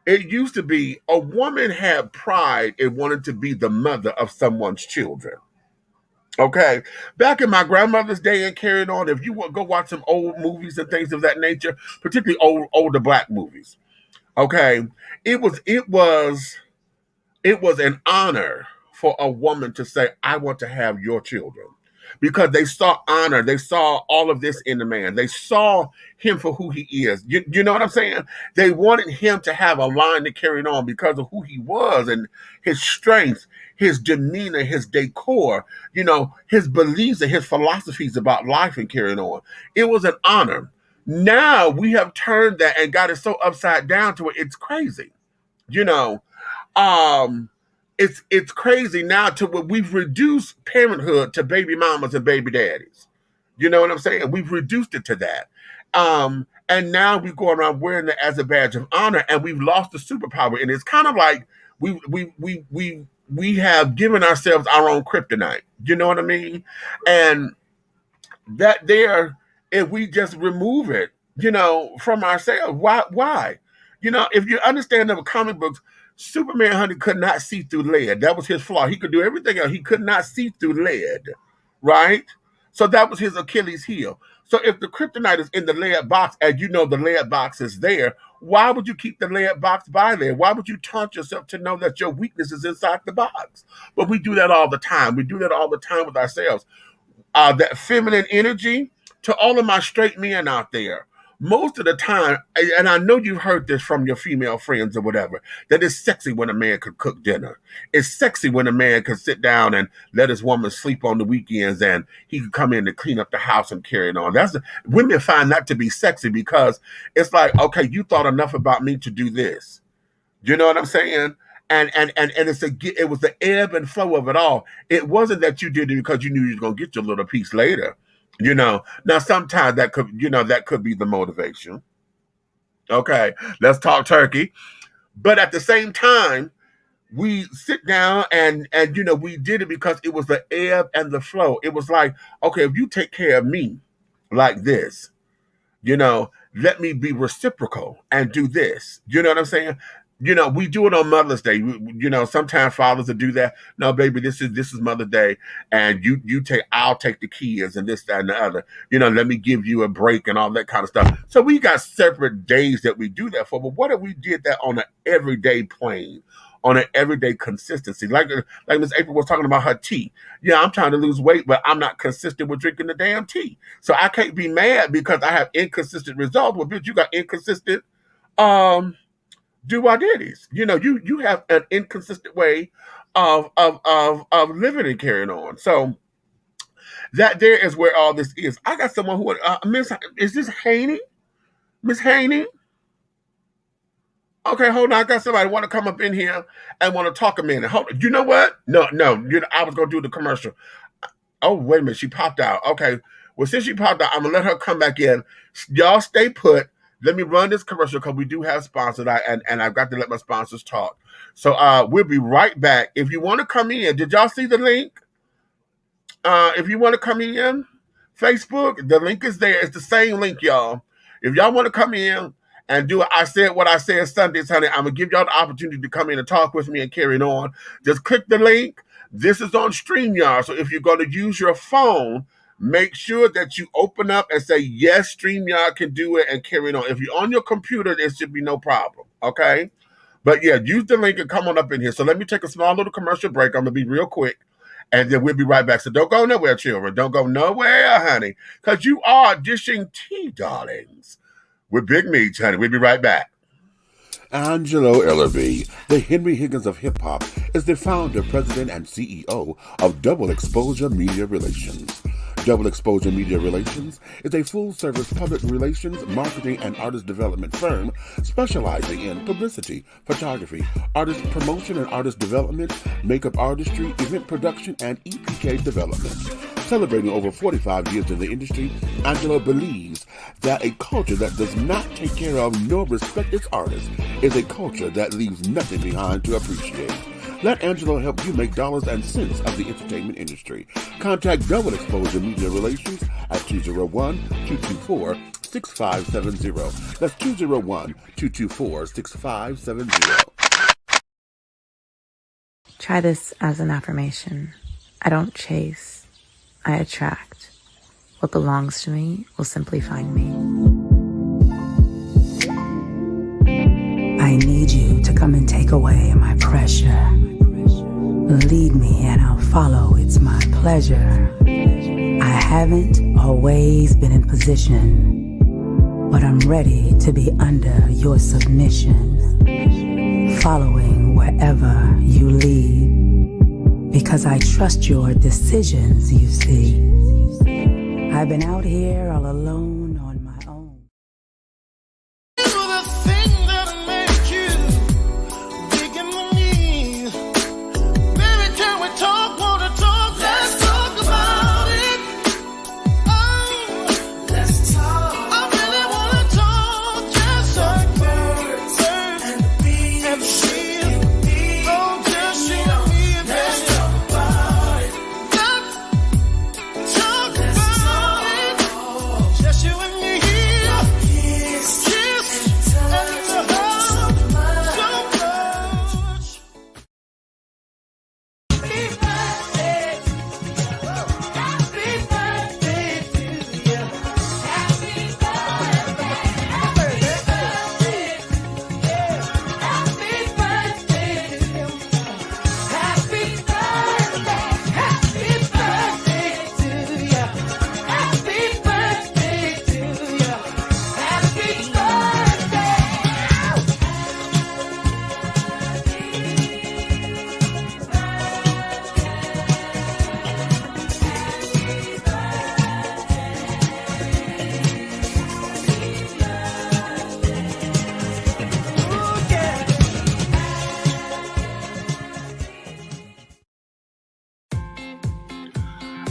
it used to be a woman had pride and wanted to be the mother of someone's children. Okay, back in my grandmother's day and carrying on, if you go watch some old movies and things of that nature, particularly older Black movies, okay, it was an honor for a woman to say, I want to have your children. Because they saw honor, they saw all of this in the man. They saw him for who he is. You know what I'm saying? They wanted him to have a line to carry on because of who he was and his strength, his demeanor, his decor, his beliefs and his philosophies about life and carrying on. It was an honor. Now we have turned that and got it so upside down to it. It's crazy. It's crazy now to where we've reduced parenthood to baby mamas and baby daddies. You know what I'm saying? We've reduced it to that. And now we go around wearing it as a badge of honor, and we've lost the superpower. And it's kind of like we have given ourselves our own kryptonite. You know what I mean? And that there, if we just remove it, from ourselves, why? If you understand the comic books, Superman, honey, could not see through lead. That was his flaw. He could do everything else. He could not see through lead, right? So that was his Achilles heel. So if the kryptonite is in the lead box and you know the lead box is there, why would you keep the lead box by there? Why would you taunt yourself to know that your weakness is inside the box? But we do that all the time. We do that all the time with ourselves. That feminine energy, to all of my straight men out there, most of the time, and I know you've heard this from your female friends or whatever, that it's sexy when a man could cook dinner. It's sexy when a man could sit down and let his woman sleep on the weekends and he could come in to clean up the house and carry it on. Women find that to be sexy because it's like, okay, you thought enough about me to do this. You know what I'm saying? And it was the ebb and flow of it all. It wasn't that you did it because you knew you were gonna get your little piece later. Now sometimes that could be the motivation. Okay, let's talk turkey. But at the same time, we sit down and we did it because it was the ebb and the flow. It was like, okay, if you take care of me like this, let me be reciprocal and do this. You know what I'm saying? We do it on Mother's Day. Sometimes fathers will do that. No, baby, this is Mother's Day, and I'll take the kids and this, that, and the other. Let me give you a break and all that kind of stuff. So we got separate days that we do that for. But what if we did that on an everyday plane, on an everyday consistency? Like Miss April was talking about her tea. Yeah, I'm trying to lose weight, but I'm not consistent with drinking the damn tea. So I can't be mad because I have inconsistent results. Well, bitch, you got inconsistent do-I-ditties. You have an inconsistent way of living and carrying on. So that there is where all this is. I got someone who is this Haney? Miss Haney? Okay, hold on. I got somebody want to come up in here and want to talk a minute. You know what? No. I was going to do the commercial. Oh, wait a minute. She popped out. Okay. Well, since she popped out, I'm going to let her come back in. Y'all stay put. Let me run this commercial because we do have sponsors, and I've got to let my sponsors talk. So we'll be right back. If you want to come in, did y'all see the link? If you want to come in, Facebook, the link is there. It's the same link, y'all. If y'all want to come in and do I said what I said Sundays, honey, I'm going to give y'all the opportunity to come in and talk with me and carry it on. Just click the link. This is on StreamYard. So if you're going to use your phone, make sure that you open up and say, yes, StreamYard can do it and carry it on. If you're on your computer, there should be no problem, okay? But yeah, use the link and come on up in here. So let me take a small little commercial break. I'm going to be real quick, and then we'll be right back. So don't go nowhere, children. Don't go nowhere, honey, because you are dishing tea, darlings, with Big Meats, honey. We'll be right back. Angelo Ellerby, the Henry Higgins of hip-hop, is the founder, president, and CEO of Double Exposure Media Relations. Double Exposure Media Relations is a full-service public relations, marketing, and artist development firm specializing in publicity, photography, artist promotion and artist development, makeup artistry, event production, and EPK development. Celebrating over 45 years in the industry, Angelo believes that a culture that does not take care of nor respect its artists is a culture that leaves nothing behind to appreciate. Let Angelo help you make dollars and cents of the entertainment industry. Contact Double Exposure Media Relations at 201-224-6570. That's 201-224-6570. Try this as an affirmation. I don't chase, I attract. What belongs to me will simply find me. I need you to come and take away my pressure. Lead me and I'll follow, it's my pleasure. I haven't always been in position, but I'm ready to be under your submission. Following wherever you lead, because I trust your decisions, you see. I've been out here all alone on my own. Just you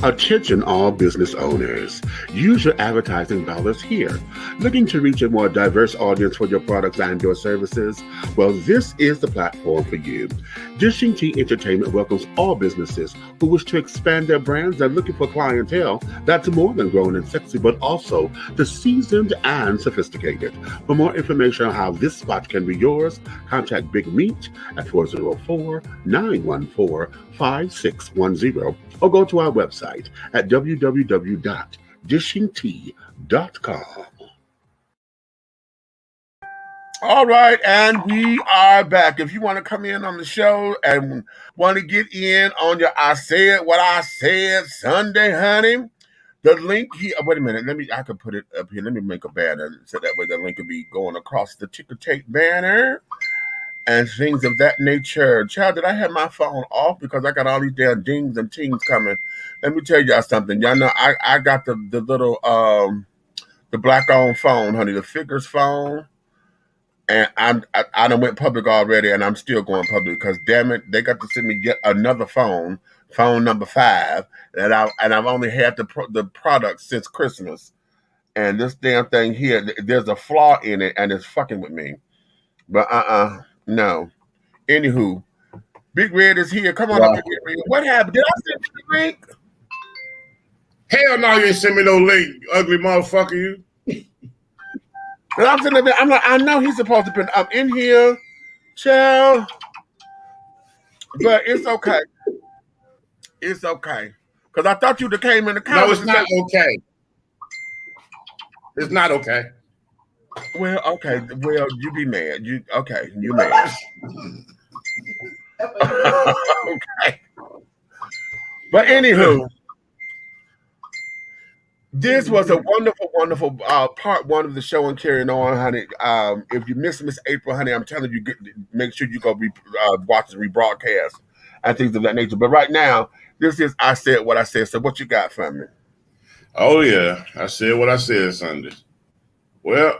Attention all business owners. Use your advertising dollars here. Looking to reach a more diverse audience for your products and your services? Well, this is the platform for you. Dishing Tea Entertainment welcomes all businesses who wish to expand their brands and looking for clientele that's more than grown and sexy, but also the seasoned and sophisticated. For more information on how this spot can be yours, contact Big Meat at 404-914-5610 or go to our website at www.dishingtea.com. All right, and we are back. If you want to come in on the show and want to get in on your I Said What I Said Sunday, honey, the link here. Wait a minute. I could put it up here. Let me make a banner so that way the link will be going across the ticker tape banner and things of that nature. Child, did I have my phone off because I got all these damn dings and tings coming? Let me tell y'all something. Y'all know I got the little the black-owned phone, honey, the Figures phone. And I done went public already, and I'm still going public because damn it, they got to send me yet another phone number 5, and I've only had the product since Christmas, and this damn thing here, there's a flaw in it, and it's fucking with me. But no. Anywho, Big Red is here. Come on up here, Big Red. What happened? Did I send you the link? Hell no, you ain't send me no link, you ugly motherfucker, you. And I'm sitting there, I'm like, I know he's supposed to be up in here, child. But it's okay. It's okay. Because I thought you'd have came in the comments. No, it's not okay. It's not okay. Well, okay. Well, you be mad. You mad. Okay. But anywho, this was a wonderful part 1 of the show and carrying on, honey. If you miss Miss April, honey, I'm telling you, make sure you go watch the rebroadcast and things of that nature. But right now, this is I Said What I Said. So what you got for me? Oh, yeah. I said what I said Sunday. Well,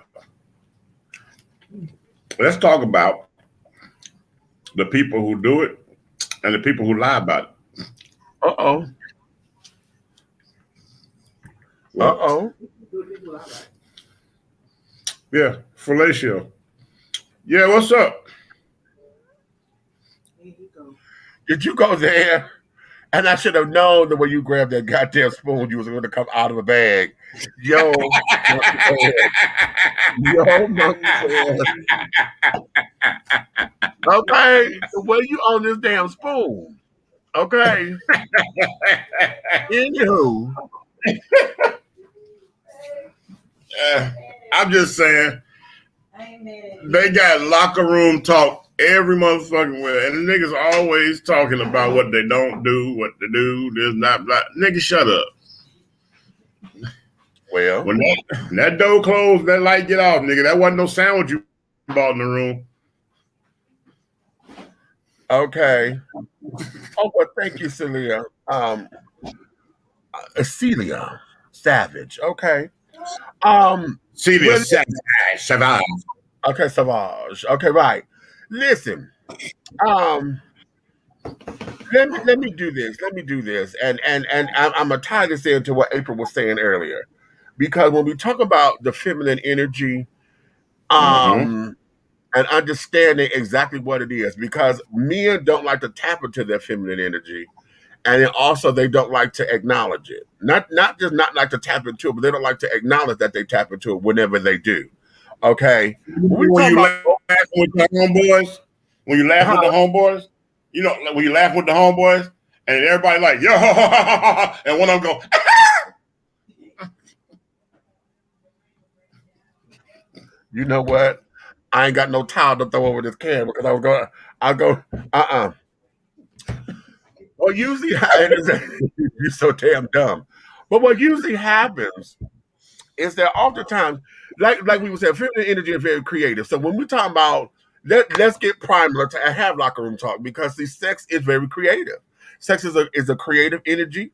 let's talk about the people who do it and the people who lie about it. Uh-oh. Uh-oh. Yeah, fellatio. Yeah, what's up? Did you go there? And I should have known the way you grabbed that goddamn spoon, you was going to come out of a bag. Yo, monkey head. Okay, well, you on this damn spoon. Okay. Anywho. I'm just saying, they got locker room talk every motherfucking way, and the niggas always talking about what they don't do, what they do, this, not, blah. Nigga, shut up. Well, when that door closed, that light get off, nigga. That wasn't no sandwich you bought in the room. Okay. Oh, well, thank you, Celia. Celia Savage. Okay. Celia Savage. Okay, Savage. Okay, right. Listen. Let me do this. And I'm gonna tie this into what April was saying earlier. Because when we talk about the feminine energy, and understanding exactly what it is, because men don't like to tap into their feminine energy, and then also they don't like to acknowledge it. Not just not like to tap into it, but they don't like to acknowledge that they tap into it whenever they do. Okay. When you laugh with the homeboys, with the homeboys, you know, when you laugh with the homeboys, and everybody like, yo, and one of them go, you know what? I ain't got no towel to throw over this camera because I'll go, Well, usually, you're so damn dumb. But what usually happens is that oftentimes, like we were saying, feminine energy is very creative. So when we talk about, let's get primal to have locker room talk, because the sex is very creative. Sex is a creative energy,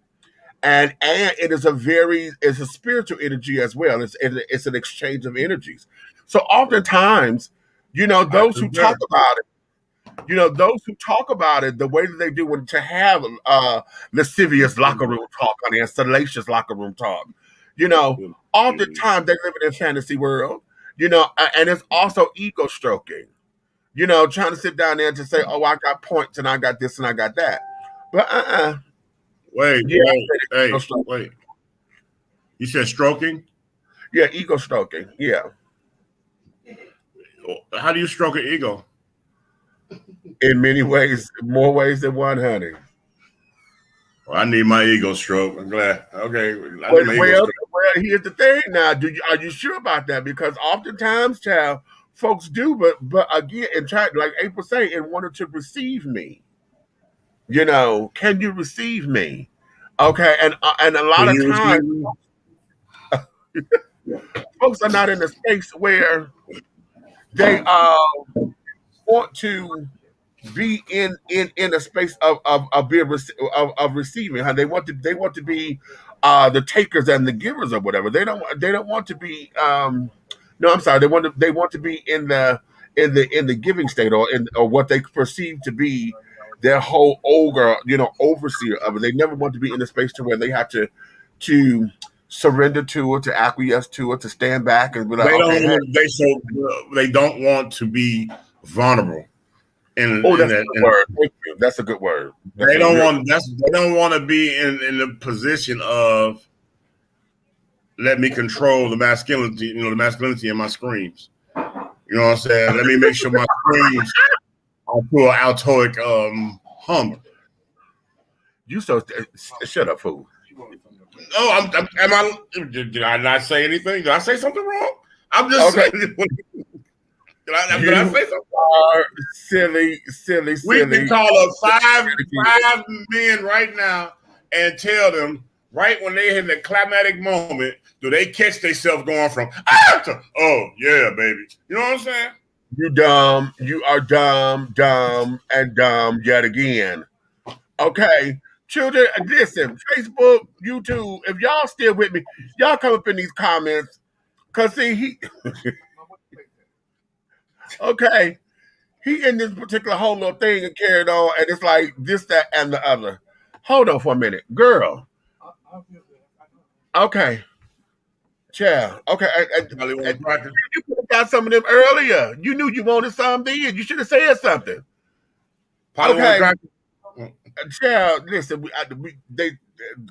and it is it's a spiritual energy as well. It's an exchange of energies. So oftentimes, those who talk about it, those who talk about it the way that they do to have lascivious locker room talk, honey, and salacious locker room talk, oftentimes they live in a fantasy world, and it's also ego stroking, trying to sit down there to say, oh, I got points and I got this and I got that. But Wait. You said stroking? Yeah, ego stroking. Yeah. How do you stroke an ego? In many ways, more ways than one, honey. Well, I need my ego stroked. I'm glad. Okay. Well, here's the thing now. Are you sure about that? Because oftentimes, child, folks do, but again, and try, like April say, in order to receive me. Can you receive me? Okay, and a lot of times, folks are not in a space where they want to be in a space of being of receiving. They want to be the takers and the givers or whatever. They don't want to be. No, I'm sorry. They want to be in the giving state or what they perceive to be their whole overseer of it. They never want to be in a space to where they have to surrender to it, to acquiesce to it, to stand back and be like, they don't want to be vulnerable. That's a good word. That's a good word. They don't want to be in the position of let me control the masculinity, the masculinity in my screams. You know what I'm saying? Let me make sure my screams are to an altoic hum. You so shut up, fool. Oh, did I not say anything? Did I say something wrong? I'm just saying. Did I say something? Silly. We can call up five men right now and tell them right when they hit the climatic moment, do they catch themselves going from to, oh yeah, baby. You know what I'm saying? You dumb. You are dumb, and dumb yet again. Okay. Children, listen, Facebook, YouTube, if y'all still with me, y'all come up in these comments. Cause see, okay, he in this particular whole little thing and carried on, and it's like this, that, and the other. Hold on for a minute, girl. Okay, child. Okay, you could have got some of them earlier. You knew you wanted some then. You should have said something. Okay. Child, listen, they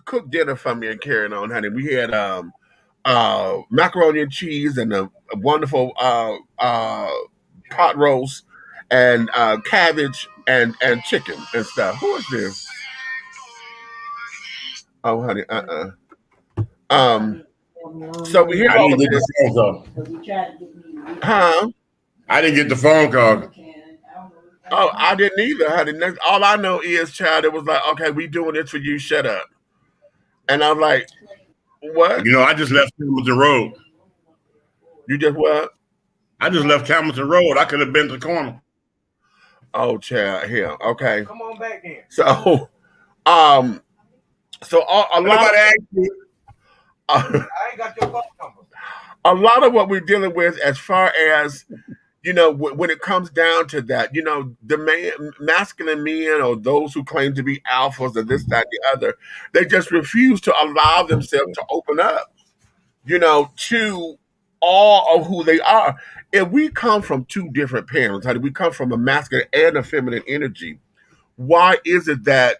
cooked dinner for me and carrying on, honey. We had macaroni and cheese and a wonderful pot roast and cabbage and chicken and stuff. Who is this? Oh, honey, So we hear all of this. Huh? I didn't get the phone call. Oh, I didn't either, honey. All I know is, child, it was like, okay, we doing this for you, shut up. And I'm like, what? I just left Hamilton Road. You just what? I just left Hamilton Road. I could have been to the corner. Oh, child, here, okay. Come on back then. So, a lot I ain't got your phone number. A lot of what we're dealing with, as far as when it comes down to that, the masculine men or those who claim to be alphas or this, that, the other, they just refuse to allow themselves to open up, to all of who they are. If we come from two different parents, we come from a masculine and a feminine energy, why is it that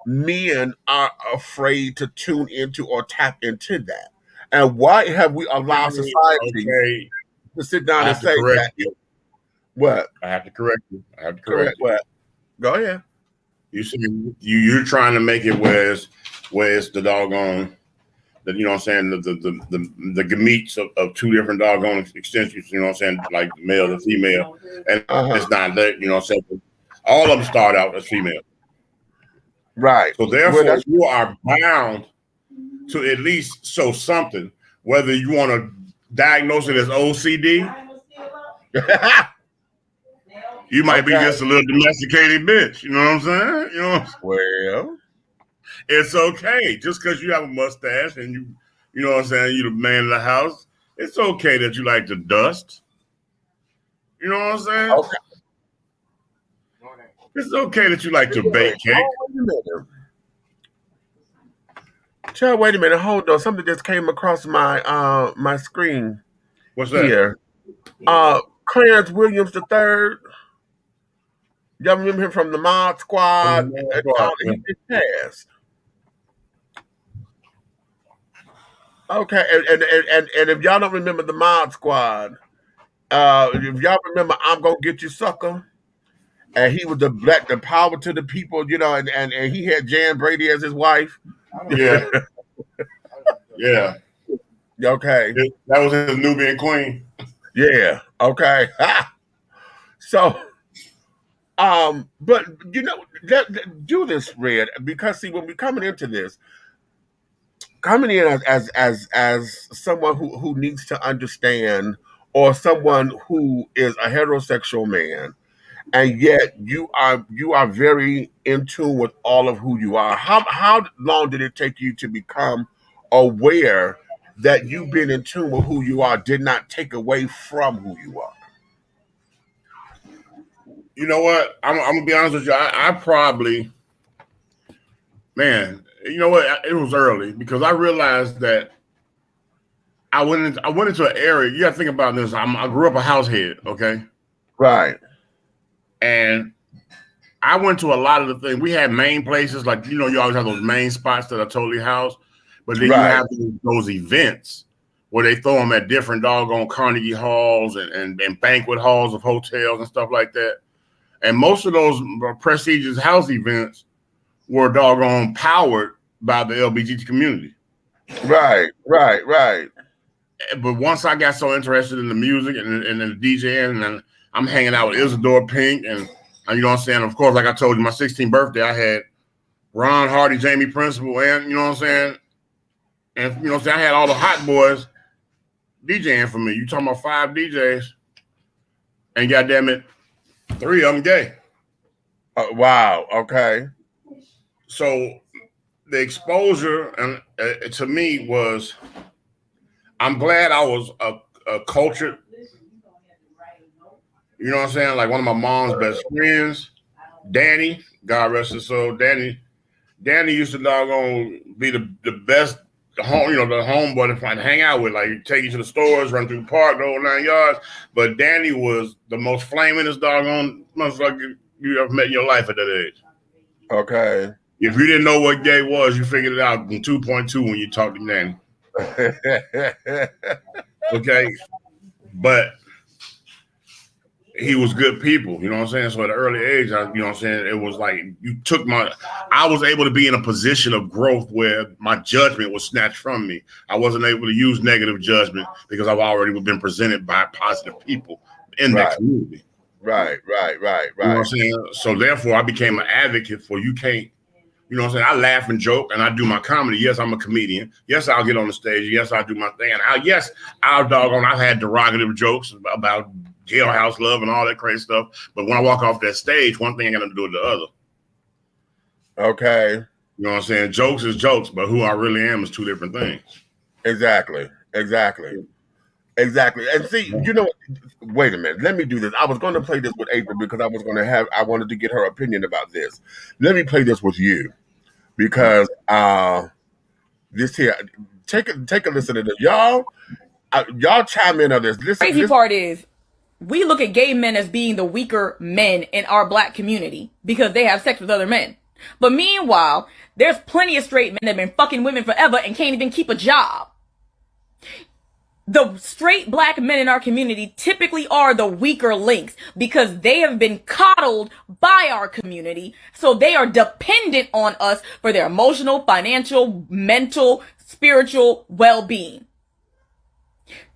men are afraid to tune into or tap into that? And why have we allowed society to sit down and say that? What? I have to correct you. What? Go ahead. You see, you're trying to make it where it's the doggone, you know what I'm saying, the gametes of two different doggone extensions, you know what I'm saying, like male and female. And it's not that, you know what I'm saying. All of them start out as female. Right. So therefore, you are bound to at least show something, whether you want to diagnose it as OCD. You might be just a little domesticated bitch. You know what I'm saying? Well, it's okay. Just because you have a mustache and you know what I'm saying, you're the man of the house, it's okay that you like to dust. You know what I'm saying? Okay. It's okay that you like to bake cake. Oh, wait a minute. Child, wait a minute. Hold on. Something just came across my screen What's that? here. Clarence Williams III. Y'all remember him from the Mod Squad? He did pass. Okay, and if y'all don't remember the Mod Squad, if y'all remember, I'm gonna get you, sucker. And he was the power to the people, you know, and he had Jan Brady as his wife. Yeah. Yeah. Okay. That was his Nubian queen. Yeah. Okay. So, but you know, do this, Red, because see, when we're coming into this, coming in as someone who needs to understand, or someone who is a heterosexual man, and yet you are very in tune with all of who you are. How long did it take you to become aware that you being in tune with who you are did not take away from who you are? You know what? I'm gonna be honest with you. I probably, man, you know what? It was early because I realized that I went into an area. You got to think about this. I grew up a house head, okay? Right. And I went to a lot of the things. We had main places, like, you know, you always have those main spots that are totally housed, but then you have those events where they throw them at different doggone Carnegie halls and banquet halls of hotels and stuff like that. And most of those prestigious house events were doggone powered by the LGBT community. Right. But once I got so interested in the music and the DJing, and I'm hanging out with Isadora Pink, and you know what I'm saying? Of course, like I told you, my 16th birthday, I had Ron Hardy, Jamie Principle, and you know what I'm saying? And you know what I'm saying? I had all the hot boys DJing for me. You talking about 5 DJs, and goddamn it, 3 of them gay. Wow. Okay. So the exposure and to me was, I'm glad I was a cultured, you know what I'm saying? Like one of my mom's best friends, Danny, God rest his soul. Danny used to doggone be the best home, you know, the homeboy to hang out with. Like take you to the stores, run through the park, the whole 9 yards. But Danny was the most flamingest doggone motherfucker you ever met in your life at that age. Okay. If you didn't know what gay was, you figured it out in 2.2 when you talked to Danny. Okay. But he was good people, you know what I'm saying? So at an early age, you know what I'm saying? It was like I was able to be in a position of growth where my judgment was snatched from me. I wasn't able to use negative judgment because I've already been presented by positive people in that community. Right. You know what I'm saying? So therefore, I became an advocate for you can't, you know what I'm saying? I laugh and joke and I do my comedy. Yes, I'm a comedian. Yes, I'll get on the stage. Yes, I'll do my thing. And I've had derogative jokes about jailhouse love and all that crazy stuff. But when I walk off that stage, one thing ain't got to do with the other. Okay. You know what I'm saying? Jokes is jokes, but who I really am is 2 different things. Exactly. And see, you know, wait a minute. Let me do this. I was going to play this with April because I wanted to get her opinion about this. Let me play this with you because this here. Take a listen to this, y'all. Y'all chime in on this. Crazy part is, we look at gay men as being the weaker men in our black community because they have sex with other men. But meanwhile, there's plenty of straight men that have been fucking women forever and can't even keep a job. The straight black men in our community typically are the weaker links because they have been coddled by our community. So they are dependent on us for their emotional, financial, mental, spiritual well-being.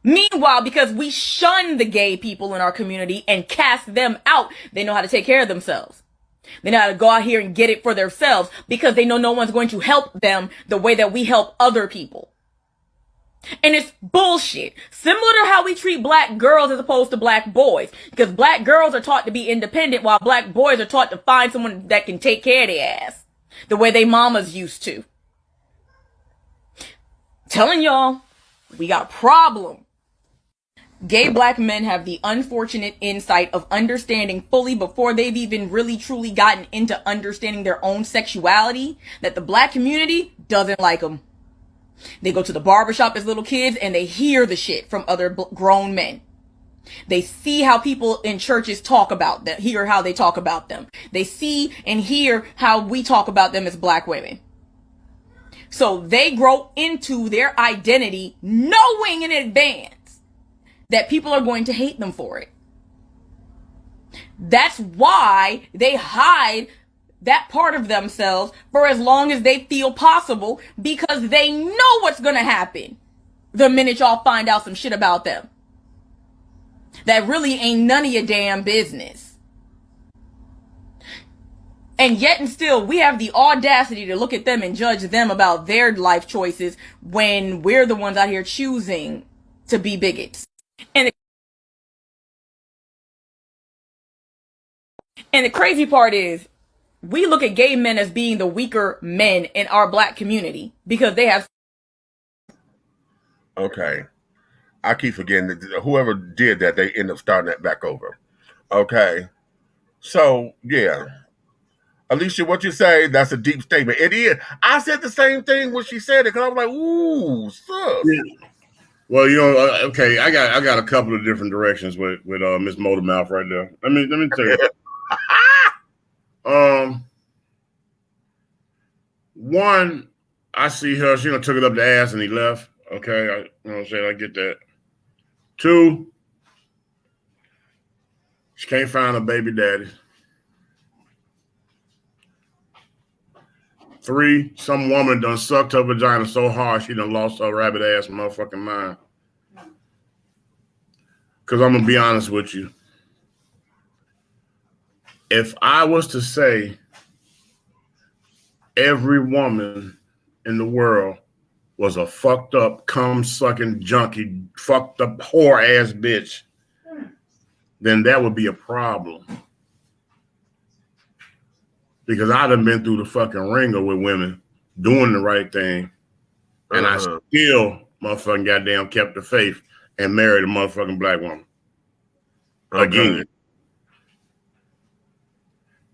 Meanwhile, because we shun the gay people in our community and cast them out, they know how to take care of themselves. They know how to go out here and get it for themselves because they know no one's going to help them the way that we help other people. And it's bullshit. Similar to how we treat black girls as opposed to black boys. Because black girls are taught to be independent while black boys are taught to find someone that can take care of their ass. The way they mamas used to. Telling y'all, we got a problem. Gay black men have the unfortunate insight of understanding fully before they've even really truly gotten into understanding their own sexuality that the black community doesn't like them. They go to the barbershop as little kids and they hear the shit from other grown men. They see how people in churches talk about them, hear how they talk about them. They see and hear how we talk about them as black women. So they grow into their identity knowing in advance that people are going to hate them for it. That's why they hide that part of themselves for as long as they feel possible, because they know what's going to happen the minute y'all find out some shit about them that really ain't none of your damn business. And yet and still, we have the audacity to look at them and judge them about their life choices when we're the ones out here choosing to be bigots. And the crazy part is, we look at gay men as being the weaker men in our black community because they have... Okay. I keep forgetting that whoever did that, they end up starting that back over. Okay. So, yeah. Alicia, what you say, that's a deep statement. It is. I said the same thing when she said it because I was like, ooh, sus. Yeah. Well, okay, I got a couple of different directions with Miss Motormouth right there. Let me tell you. One, I see her, she took it up the ass and he left. Okay, you know what I'm saying? I get that. Two, she can't find a baby daddy. Three, some woman done sucked her vagina so hard she done lost her rabbit ass motherfucking mind. Because I'm going to be honest with you. If I was to say every woman in the world was a fucked up, cum-sucking, junkie, fucked up, whore-ass bitch, then that would be a problem. Because I'd have been through the fucking ringer with women doing the right thing, and I still motherfucking goddamn kept the faith and married a motherfucking black woman. Again.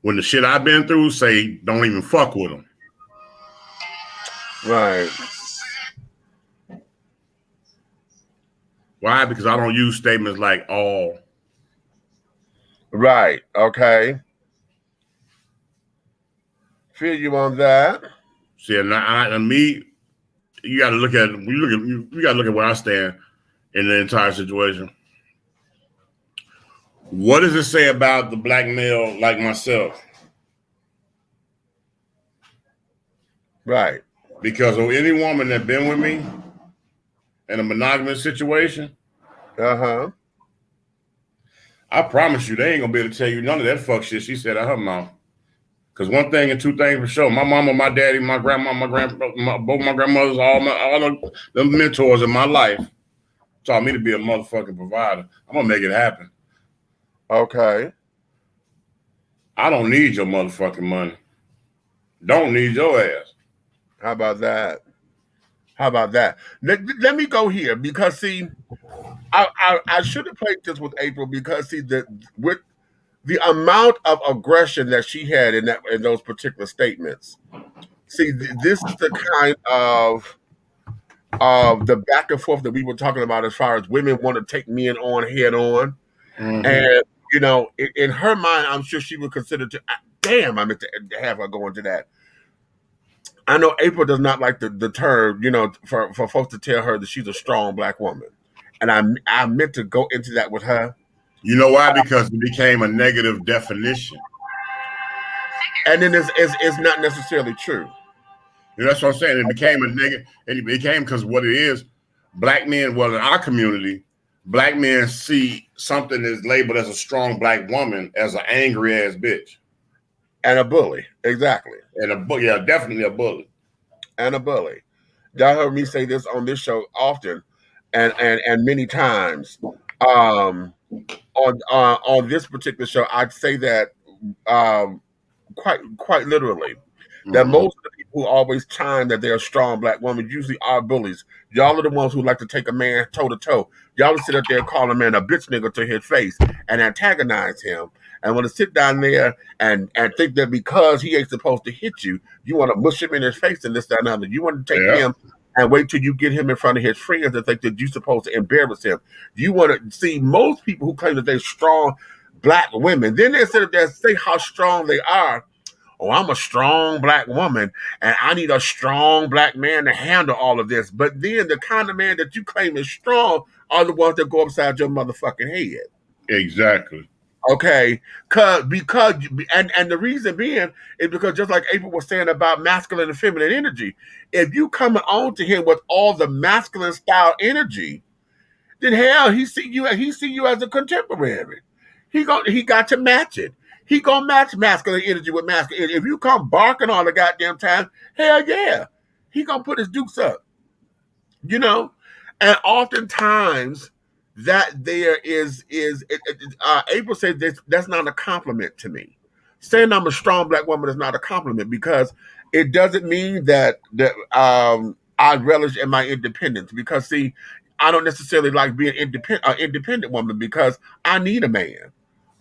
When the shit I've been through say don't even fuck with them. Right. Why? Because I don't use statements like all. Right. Okay. Feel you on that. See, and me, you got to look at you got to look at where I stand in the entire situation. What does it say about the black male like myself? Right. Because of any woman that been with me in a monogamous situation, I promise you, they ain't gonna be able to tell you none of that fuck shit she said out her mouth. Because one thing and two things for sure, my mama, my daddy, my grandma, both my grandmothers, all the mentors in my life taught me to be a motherfucking provider. I'm gonna make it happen. Okay. I don't need your motherfucking money. Don't need your ass. How about that? How about that? Let me go here because see, I should have played this with April because see with the amount of aggression that she had in those particular statements. See, this is the kind of the back and forth that we were talking about as far as women want to take men on head on. And, in her mind, I'm sure she would consider damn, I meant to have her go into that. I know April does not like the term, for folks to tell her that she's a strong black woman. And I meant to go into that with her. You know why? Because it became a negative definition. And then it's not necessarily true. That's what I'm saying. It became a negative. It became because what it is, black men, well, in our community, black men see something that's labeled as a strong black woman as an angry ass bitch. And a bully. Exactly. And definitely a bully. And a bully. Y'all heard me say this on this show often and many times. On this particular show, I'd say that quite literally. That most of the people who always chime that they're a strong black woman usually are bullies. Y'all are the ones who like to take a man toe to toe. Y'all will sit up there and call a man a bitch nigga to his face and antagonize him. And want to sit down there and think that because he ain't supposed to hit you, you want to mush him in his face and this, that, and other. You want to take him and wait till you get him in front of his friends and think that you're supposed to embarrass him. You want to see most people who claim that they're strong black women, then they sit up there and say how strong they are. Oh, I'm a strong black woman and I need a strong black man to handle all of this. But then the kind of man that you claim is strong are the ones that go upside your motherfucking head. Exactly. Okay, because and the reason being is because just like April was saying about masculine and feminine energy, if you coming on to him with all the masculine style energy, then hell, he see you as a contemporary. He got to match it. He gonna match masculine energy with masculine. If you come barking all the goddamn time, hell yeah, he gonna put his dukes up. You know, and oftentimes that there is April said that's not a compliment to me. Saying I'm a strong black woman is not a compliment because it doesn't mean that I relish in my independence. Because see, I don't necessarily like being independent woman because I need a man.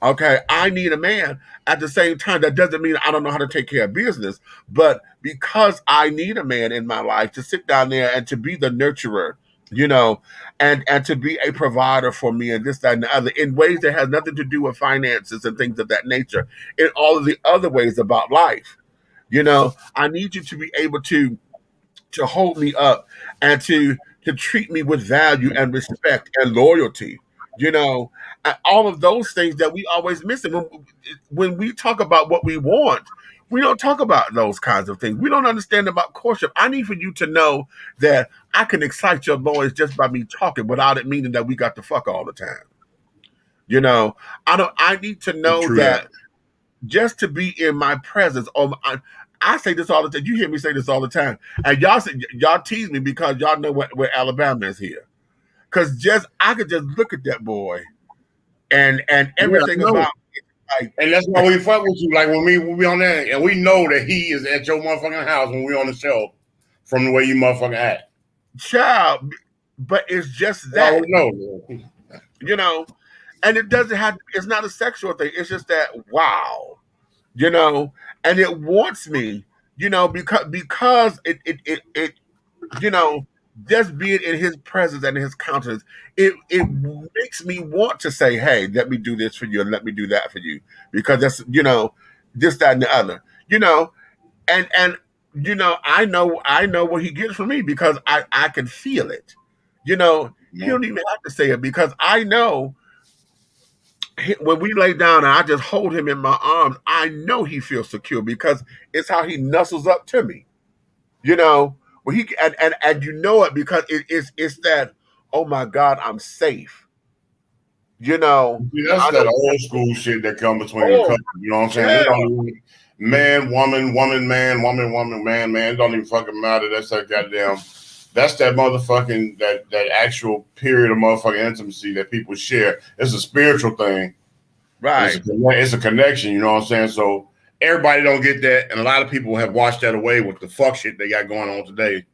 Okay, I need a man. At the same time, that doesn't mean I don't know how to take care of business, but because I need a man in my life to sit down there and to be the nurturer, you know, and to be a provider for me and this, that, and the other in ways that has nothing to do with finances and things of that nature, in all of the other ways about life. You know, I need you to be able to hold me up and to treat me with value and respect and loyalty, you know, and all of those things that we always miss. And when we talk about what we want, we don't talk about those kinds of things. We don't understand about courtship. I need for you to know that I can excite your boys just by me talking without it meaning that we got to fuck all the time. You know, I need to know that just to be in my presence. I say this all the time. You hear me say this all the time, and y'all tease me because y'all know where Alabama is here. Because I could just look at that boy, and everything about it, like, and that's why we fuck with you. Like when we on there, and we know that he is at your motherfucking house when we on the show, from the way you motherfucking act. Child, but it's just that. You know, and it doesn't have. It's not a sexual thing. It's just that wow, you know, and it wants me, you know, because it you know, just being in his presence and his countenance, it makes me want to say, hey, let me do this for you and let me do that for you. Because that's, you know, this, that, and the other. You know, and you know, I know what he gets from me because I can feel it. You know, he don't even have to say it because I know when we lay down and I just hold him in my arms, I know he feels secure because it's how he nuzzles up to me. You know, when he and you know it because it's that, oh my God, I'm safe. You know, see, that's that old school shit that come between the couple. You know what I'm saying? Yeah. It don't even, man, woman, man, woman, man. It don't even fucking matter. That's that goddamn. That's that motherfucking that actual period of motherfucking intimacy that people share. It's a spiritual thing, right? It's a connection. You know what I'm saying? So everybody don't get that, and a lot of people have washed that away with the fuck shit they got going on today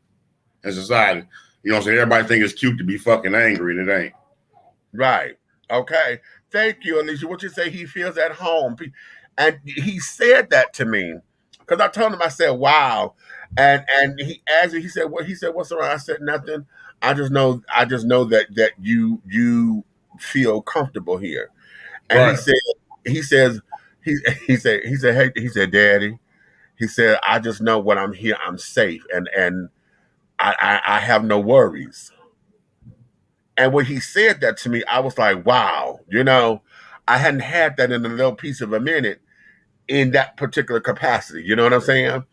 in society. You know what I'm saying? Everybody think it's cute to be fucking angry, and it ain't. Right. Okay. Thank you, Alicia. What you say? He feels at home, and he said that to me because I told him. I said, "Wow," and he asked me. He said, "What?" He said, "What's around?" I said, "Nothing. I just know that you feel comfortable here." And right. he said, hey, Daddy. He said, I just know when I'm here, I'm safe, and I have no worries. And when he said that to me, I was like, wow, you know, I hadn't had that in a little piece of a minute in that particular capacity. You know what I'm saying?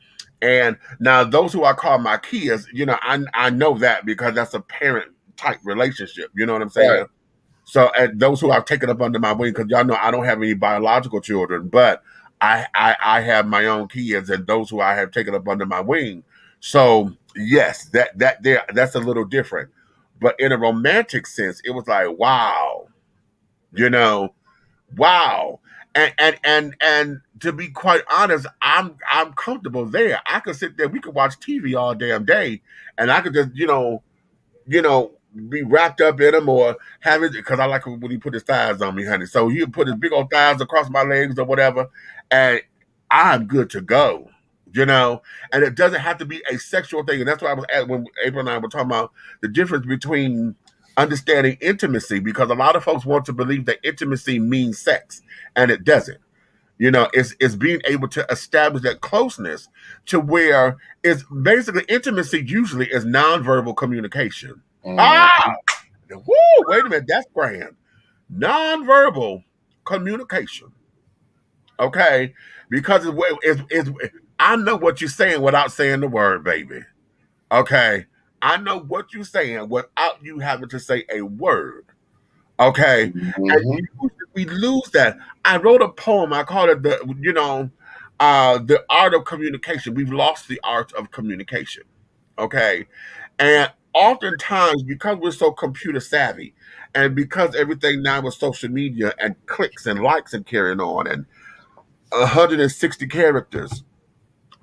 And now those who I call my kids, you know, I know that because that's a parent type relationship. You know what I'm saying? Right. So, and those who I've taken up under my wing, because y'all know I don't have any biological children, but I have my own kids, and those who I have taken up under my wing. So, yes, that's a little different. But in a romantic sense, it was like, wow, you know, wow. And to be quite honest, I'm comfortable there. I could sit there, we could watch TV all damn day, and I could just, be wrapped up in him or have it because I like when he put his thighs on me, honey. So he put his big old thighs across my legs or whatever, and I'm good to go. And it doesn't have to be a sexual thing. And that's why I was at when April and I were talking about the difference between understanding intimacy, because a lot of folks want to believe that intimacy means sex, and it doesn't. It's being able to establish that closeness to where it's basically intimacy usually is nonverbal communication. Ah, woo, wait a minute, that's grand. Nonverbal communication. Okay, because I know what you're saying without saying the word, baby. Okay, I know what you're saying without you having to say a word. Okay, and we lose that. I wrote a poem. I call it the art of communication. We've lost the art of communication. Okay, and oftentimes because we're so computer savvy, and because everything now is social media and clicks and likes and carrying on and 160 characters,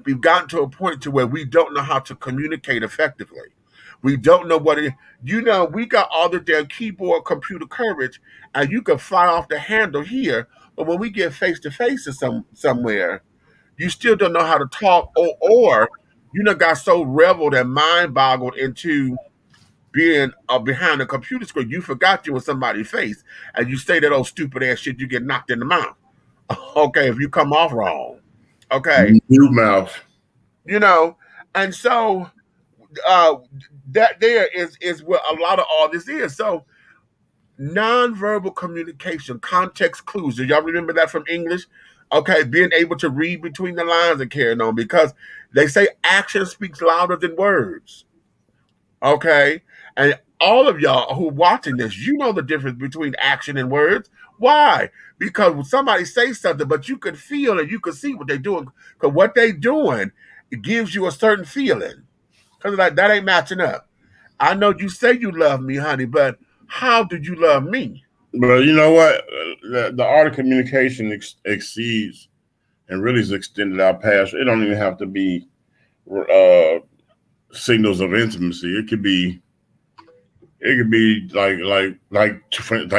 we've gotten to a point to where we don't know how to communicate effectively. We don't know what it. We got all the damn keyboard computer courage, and you can fly off the handle here. But when we get face to face to somewhere, you still don't know how to talk, or got so reveled and mind boggled into being behind a computer screen, you forgot you were somebody's face, and you say that old stupid ass shit, you get knocked in the mouth. Okay, if you come off wrong. Okay, new mouth. And so that there is what a lot of all this is. So nonverbal communication, context clues. Do y'all remember that from English? Okay, being able to read between the lines and carrying on, because they say action speaks louder than words. Okay, and all of y'all who are watching this, you know the difference between action and words. Why? Because when somebody says something, but you can feel and you can see what they're doing, because what they're doing, it gives you a certain feeling. Because like that ain't matching up. I know you say you love me, honey, but how did you love me? But you know what? The art of communication exceeds and really is extended out past. It don't even have to be signals of intimacy. It could be like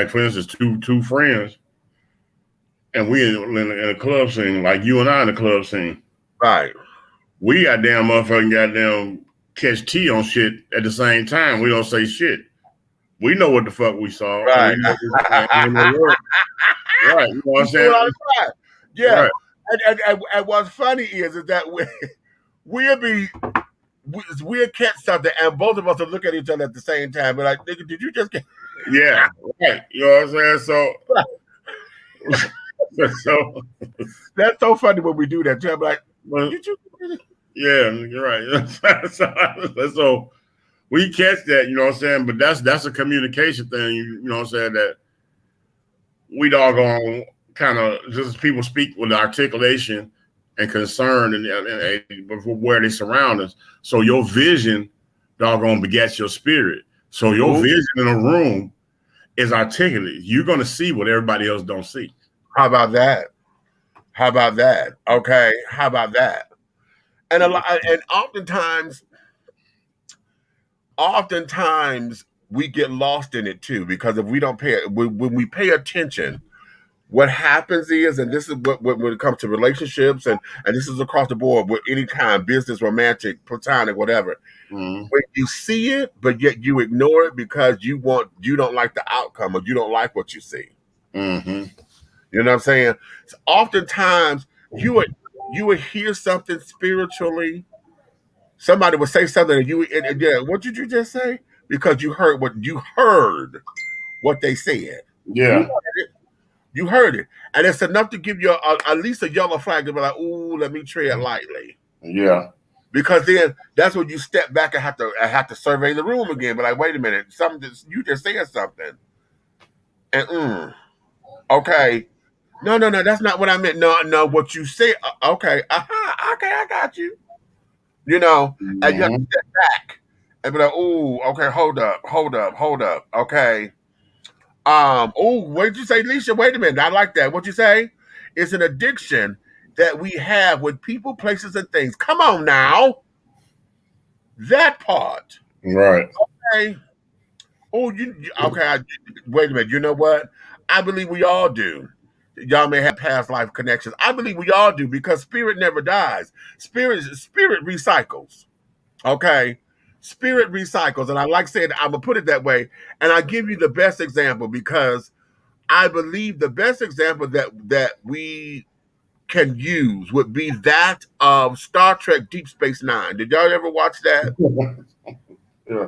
for instance, two friends, and we in a club scene, like you and I in a club scene. Right. We goddamn catch tea on shit at the same time. We don't say shit. We know what the fuck we saw. Right. Right. You know what I'm saying? Yeah. Right. And what's funny is that we'll catch something, and both of us will look at each other at the same time. But like, nigga, did you just get? Yeah. Right. You know what I'm saying? So that's so funny when we do that. Too. I'm like, did you? Yeah, you're right. So we catch that, you know what I'm saying? But that's a communication thing, you know what I'm saying, that we doggone kind of just people speak with articulation and concern and where they surround us. So your vision doggone begets your spirit. So your vision in a room is articulate. You're going to see what everybody else don't see. How about that? Okay. How about that? And oftentimes we get lost in it too, because if we don't when we pay attention, what happens is, and this is what when it comes to relationships, and this is across the board with any kind, business, romantic, platonic, whatever. When you see it, but yet you ignore it because you don't like the outcome, or you don't like what you see. Mm-hmm. You know what I'm saying? So oftentimes you would hear something spiritually. Somebody would say something, and what did you just say? Because you heard what they said. Yeah. You heard it. And it's enough to give you at least a yellow flag to be like, ooh, let me tread lightly. Yeah. Because then that's when you step back and have to survey the room again. But like, wait a minute, you just said something. And okay. No, that's not what I meant. No, what you said. Okay, okay, I got you. And you have to step back and be like, "Oh, okay, hold up. Okay, what did you say, Leisha? Wait a minute, I like that. What'd you say?" It's an addiction that we have with people, places, and things. Come on now. That part. Right. Okay. Oh, okay. Wait a minute. You know what? I believe we all do. Y'all may have past life connections. I believe we all do because spirit never dies. Spirit recycles. Okay. Spirit recycles. And I like saying, I'm going to put it that way. And I give you the best example because I believe the best example that we can use would be that of Star Trek Deep Space Nine. Did y'all ever watch that? Yeah.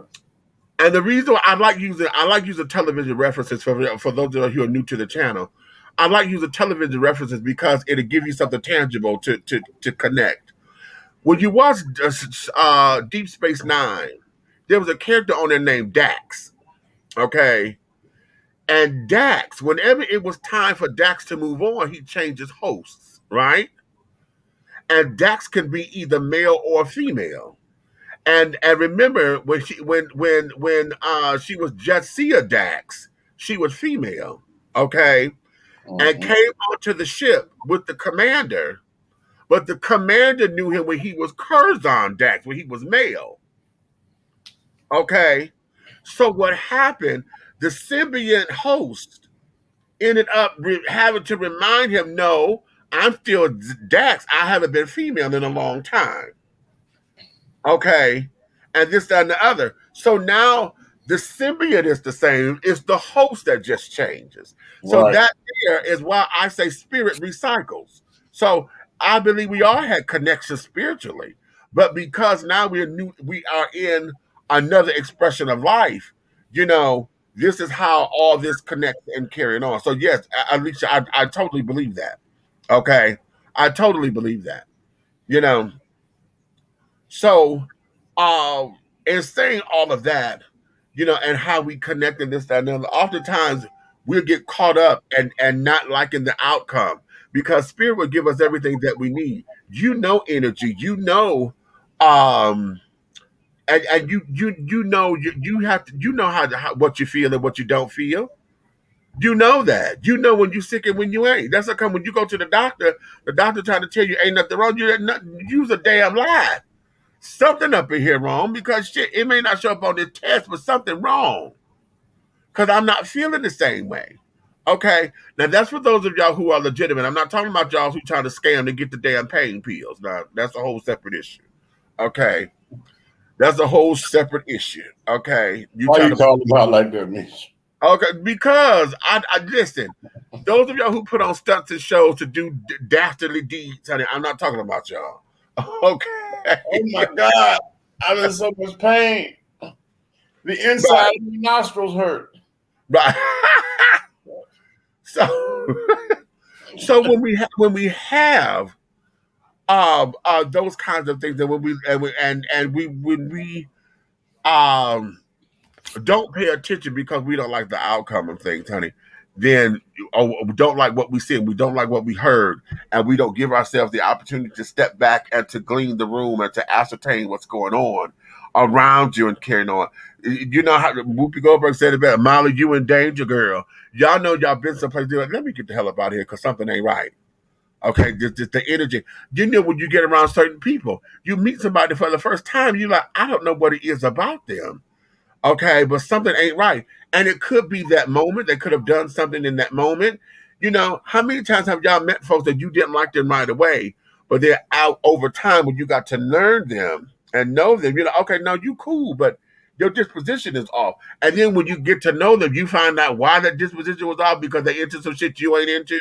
And the reason why I like using television references for those of you who are new to the channel. I like using television references because it'll give you something tangible to connect. When you watch Deep Space Nine, there was a character on there named Dax. Okay. And Dax, whenever it was time for Dax to move on, he changes hosts, right? And Dax can be either male or female. And remember when she was Jetsia Dax, she was female, okay, and came onto the ship with the commander, but the commander knew him when he was Curzon Dax, when he was male, okay. So what happened? The symbiont host ended up having to remind him, "No, I'm still Dax. I haven't been female in a long time." Okay, and this, that, and the other. So now the symbiote is the same. It's the host that just changes. So Right. that there is why I say spirit recycles. So I believe we all had connections spiritually, but because now we are in another expression of life. You know, this is how all this connects and carrying on. So yes, Alicia, I totally believe that. Okay, I totally believe that. You know. So, in saying all of that, you know, and how we connect and this, that, and the other, oftentimes we'll get caught up and not liking the outcome because spirit will give us everything that we need. You know, energy. You know, and you know you have to how what you feel and what you don't feel. You know that. You know when you're sick and when you ain't. That's how come when you go to the doctor trying to tell you ain't nothing wrong. Use a damn lie. Something up in here wrong because shit, it may not show up on this test, but something wrong. Because I'm not feeling the same way. Okay. Now that's for those of y'all who are legitimate. I'm not talking about y'all who trying to scam to get the damn pain pills. Now that's a whole separate issue. Okay. That's a whole separate issue. Okay. Why are you talking about like that, Mish? Okay, because I listen. Those of y'all who put on stunts and shows to do dastardly deeds, honey, I'm not talking about y'all. Okay. Oh my God, I'm in so much pain. The inside of my nostrils hurt. Right. So, so when we have those kinds of things, that when we don't pay attention because we don't like the outcome of things, honey, then we don't like what we see, we don't like what we heard, and we don't give ourselves the opportunity to step back and to glean the room and to ascertain what's going on around you and carrying on. You know how Whoopi Goldberg said it better, Molly, you in danger, girl. Y'all know y'all been someplace, like, let me get the hell up out of here because something ain't right. Okay, just the energy. You know when you get around certain people, you meet somebody for the first time, you're like, I don't know what it is about them. Okay, but something ain't right. And it could be that moment. They could have done something in that moment. You know, how many times have y'all met folks that you didn't like them right away, but they're out over time when you got to learn them and know them? You're like, okay, no, you cool, but your disposition is off. And then when you get to know them, you find out why that disposition was off because they into some shit you ain't into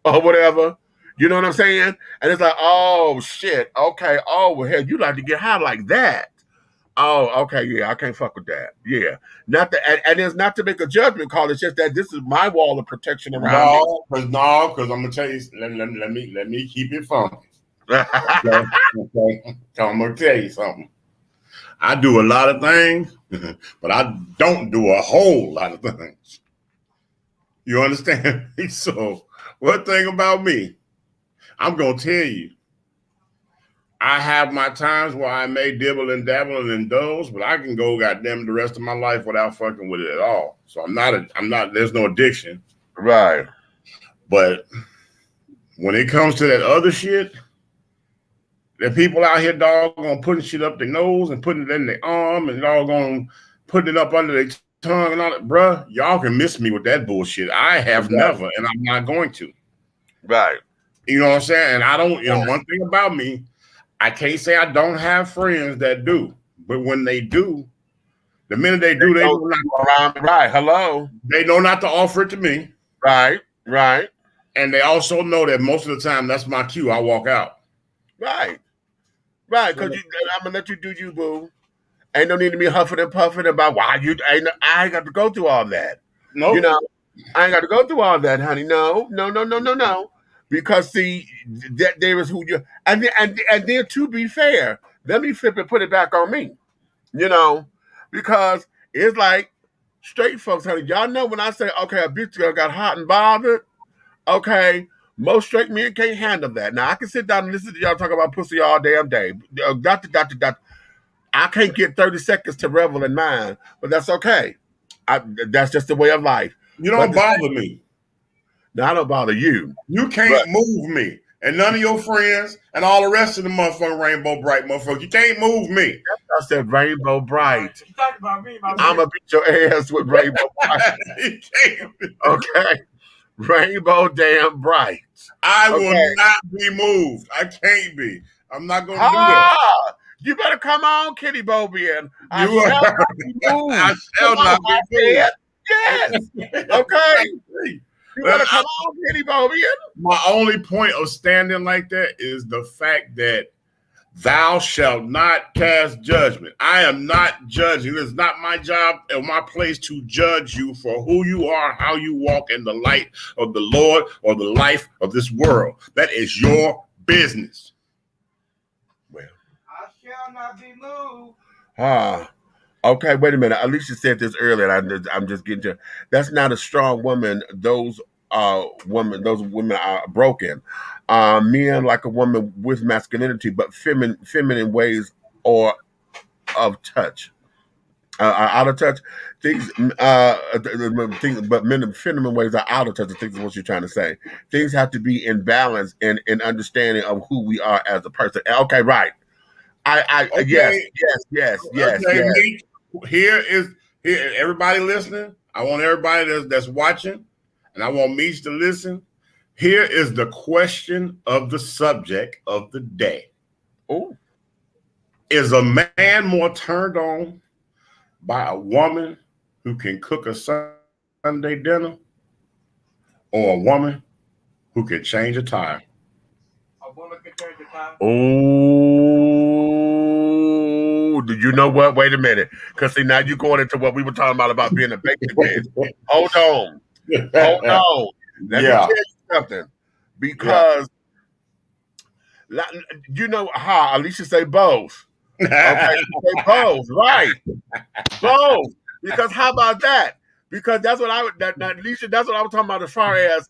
or whatever. You know what I'm saying? And it's like, oh, shit. Okay. Oh, well, hell, you like to get high like that. Oh, okay, yeah, I can't fuck with that. Yeah, not that, and it's not to make a judgment call. It's just that this is my wall of protection around me. Because I'm gonna tell you. Let me keep it funky. Okay. I'm gonna tell you something. I do a lot of things, but I don't do a whole lot of things. You understand me? So, one thing about me, I'm gonna tell you. I have my times where I may dibble and dabble and indulge, but I can go goddamn the rest of my life without fucking with it at all. So I'm not, there's no addiction. Right. But when it comes to that other shit, the people out here doggone putting shit up their nose and putting it in their arm and doggone putting it up under their tongue and all that, bruh, y'all can miss me with that bullshit. I have never, and I'm not going to. Right. You know what I'm saying? And I don't, one thing about me, I can't say I don't have friends that do, but when they do, the minute they do, they know not, right. Hello. They know not to offer it to me. Right. Right. And they also know that most of the time that's my cue. I walk out. Right. Right. Because I'm gonna let you do you, boo. Ain't no need to be huffing and puffing about why you ain't. I ain't got to go through all that. No, you know, I ain't got to go through all that, honey. No. Because see, that there is who you and then to be fair, let me flip and put it back on me. Because it's like straight folks, honey. Y'all know when I say, okay, a bitch girl got hot and bothered. Okay, most straight men can't handle that. Now I can sit down and listen to y'all talk about pussy all damn day. I can't get 30 seconds to revel in mine, but that's okay. That's just the way of life. You don't bother me. No, I don't bother you. You can't move me. And none of your friends and all the rest of the motherfucking Rainbow Bright motherfuckers. You can't move me. I said Rainbow Bright. You talking about me, I'm going to beat your ass with Rainbow Bright. Okay. Rainbow damn Bright. I will not be moved. I can't be. I'm not going to do that. You better come on, Kitty Bobian. I shall not be moved. Yes. Okay. You better come on, Kitty Bobian. My only point of standing like that is the fact that thou shalt not cast judgment. I am not judging. It's not my job or my place to judge you for who you are, how you walk in the light of the Lord or the life of this world. That is your business. Well, I shall not be moved. Okay, wait a minute. Alicia said this earlier, and I'm just getting to. That's not a strong woman. Those women are broken. Men like a woman with masculinity, but feminine ways or of touch, out of touch. Things, but men feminine ways are out of touch. I think is what you're trying to say. Things have to be in balance and in understanding of who we are as a person. Okay, right. Yes. Okay, Here, everybody listening. I want everybody that's watching, and I want Meech to listen. Here is the question of the subject of the day. Oh, is a man more turned on by a woman who can cook a Sunday dinner, or a woman who can change a tire? A woman can change a tire. Oh, do you know what? Wait a minute, because see now you're going into what we were talking about being a basic bitch. Hold on. Let me tell you something, because you know how Alicia say both. Okay, say both, right? Both, because how about that? Because that's what Alicia. That's what I was talking about as far as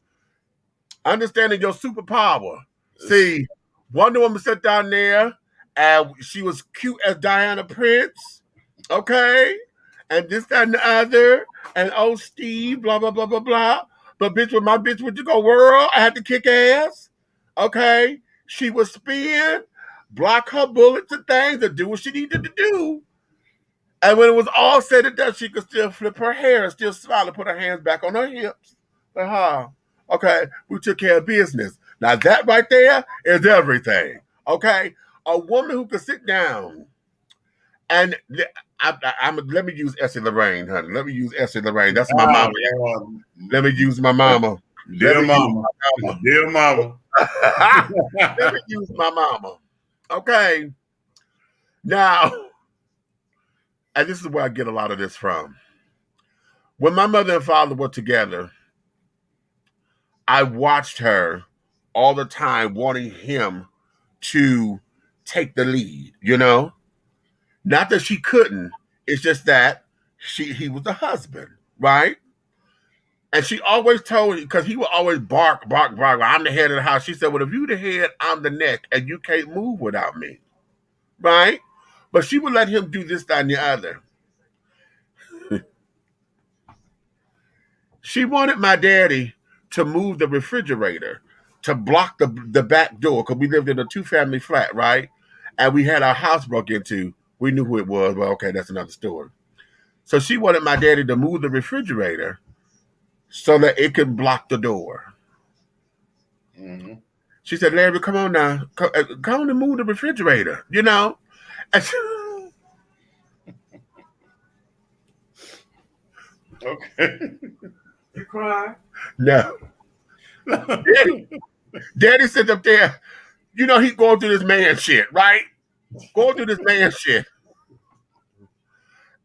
understanding your superpower. See, Wonder Woman sat down there and she was cute as Diana Prince, okay? And this, that, and the other, and old Steve, blah, blah, blah, blah, blah. But bitch, with my bitch with you go world, I had to kick ass, okay? She would spin, block her bullets and things, and do what she needed to do. And when it was all said and done, she could still flip her hair and still smile and put her hands back on her hips. Like, okay, we took care of business. Now that right there is everything. Okay, a woman who can sit down and let me use Essie Lorraine, honey. Let me use Essie Lorraine. That's my mama. Let me use my mama. Dear mama. Dear mama. Let me use my mama. Okay. Now, and this is where I get a lot of this from. When my mother and father were together, I watched her all the time wanting him to take the lead, you know? Not that she couldn't, it's just that he was the husband, right? And she always told, because he would always bark, I'm the head of the house. She said, well, if you the head, I'm the neck, and you can't move without me, right? But she would let him do this, that, and the other. She wanted my daddy to move the refrigerator to block the back door because we lived in a 2-family flat, right? And we had our house broke into. We knew who it was, but okay, that's another story. So she wanted my daddy to move the refrigerator so that it could block the door. Mm-hmm. She said, Larry, come on now. Come on and move the refrigerator, you know? Okay. You cry? No. Daddy sits up there. You know, he's going through this man shit, right? Going through this man shit.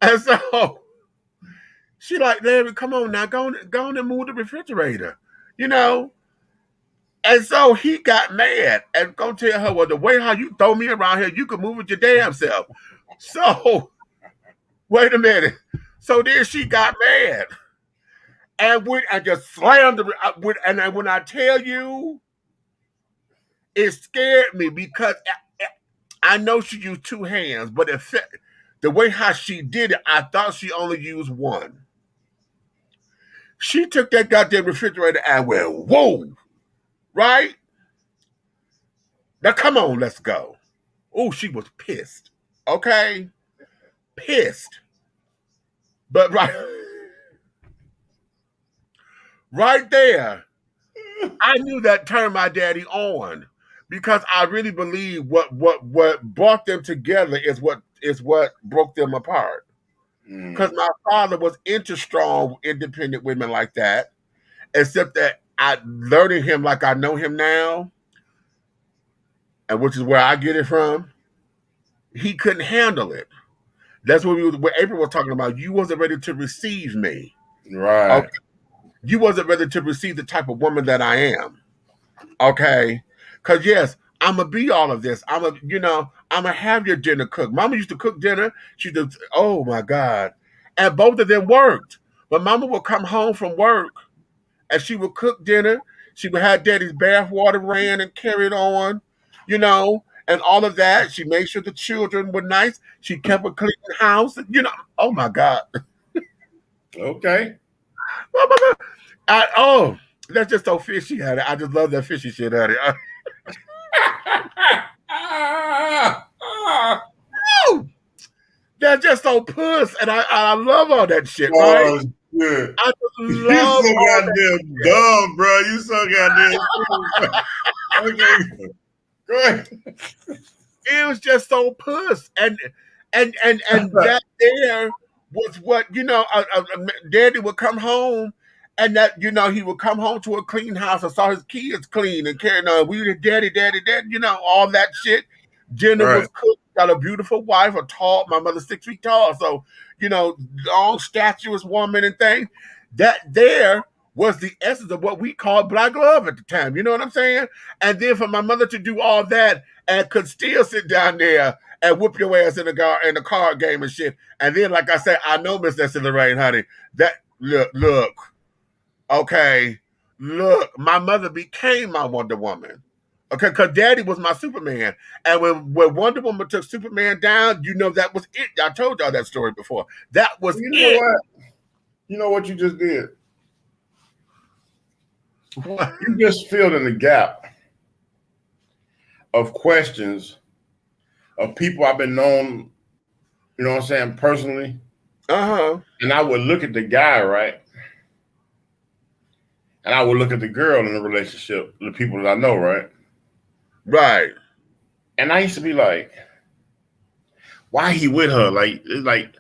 And so she like, Larry, come on now. Go on and move the refrigerator, you know? And so he got mad and go tell her, well, the way how you throw me around here, you can move it your damn self. So, wait a minute. So then she got mad and went and just slammed the. And when I tell you, it scared me because I know she used 2 hands, but the way how she did it, I thought she only used 1. She took that goddamn refrigerator and went, whoa, right? Now, come on, let's go. Oh, she was pissed. Okay? Pissed. But right there, I knew that turned my daddy on because I really believe what brought them together is what broke them apart. Because my father was into strong, independent women like that, except that I learning him like I know him now, and which is where I get it from. He couldn't handle it. That's what April was talking about. You wasn't ready to receive me. Right. Okay? You wasn't ready to receive the type of woman that I am. Okay? Because yes, I'm going to be all of this. I'm going to have your dinner cooked. Mama used to cook dinner. She did, oh my God. And both of them worked. But Mama would come home from work and she would cook dinner. She would have daddy's bath water ran and carried on, and all of that. She made sure the children were nice. She kept a clean house. Oh my God. Okay. That's just so fishy, honey. I just love that fishy shit, honey. That's just so puss, and I love all that shit, right? Oh, shit. I just love you so goddamn dumb, bro. You so goddamn okay. Go ahead. It was just so puss, and that there was what Daddy would come home, and that he would come home to a clean house and saw his kids clean and carrying on. We were daddy, all that shit. Dinner was cooked. Got a beautiful wife, my mother's 6 feet tall, so long statuous woman and things. That there was the essence of what we called black love at the time. You know what I'm saying? And then for my mother to do all that and could still sit down there and whoop your ass in the card game and shit. And then, like I said, I know Miss Lorraine, honey. That look, okay, look. My mother became my Wonder Woman. Okay, because Daddy was my Superman. And when Wonder Woman took Superman down, that was it. I told y'all that story before. That was it. What? You know what you just did? You just filled in the gap of questions of people I've been known, personally. Uh-huh. And I would look at the guy, right? And I would look at the girl in the relationship, the people that I know, right? Right. And I used to be like, why he with her? Like, it's like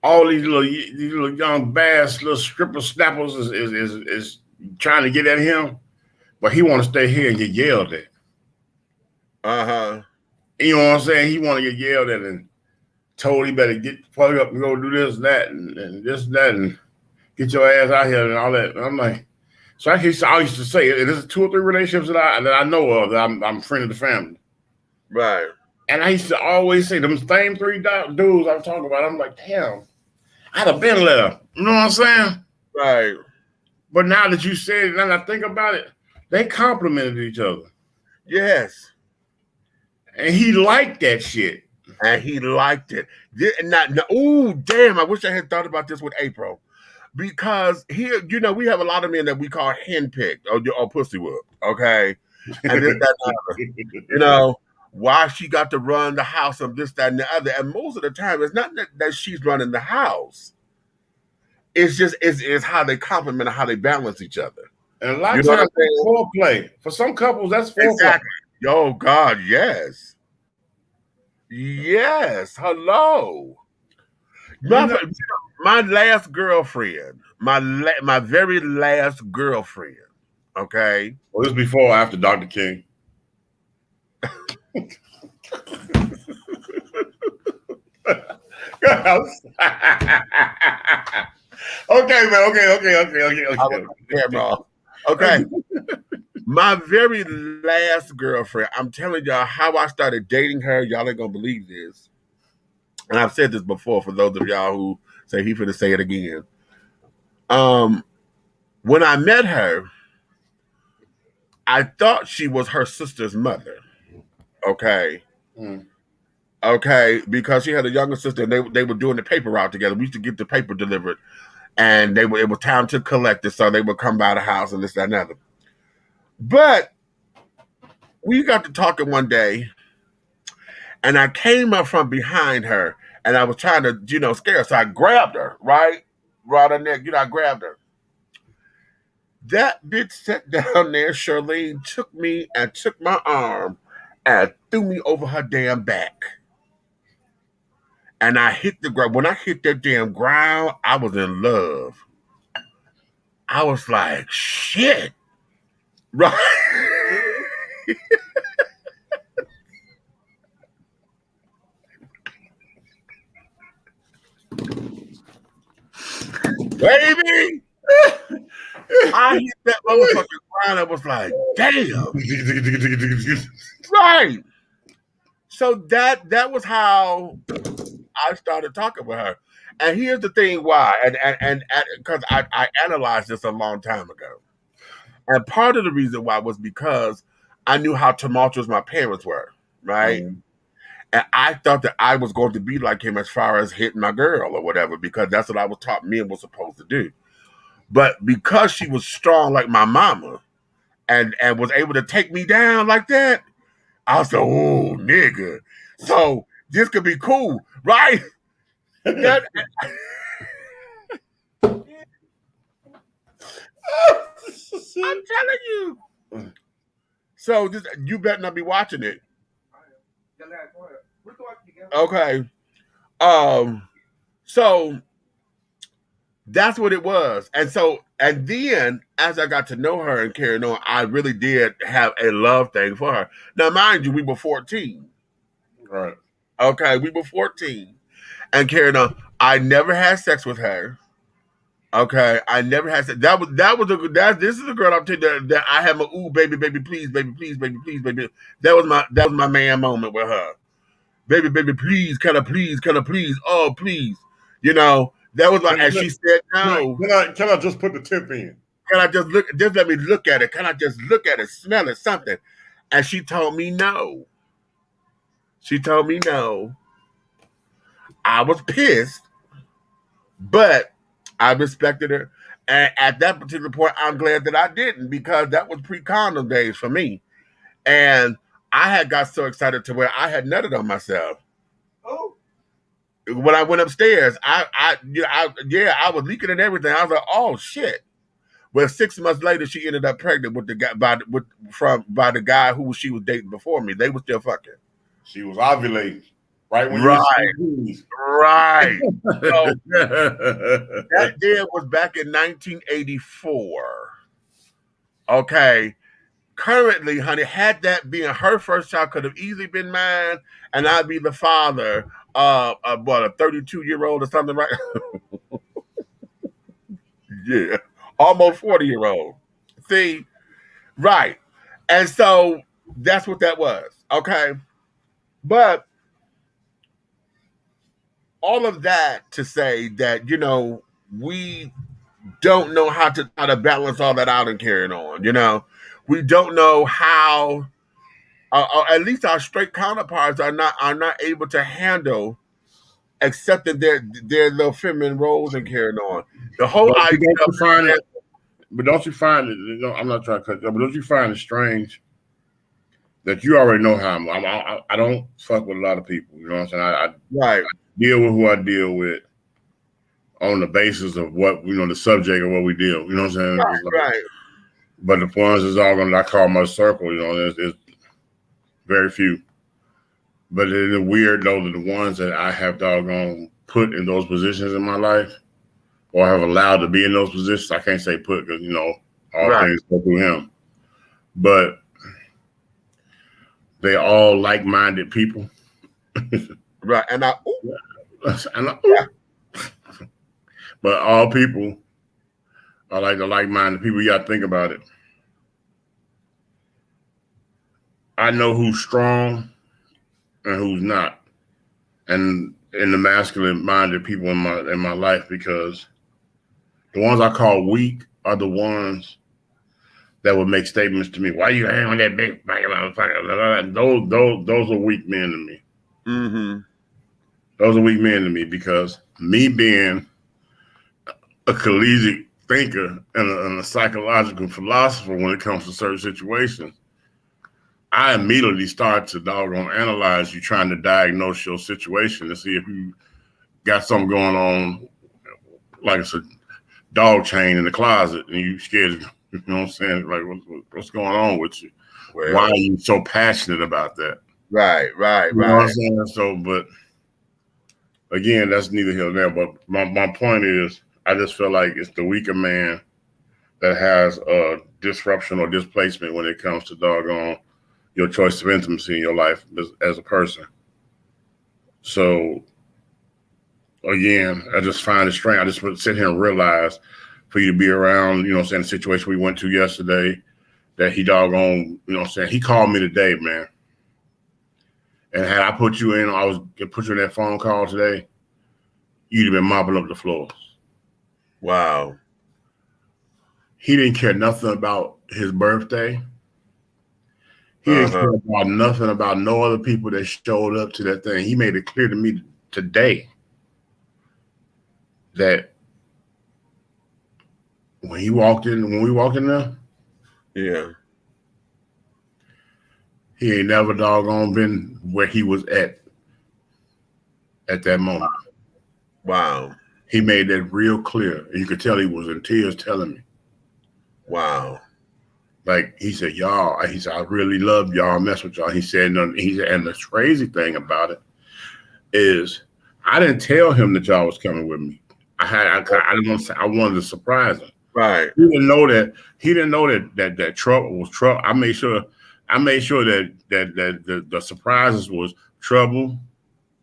all these little young bass, little stripper snappers is trying to get at him, but he want to stay here and get yelled at. Uh-huh. You know what I'm saying? He want to get yelled at and told he better get plugged up and go do this, that, and this, that, and get your ass out here and all that. And I'm like, so I used to say, there's 2 or 3 relationships that I know of that I'm friend of the family. Right. And I used to always say, them same 3 dudes I'm talking about, I'm like, damn, I'd have been there. You know what I'm saying? Right. But now that you said it, and I think about it, they complimented each other. Yes. And he liked that shit. And he liked it. Oh, damn, I wish I had thought about this with April. Because here, we have a lot of men that we call henpicked or pussy whooped, okay? and this, that, and the other. You know, why she got to run the house and this, that, and the other. And most of the time, it's not that she's running the house. It's just it's how they complement and how they balance each other. And a lot of times, foreplay. For some couples, that's foreplay. Exactly. Oh God, yes, yes. Hello. My last girlfriend, my very last girlfriend. Okay. Well, this was before or after Dr. King? Okay, man. Okay. My very last girlfriend, I'm telling y'all how I started dating her. Y'all ain't gonna believe this. And I've said this before for those of y'all who say he finna say it again. When I met her, I thought she was her sister's mother. Okay. Okay, because she had a younger sister and they were doing the paper route together. We used to get the paper delivered and it was time to collect it, so they would come by the house and this, that, and other. But we got to talking one day, and I came up from behind her, and I was trying to, scare her. So I grabbed her, right her neck. I grabbed her. That bitch sat down there. Charlene took me and took my arm and threw me over her damn back. And I hit the ground. When I hit that damn ground, I was in love. I was like, shit. Right. Baby. I hit that motherfucking ground. I was like, damn. Right. So that was how I started talking with her. And here's the thing why. And because I analyzed this a long time ago. And part of the reason why was because I knew how tumultuous my parents were, right? And I thought that I was going to be like him as far as hitting my girl or whatever, because that's what I was taught men were supposed to do. But because she was strong like my mama and was able to take me down like that, I was like, oh, nigga. So this could be cool, right? I'm telling you. So you better not be watching it. Okay. So that's what it was. And then as I got to know her and carry on, I really did have a love thing for her. Now, mind you, we were 14. Right. Okay, we were 14 and carrying on. I never had sex with her. Okay, I never had sex. This is a girl I'm telling you that I had my ooh baby please baby please baby please baby. That was my man moment with her. Baby please can I please oh please, that was like, and she said no. Can I just put the tip in? Can I just let me look at it? Can I just look at it, smell it, something? And she told me no. I was pissed, but I respected her. And at that particular point, I'm glad that I didn't, because that was pre-condom days for me. And I had got so excited to where I had nutted on myself. Oh. When I went upstairs, I was leaking and everything. I was like, oh shit. Well, 6 months later, she ended up pregnant with the guy by the guy who she was dating before me. They were still fucking. She was ovulating. Right when right. So that day was back in 1984. Okay. Currently, honey, had that been her first child, could have easily been mine, and I'd be the father of a 32-year-old or something, right? Yeah, almost 40-year-old. See, right, and so that's what that was. Okay, but all of that to say that we don't know how to balance all that out and carry it on. We don't know how, at least our straight counterparts are not able to handle accepting their little feminine roles and carrying on. The whole idea. But don't you find it? I'm not trying to cut you, but don't you find it strange that you already know how I don't fuck with a lot of people. You know what I'm saying? I Right. deal with who I deal with on the basis of what, the subject of what we deal. You know what I'm saying? Right. Right. But the ones that's all I call my circle, there's very few. But it's weird though that the ones that I have doggone put in those positions in my life, or have allowed to be in those positions, I can't say put because all Right. things go through him. But they all like-minded people. Right. And but all people are like the like-minded people. You got to think about it. I know who's strong and who's not, and in the masculine-minded people in my life, because the ones I call weak are the ones that would make statements to me. Why you hang on that big motherfucker? Those are weak men to me. Mm-hmm. Those are weak men to me, because me being a collegiate thinker and a psychological philosopher when it comes to certain situations, I immediately start to doggone analyze you, trying to diagnose your situation to see if you got something going on, like it's a dog chain in the closet and you scared. You know what I'm saying? Like, what's going on with you? Well, why are you so passionate about that? Right. You know what I'm saying? So, but again, that's neither here nor there. But my point is, I just feel like it's the weaker man that has a disruption or displacement when it comes to doggone your choice of intimacy in your life as a person. So again, I just find it strange. I just would sit here and realize for you to be around, the situation we went to yesterday, that he doggone, he called me today, man. And had I put you in, put you in that phone call today, you'd have been mopping up the floors. Wow. He didn't care nothing about his birthday. He didn't care about nothing about no other people that showed up to that thing. He made it clear to me today that when we walked in there, yeah, he ain't never doggone been where he was at that moment. Wow. He made that real clear. And you could tell he was in tears telling me. Wow. Like, he said, y'all, he said, I really love y'all, I mess with y'all. He said, and the crazy thing about it is, I didn't tell him that y'all was coming with me. I wanted to surprise him. Right. He didn't know that trouble was trouble. I made sure that the surprises was Trouble,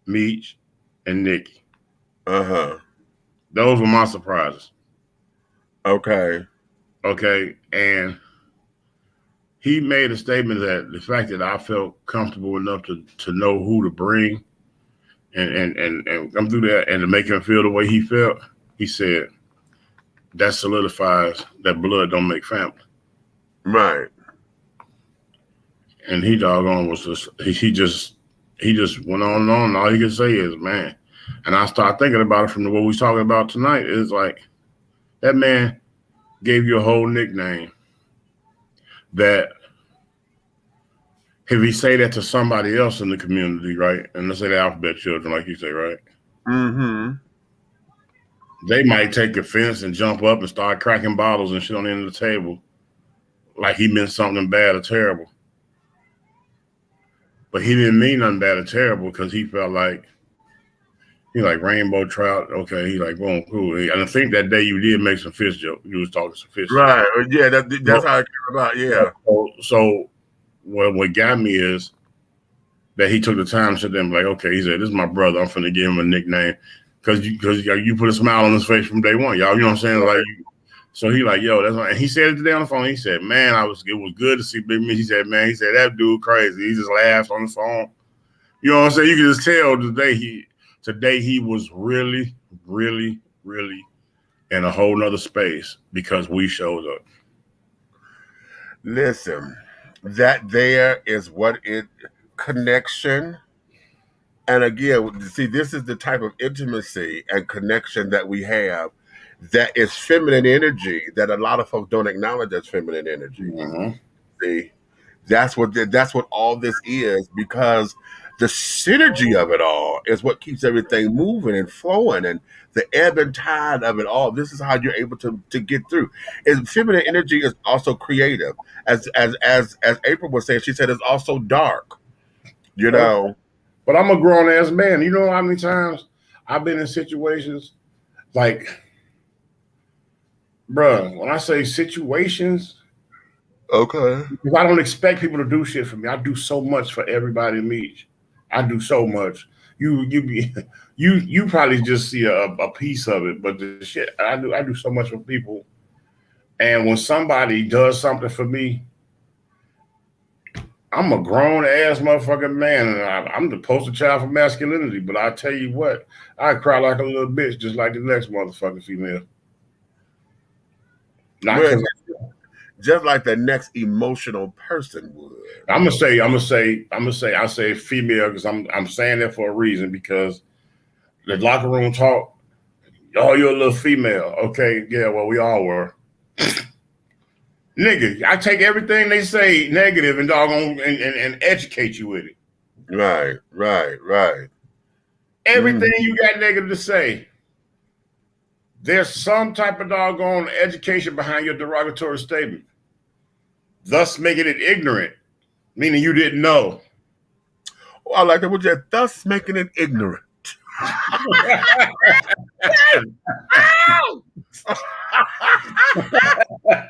Meech, and Nikki. Those were my surprises. Okay. And he made a statement that the fact that I felt comfortable enough to know who to bring and come through that and to make him feel the way he felt, he said, that solidifies that blood don't make family. Right. And he doggone was just, he just went on and on. All he could say is, man. And I started thinking about it from what we was talking about tonight. It's like, that man gave you a whole nickname that if he say that to somebody else in the community, right? And let's say the alphabet children, like you say, right? Mm-hmm. They might take offense and jump up and start cracking bottles and shit on the end of the table like he meant something bad or terrible. But he didn't mean nothing bad or terrible, because he felt like, he like rainbow trout. Okay, he like, boom, cool. And I think that day you did make some fish joke. You was talking some fish. Right. Yeah, that's how it came about. Yeah. So what got me is that he took the time to sit there and be like, okay, he said, this is my brother. I'm finna give him a nickname. Because you put a smile on his face from day one, y'all. You know what I'm saying? Like, so he like, yo, that's right. And he said it today on the phone. He said, man, it was good to see Big Me. He said, man, that dude crazy. He just laughs on the phone. You know what I'm saying? You can just tell today he was really, really, really in a whole nother space because we showed up. Listen, that there is connection. And again, see, this is the type of intimacy and connection that we have that is feminine energy that a lot of folks don't acknowledge as feminine energy. Mm-hmm. See, That's what all this is, because the synergy of it all is what keeps everything moving and flowing, and the ebb and tide of it all. This is how you're able to get through. And feminine energy is also creative, as April was saying. She said it's also dark. You know, But I'm a grown ass man. You know how many times I've been in situations like, bruh, when I say situations, okay, because I don't expect people to do shit for me. I do so much for everybody to meet. I do so much. You probably just see a piece of it, but the shit I do so much for people. And when somebody does something for me, I'm a grown ass motherfucking man, and I'm the poster child for masculinity. But I tell you what, I cry like a little bitch, just like the next motherfucking female. Not well, because just like the next emotional person would. I'm gonna say I say female because I'm saying that for a reason, because the locker room talk. Oh, you're a little female. Okay, yeah, well, we all were. Nigga, I take everything they say negative and doggone and educate you with it. Right. Everything you got negative to say, there's some type of doggone education behind your derogatory statement, thus making it ignorant, meaning you didn't know. Oh, I like that. We're just thus making it ignorant.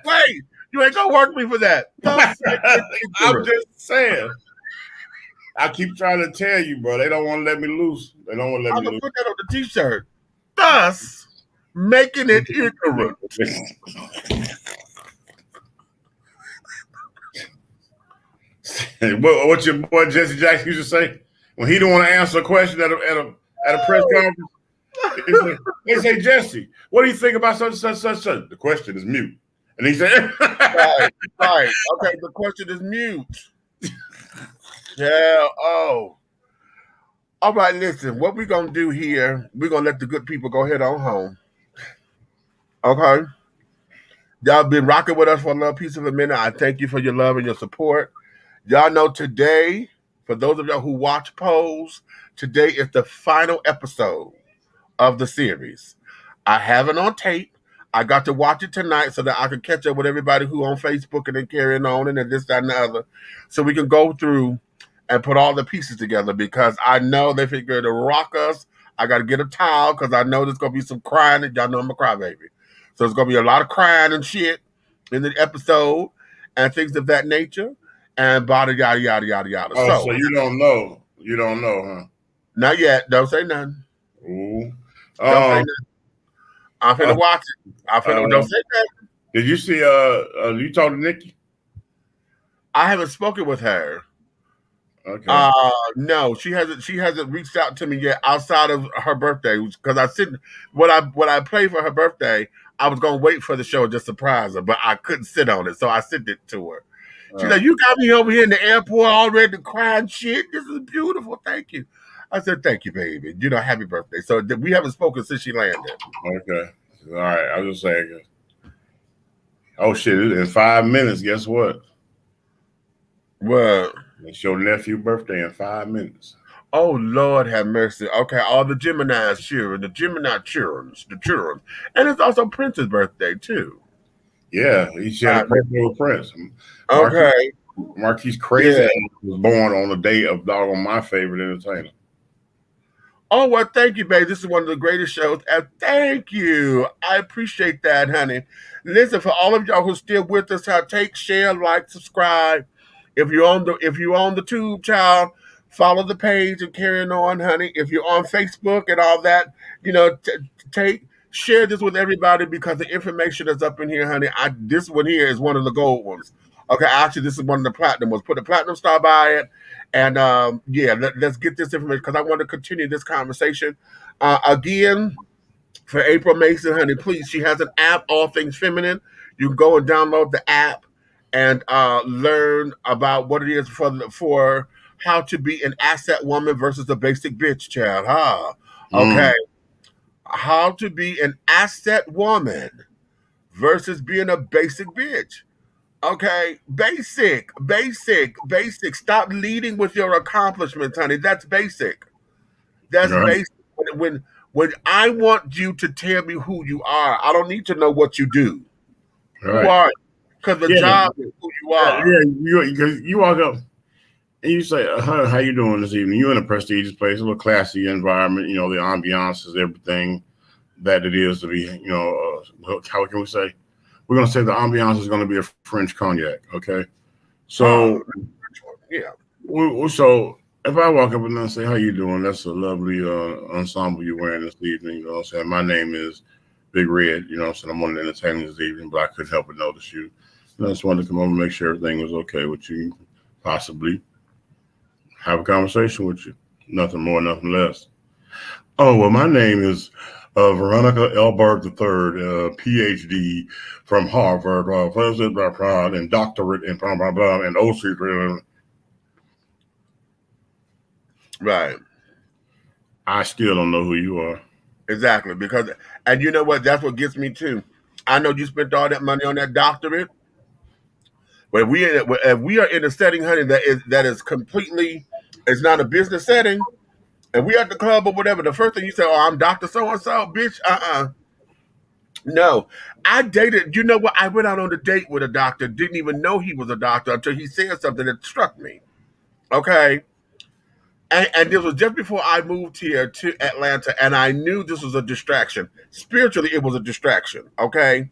Wait, you ain't gonna work me for that. Thus making it I'm ignorant. just saying. I keep trying to tell you, bro. They don't want to let me loose. They don't want to let I'm me gonna loose. put that on the t-shirt. Thus making it ignorant. What your boy Jesse Jackson used to say when he don't want to answer a question at a press conference? They say, Jesse, what do you think about such? The question is mute, and he said, Right. Okay, the question is mute. Yeah. Oh. All right. Listen, what we're gonna do here? We're gonna let the good people go head on home. Okay. Y'all been rocking with us for a little piece of a minute. I thank you for your love and your support. Y'all know today, for those of y'all who watch polls, today is the final episode of the series. I have it on tape. I got to watch it tonight so that I can catch up with everybody who on Facebook and then carrying on and then this, that, and the other. So we can go through and put all the pieces together, because I know they figure to rock us. I got to get a towel because I know there's going to be some crying. And y'all know I'm a crybaby. So there's going to be a lot of crying and shit in the episode and things of that nature, and yada, yada, yada, yada, yada. "Oh, so you don't know? You don't know, huh?" Not yet. Don't say nothing. Ooh. Don't say nothing. I'm finna watch it. Don't say nothing. Did you see? You talked to Nikki? I haven't spoken with her. Okay. No, she hasn't reached out to me yet outside of her birthday, because I said what I played for her birthday. I was gonna wait for the show and just surprise her, but I couldn't sit on it, so I sent it to her. She's like, "You got me over here in the airport already crying shit. This is beautiful. Thank you." I said, "Thank you, baby. You know, happy birthday." So we haven't spoken since she landed. Okay. All right. I was just saying. Oh shit! In 5 minutes, guess what? What? It's your nephew's birthday in 5 minutes. Oh, Lord have mercy. Okay, all the Gemini's cheering, the Gemini children. And it's also Prince's birthday, too. Yeah, he shared a birthday with Prince. Okay. Marquise Crazy was born on the day of doggone my favorite entertainer. Oh, well, thank you, babe. This is one of the greatest shows. And thank you. I appreciate that, honey. Listen, for all of y'all who's still with us, take, share, like, subscribe. If you're on the tube, child, follow the page and carrying on, honey. If you're on Facebook and all that, share this with everybody, because the information that's up in here, honey. This one here is one of the gold ones. Okay, actually, this is one of the platinum ones. Put a platinum star by it, and let's get this information, because I want to continue this conversation. Again, for April Mason, honey, please, she has an app, All Things Feminine. You can go and download the app and learn about what it is for how to be an asset woman versus a basic bitch, child. Okay. How to be an asset woman versus being a basic bitch. Okay, basic. Stop leading with your accomplishments, honey. That's basic. That's Right. basic. When I want you to tell me who you are, I don't need to know what you do. Who Right. are you? Because the Yeah. job is who you are. Yeah. You walk up and you say, how you doing this evening? You're in a prestigious place, a little classy environment. You know, the ambiance is everything that it is to be. You know, how can we say? We're gonna say the ambiance is gonna be a French cognac. Okay. Oh, So yeah. So if I walk up and say, "How you doing?" That's a lovely ensemble you're wearing this evening. You know what I'm saying? My name is Big Red. You know what I'm saying? I'm one of the entertainers this evening, but I couldn't help but notice you. And I just wanted to come over and make sure everything was okay with you. Possibly have a conversation with you. Nothing more, nothing less. Oh, well, my name is Veronica Elbert III, PhD from Harvard, President and doctorate in blah, blah, blah, and OC. Right. I still don't know who you are. Exactly. And you know what? That's what gets me too. I know you spent all that money on that doctorate, but if we are in a setting, honey, that is completely, it's not a business setting, and we at the club or whatever, the first thing you say, "Oh, I'm Doctor So and So," bitch. No, I dated. You know what? I went out on a date with a doctor. Didn't even know he was a doctor until he said something that struck me. Okay, and this was just before I moved here to Atlanta, and I knew this was a distraction. Spiritually, it was a distraction. Okay,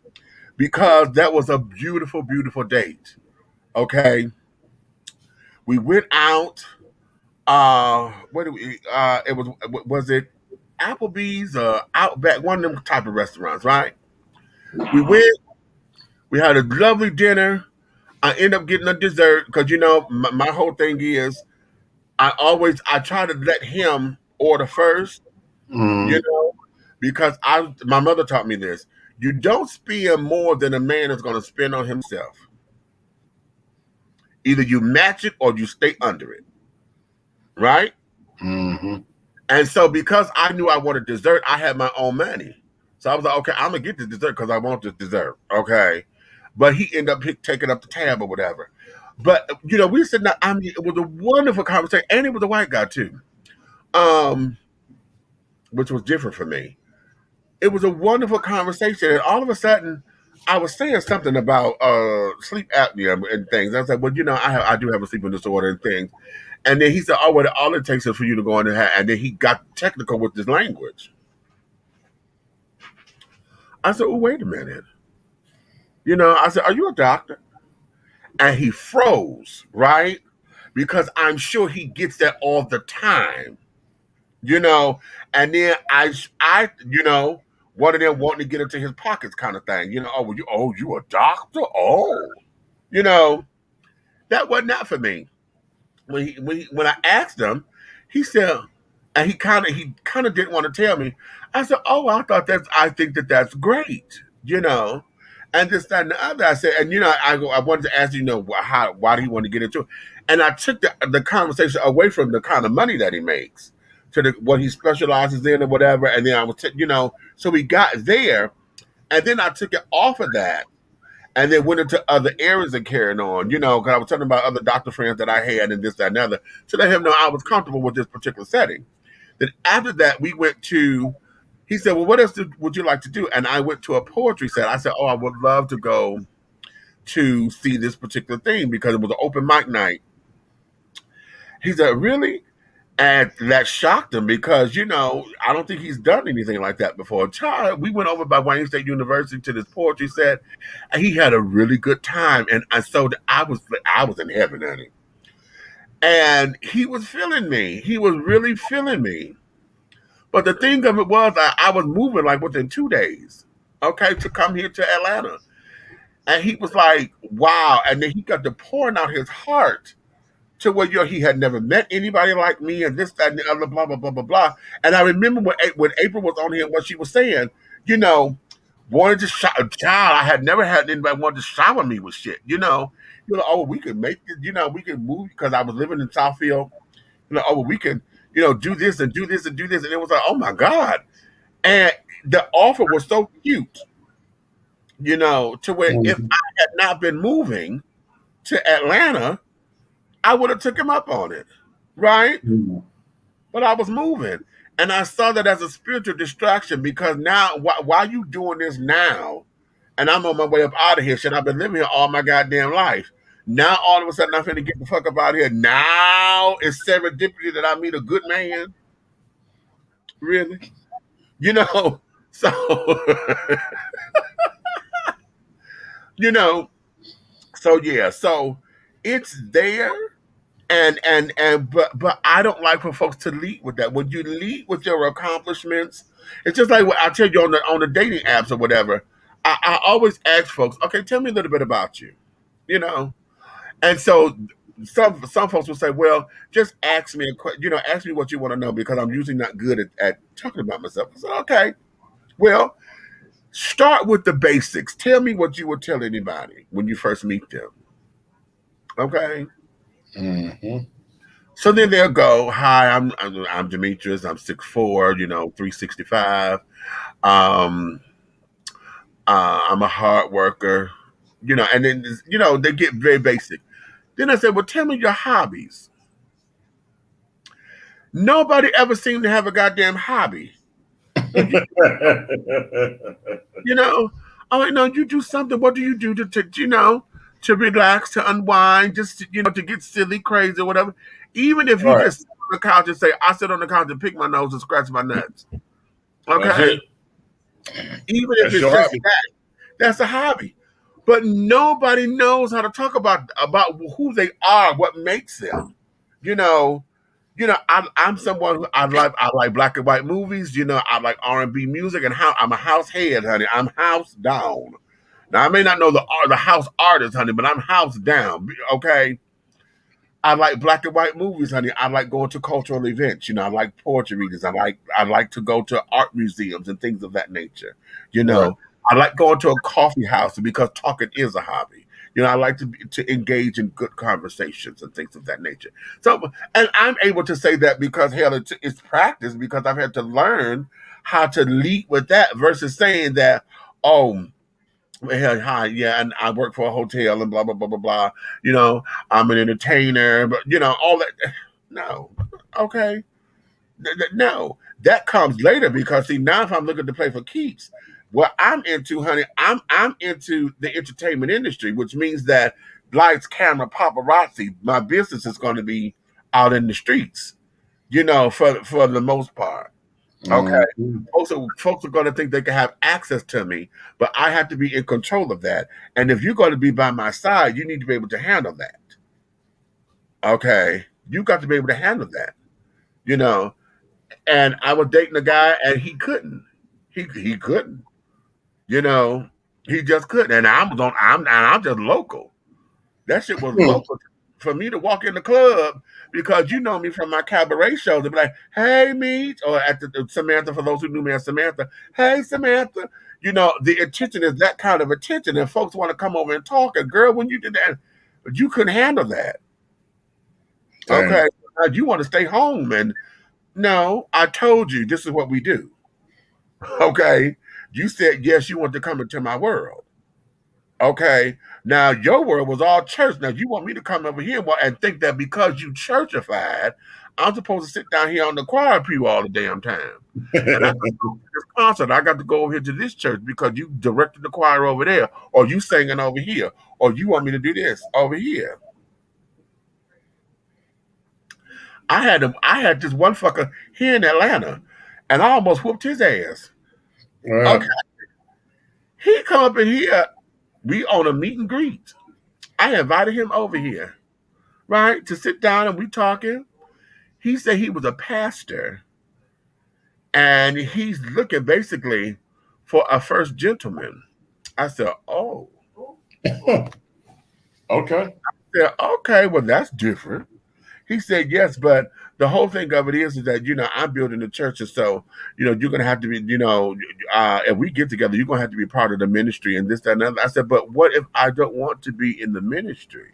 because that was a beautiful, beautiful date. Okay, we went out. What do we? Was it Applebee's or Outback? One of them type of restaurants, right? We went. We had a lovely dinner. I end up getting a dessert because my whole thing is I try to let him order first, you Mm, know, because my mother taught me this. You don't spend more than a man is going to spend on himself. Either you match it or you stay under it, right? hmm And so because I knew I wanted dessert, I had my own money. So I was like, okay, I'm gonna get this dessert because I want this dessert. Okay. But he ended up taking up the tab or whatever. But we said that it was a wonderful conversation, and it was a white guy too. Um, which was different for me. It was a wonderful conversation, and all of a sudden I was saying something about sleep apnea and things. I was like, well, I do have a sleeping disorder and things. And then he said, "Oh, well, all it takes is for you to go in and have." And then he got technical with this language. I said, "Oh, wait a minute." I said, "Are you a doctor?" And he froze, right? Because I'm sure he gets that all the time, you know. And then one of them wanting to get into his pockets, kind of thing. You a doctor? Oh, you know, that wasn't that for me. When I asked him, he said, and he kind of didn't want to tell me. I said, "Oh, I think that's great, you know." And this, that, and the other. I said, and I wanted to ask why do he want to get into it? And I took the conversation away from the kind of money that he makes to what he specializes in or whatever. And then I was, so we got there, and then I took it off of that and then went into other areas and carrying on, because I was talking about other doctor friends that I had and this, that, and the other, to let him know I was comfortable with this particular setting. Then after that, he said, "Well, what else would you like to do?" And I went to a poetry set. I said, "Oh, I would love to go to see this particular thing because it was an open mic night." He said, "Really?" And that shocked him because, I don't think he's done anything like that before. Child, we went over by Wayne State University to this poetry set, and he had a really good time. And I was in heaven, honey. And he was feeling me. He was really feeling me. But the thing of it was, I was moving like within 2 days, okay, to come here to Atlanta. And he was like, wow. And then he got to pouring out his heart to where he had never met anybody like me and this, that, and the other, blah, blah, blah, blah, blah. And I remember when April was on here, what she was saying, wanted to child, I had never had anybody want to shower me with shit, oh, we could make it, we could move because I was living in Southfield, oh, we can, do this and do this and do this. And it was like, oh my God. And the offer was so cute To where if Mhm. I had not been moving to Atlanta, I would have took him up on it, right? Mhm. But I was moving, and I saw that as a spiritual distraction because now, why you doing this now? And I'm on my way up out of here. Shit, I've been living here all my goddamn life. Now all of a sudden I'm finna get the fuck up out of here. Now it's serendipity that I meet a good man. Really? You know, so you know, yeah, so it's there. But I don't like for folks to lead with that. When you lead with your accomplishments, it's just like what I tell you on the dating apps or whatever. I always ask folks, okay, tell me a little bit about you, you know. And so some folks will say, well, just ask me ask me what you want to know because I'm usually not good at talking about myself. I said, okay, well, start with the basics. Tell me what you would tell anybody when you first meet them. Okay. Mhm. So then they'll go, "Hi, I'm Demetrius. I'm 6'4", 365. Um, I'm a hard worker, and then they get very basic. Then I said, "Well, tell me your hobbies." Nobody ever seemed to have a goddamn hobby. No, you know, oh no, you do something. What do you do to relax, to unwind, just to get silly, crazy, or whatever. Even if you Right. just sit on the couch and say, "I sit on the couch and pick my nose and scratch my nuts." That's Okay, it. even if That's it's your just hobby. that, that's a hobby. But nobody knows how to talk about who they are, what makes them. You know, I'm someone who I like black and white movies. I like R&B music, and how I'm a house head, honey. I'm house down. Now I may not know the house artist, honey, but I'm house down. Okay, I like black and white movies, honey. I like going to cultural events. I like poetry readings. I like to go to art museums and things of that nature. You Right. know, I like going to a coffee house because talking is a hobby. I like to engage in good conversations and things of that nature. So, and I'm able to say that because hell, it's practice because I've had to learn how to lead with that versus saying that, oh, well, hi, yeah, and I work for a hotel and blah blah blah blah blah. You know, I'm an entertainer, but all that. No, okay, no, that comes later because see now if I'm looking to play for keeps, what I'm into, honey, I'm into the entertainment industry, which means that lights, camera, paparazzi, my business is going to be out in the streets. For the most part. Okay. Mhm. Folks are going to think they can have access to me, but I have to be in control of that. And if you're going to be by my side, you need to be able to handle that. Okay. You got to be able to handle that, you know. And I was dating a guy and he couldn't. He couldn't, you know. He just couldn't. And I'm just local. That shit was Mhm. local for me to walk in the club because you know me from my cabaret shows. They'd be like, "Hey, Meech," or at the Samantha. For those who knew me as Samantha, "Hey, Samantha." The attention is that kind of attention, and folks want to come over and talk. And girl, when you did that, but you couldn't handle that. Dang. Okay, now you want to stay home, and no, I told you this is what we do. Okay, you said yes, you want to come into my world. Okay. Now your word was all church. Now you want me to come over here and think that because you churchified, I'm supposed to sit down here on the choir pew all the damn time. And I got to go to this concert. I got to go over here to this church because you directed the choir over there, or you singing over here, or you want me to do this over here. I had this one fucker here in Atlanta, and I almost whooped his ass. Okay. Well, He come up in here. We on a meet and greet. I invited him over here, right, to sit down and we talking. He said he was a pastor and he's looking basically for a first gentleman. I said, "Oh." okay. I said, "Okay, well that's different." He said, "Yes, but the whole thing of it is that I'm building a church, and so you're gonna have to be if we get together, you're gonna have to be part of the ministry and this that and that." I said, "But what if I don't want to be in the ministry?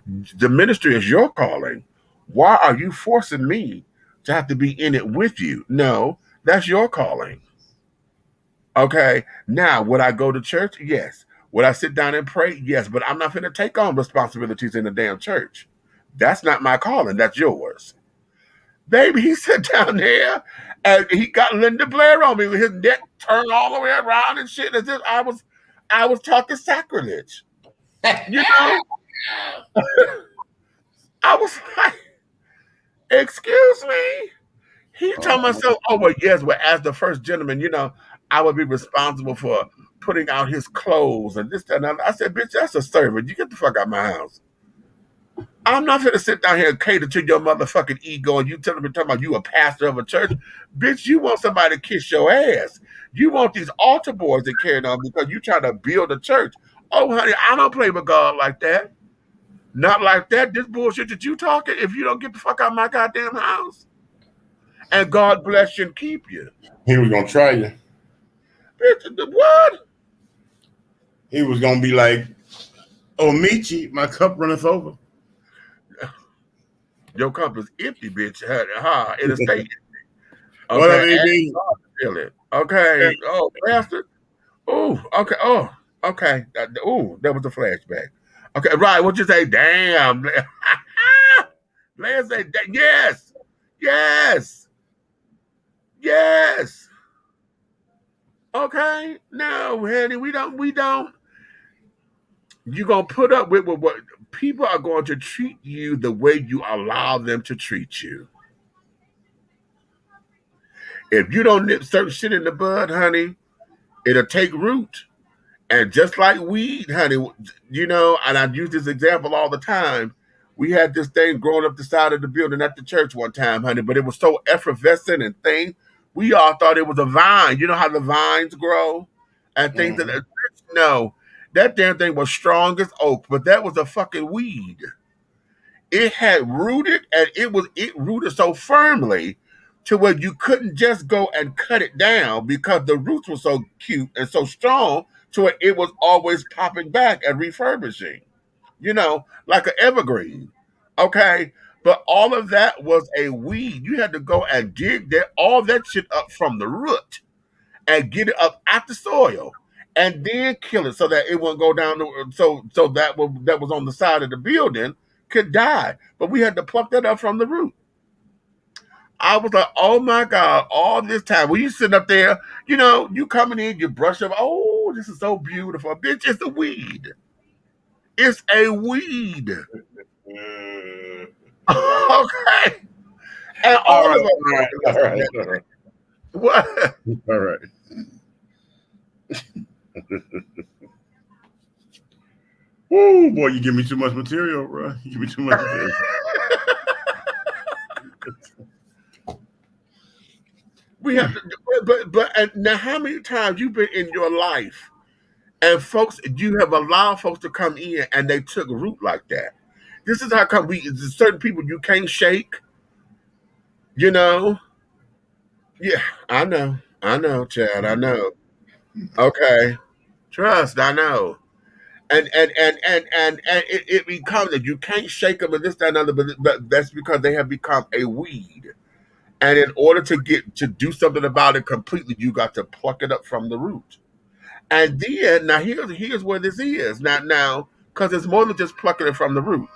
The ministry is your calling. Why are you forcing me to have to be in it with you? No, that's your calling." Okay. Now, would I go to church? Yes. Would I sit down and pray? Yes. But I'm not going to take on responsibilities in the damn church. That's not my calling. That's yours. Baby, he sat down there and he got Linda Blair on me with his neck turned all the way around and shit. As if I was talking sacrilege. You know? I was like, excuse me? He told myself, oh, well, yes, well, as the first gentleman, I would be responsible for putting out his clothes and this, that, and that. I said, bitch, that's a servant. You get the fuck out of my house. I'm not going to sit down here and cater to your motherfucking ego and you talking about you a pastor of a church. Bitch, you want somebody to kiss your ass. You want these altar boys to carry on because you trying to build a church. Oh, honey, I don't play with God like that. Not like that. This bullshit that you talking, if you don't get the fuck out of my goddamn house. And God bless you and keep you. He was going to try you. Bitch, what? He was going to be like, oh, Michi, my cup runneth over. Your cup is empty, bitch. It'll stay empty. Okay. Whatever it be. Feel it. Okay. Oh, bastard. Oh, okay. Oh, okay. Oh, that was a flashback. Okay, right. What you say? Damn. Blair say, yes. Yes. Yes. Okay. No, honey, we don't. You're going to put up with what people are going to treat you the way you allow them to treat you. If you don't nip certain shit in the bud, honey, it'll take root. And just like weed, honey, and I use this example all the time. We had this thing growing up the side of the building at the church one time, honey, but it was so effervescent and thing. We all thought it was a vine. You know how the vines grow and things that no. That damn thing was strong as oak, but that was a fucking weed. It had rooted, and it rooted so firmly to where you couldn't just go and cut it down because the roots were so cute and so strong to where it was always popping back and refurbishing, like an evergreen. Okay. But all of that was a weed. You had to go and dig all that shit up from the root and get it up out the soil and then kill it so that it won't go down. So that was on the side of the building could die. But we had to pluck that up from the root. I was like, oh my God, all this time. When you sitting up there, you coming in, you brush up, oh, this is so beautiful. Bitch, it's a weed. It's a weed. Okay. And all right. What? All right. Oh boy, you give me too much material, bro. You give me too much material. We have to, but now how many times you've been in your life and you have allowed folks to come in and they took root like that? This is how come there's certain people you can't shake, Yeah, I know, Chad, I know. Okay. Trust, I know. And it becomes that you can't shake them and this, that, and other, but that's because they have become a weed. And in order to do something about it completely, you got to pluck it up from the root. And then now here's where this is. Now, because it's more than just plucking it from the root.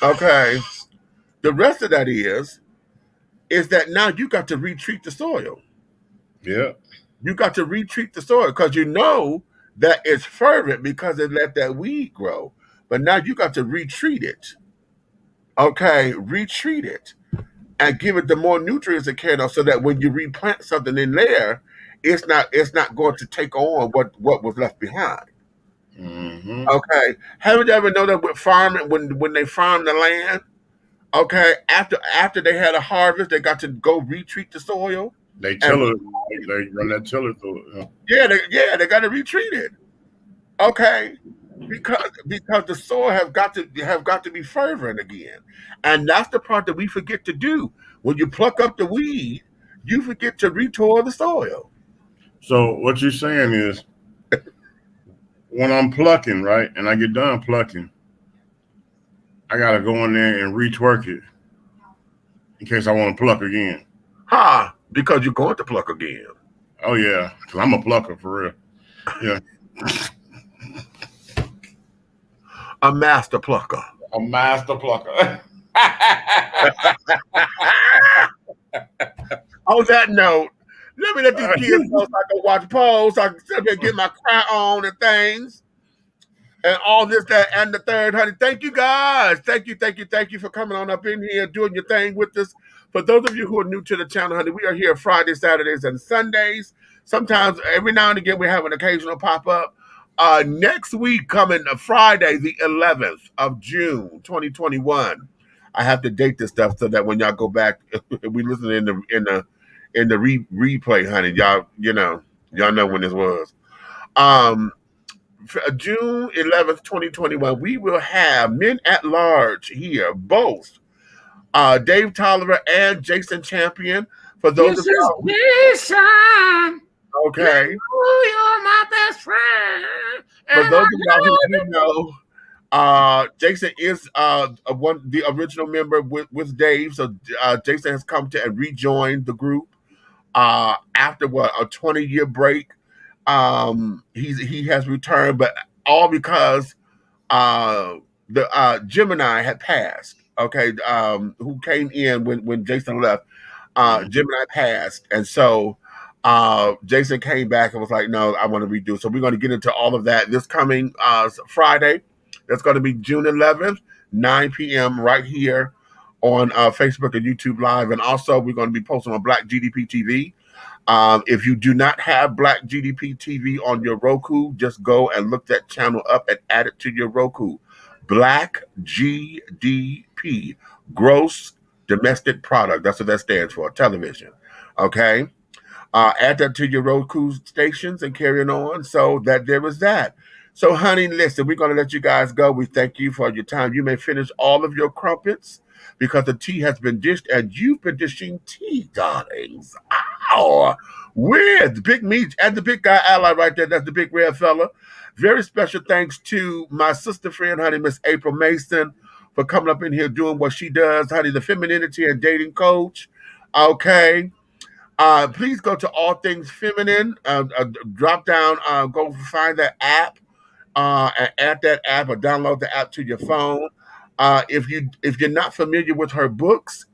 Okay. The rest of that is that now you got to retreat the soil. Yeah. You got to retreat the soil because you know that it's fervent because it let that weed grow. But now you got to retreat it. Okay, retreat it. And give it the more nutrients it can, so that when you replant something in there, it's not going to take on what was left behind. Mm-hmm. Okay. Haven't you ever known that with farming, when they farm the land, okay, after they had a harvest, they got to go retreat the soil. They tiller, they run that tiller through it. They got to retreat it. Okay. Because the soil have got to be fervent again. And that's the part that we forget to do. When you pluck up the weed, you forget to retoil the soil. So what you're saying is, when I'm plucking, right, and I get done plucking, I gotta go in there and retwerk it in case I want to pluck again. Because you're going to pluck again. Oh yeah, because I'm a plucker for real. Yeah, A master plucker. a master plucker. On that note, let me let these kids go so I can watch polls, so I can sit here and get my cry on and things. And all this, that, and the third, honey. Thank you guys. Thank you for coming on up in here, doing your thing with us. For those of you who are new to the channel, honey, we are here Fridays, Saturdays, and Sundays. Sometimes, every now and again, we have an occasional pop up. Next week, coming Friday, the 11th of June, 2021. I have to date this stuff so that when y'all go back, we listen in the replay, honey. Y'all know when this was. Um, June 11th, 2021, we will have Men at Large here, both Dave Tolliver and Jason Champion. For those This of is y'all, Jason. okay. You're my best friend. For And those I of y'all who know do Jason is the original member with Dave. So Jason has come to and rejoined the group after a 20-year break. He has returned, but all because the Gemini had passed. Okay, who came in when Jason left? Gemini passed, and so Jason came back and was like, "No, I want to redo." So we're going to get into all of that this coming Friday. That's going to be June 11th, 9 p.m. right here on Facebook and YouTube Live, and also we're going to be posting on Black GDP TV. If you do not have Black GDP TV on your Roku, just go and look that channel up and add it to your Roku. Black GDP, Gross Domestic Product. That's what that stands for, television. Okay? Add that to your Roku stations and carry it on. So that there is that. So, honey, listen, we're going to let you guys go. We thank you for your time. You may finish all of your crumpets because the tea has been dished and you've been dishing tea, darlings. Ow! With Big Meat and the big guy ally right there. That's the big red fella. Very special thanks to my sister friend, honey, Miss April Mason, for coming up in here doing what she does, honey, the femininity and dating coach. Okay. Please go to All Things Feminine. Drop down, go find that app, and add that app or download the app to your phone. If you're not familiar with her books,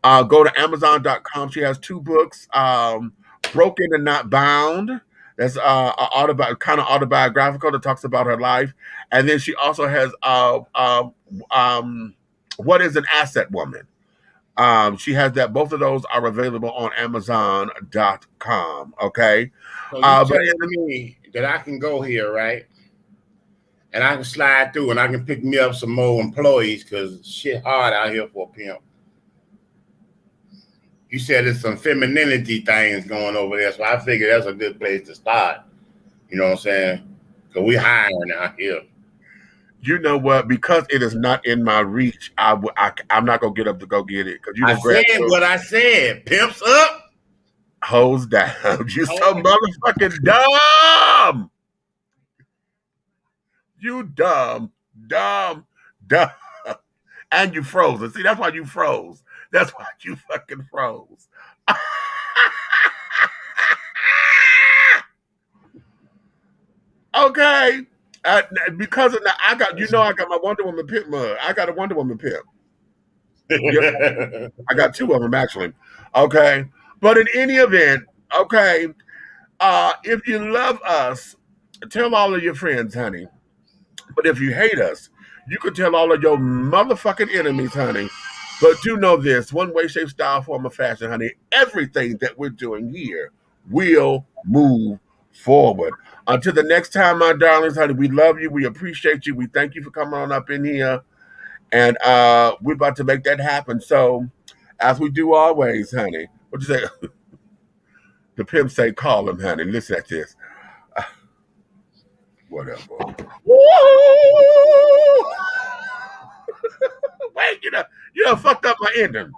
go to Amazon.com. She has two books, Broken and Not Bound. That's kind of autobiographical that talks about her life. And then she also has What is an Asset Woman? She has that. Both of those are available on Amazon.com. Okay. So you But telling me that I can go here, right? And I can slide through and I can pick me up some more employees because shit hard out here for a pimp. You said there's some femininity things going over there, so I figured that's a good place to start. You know what I'm saying? Because we hiring out here. you know what? Because it is not in my reach, I'm not gonna get up to go get it. Because you I don't grab said what I said. Pimps up. hose down. You so motherfucking dumb. You dumb. And you froze. And see, that's why you froze. That's why you fucking froze. Okay. Because of that, I got my Wonder Woman pimp mug. I got a Wonder Woman pimp. I got two of them actually. Okay. But in any event, okay, if you love us, tell all of your friends, honey. But if you hate us, you can tell all of your motherfucking enemies, honey. But do know this: one way, shape, style, form, of fashion, honey. Everything that we're doing here will move forward. Until the next time, my darlings, honey, we love you. We appreciate you. We thank you for coming on up in here. And we're about to make that happen. So, as we do always, honey, what you say? The pimp say, call him, honey. Listen at this. Whatever. Woo! Wait, you done fucked up my ending.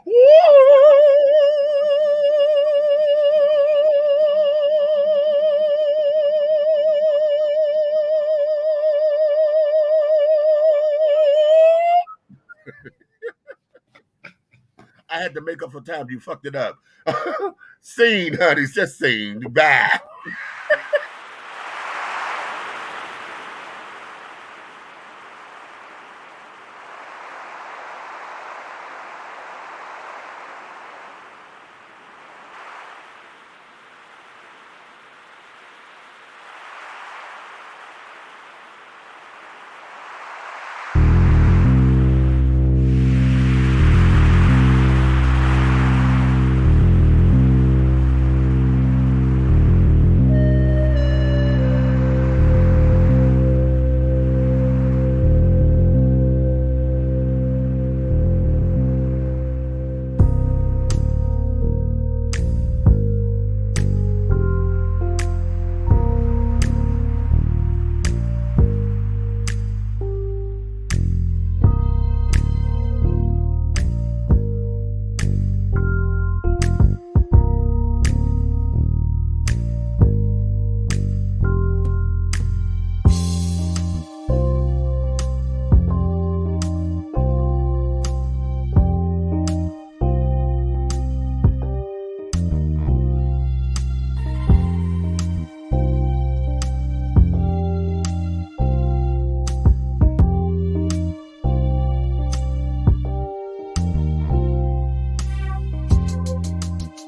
Woo! I had to make up for time. You fucked it up. Scene, honey. It's just scene. Bye.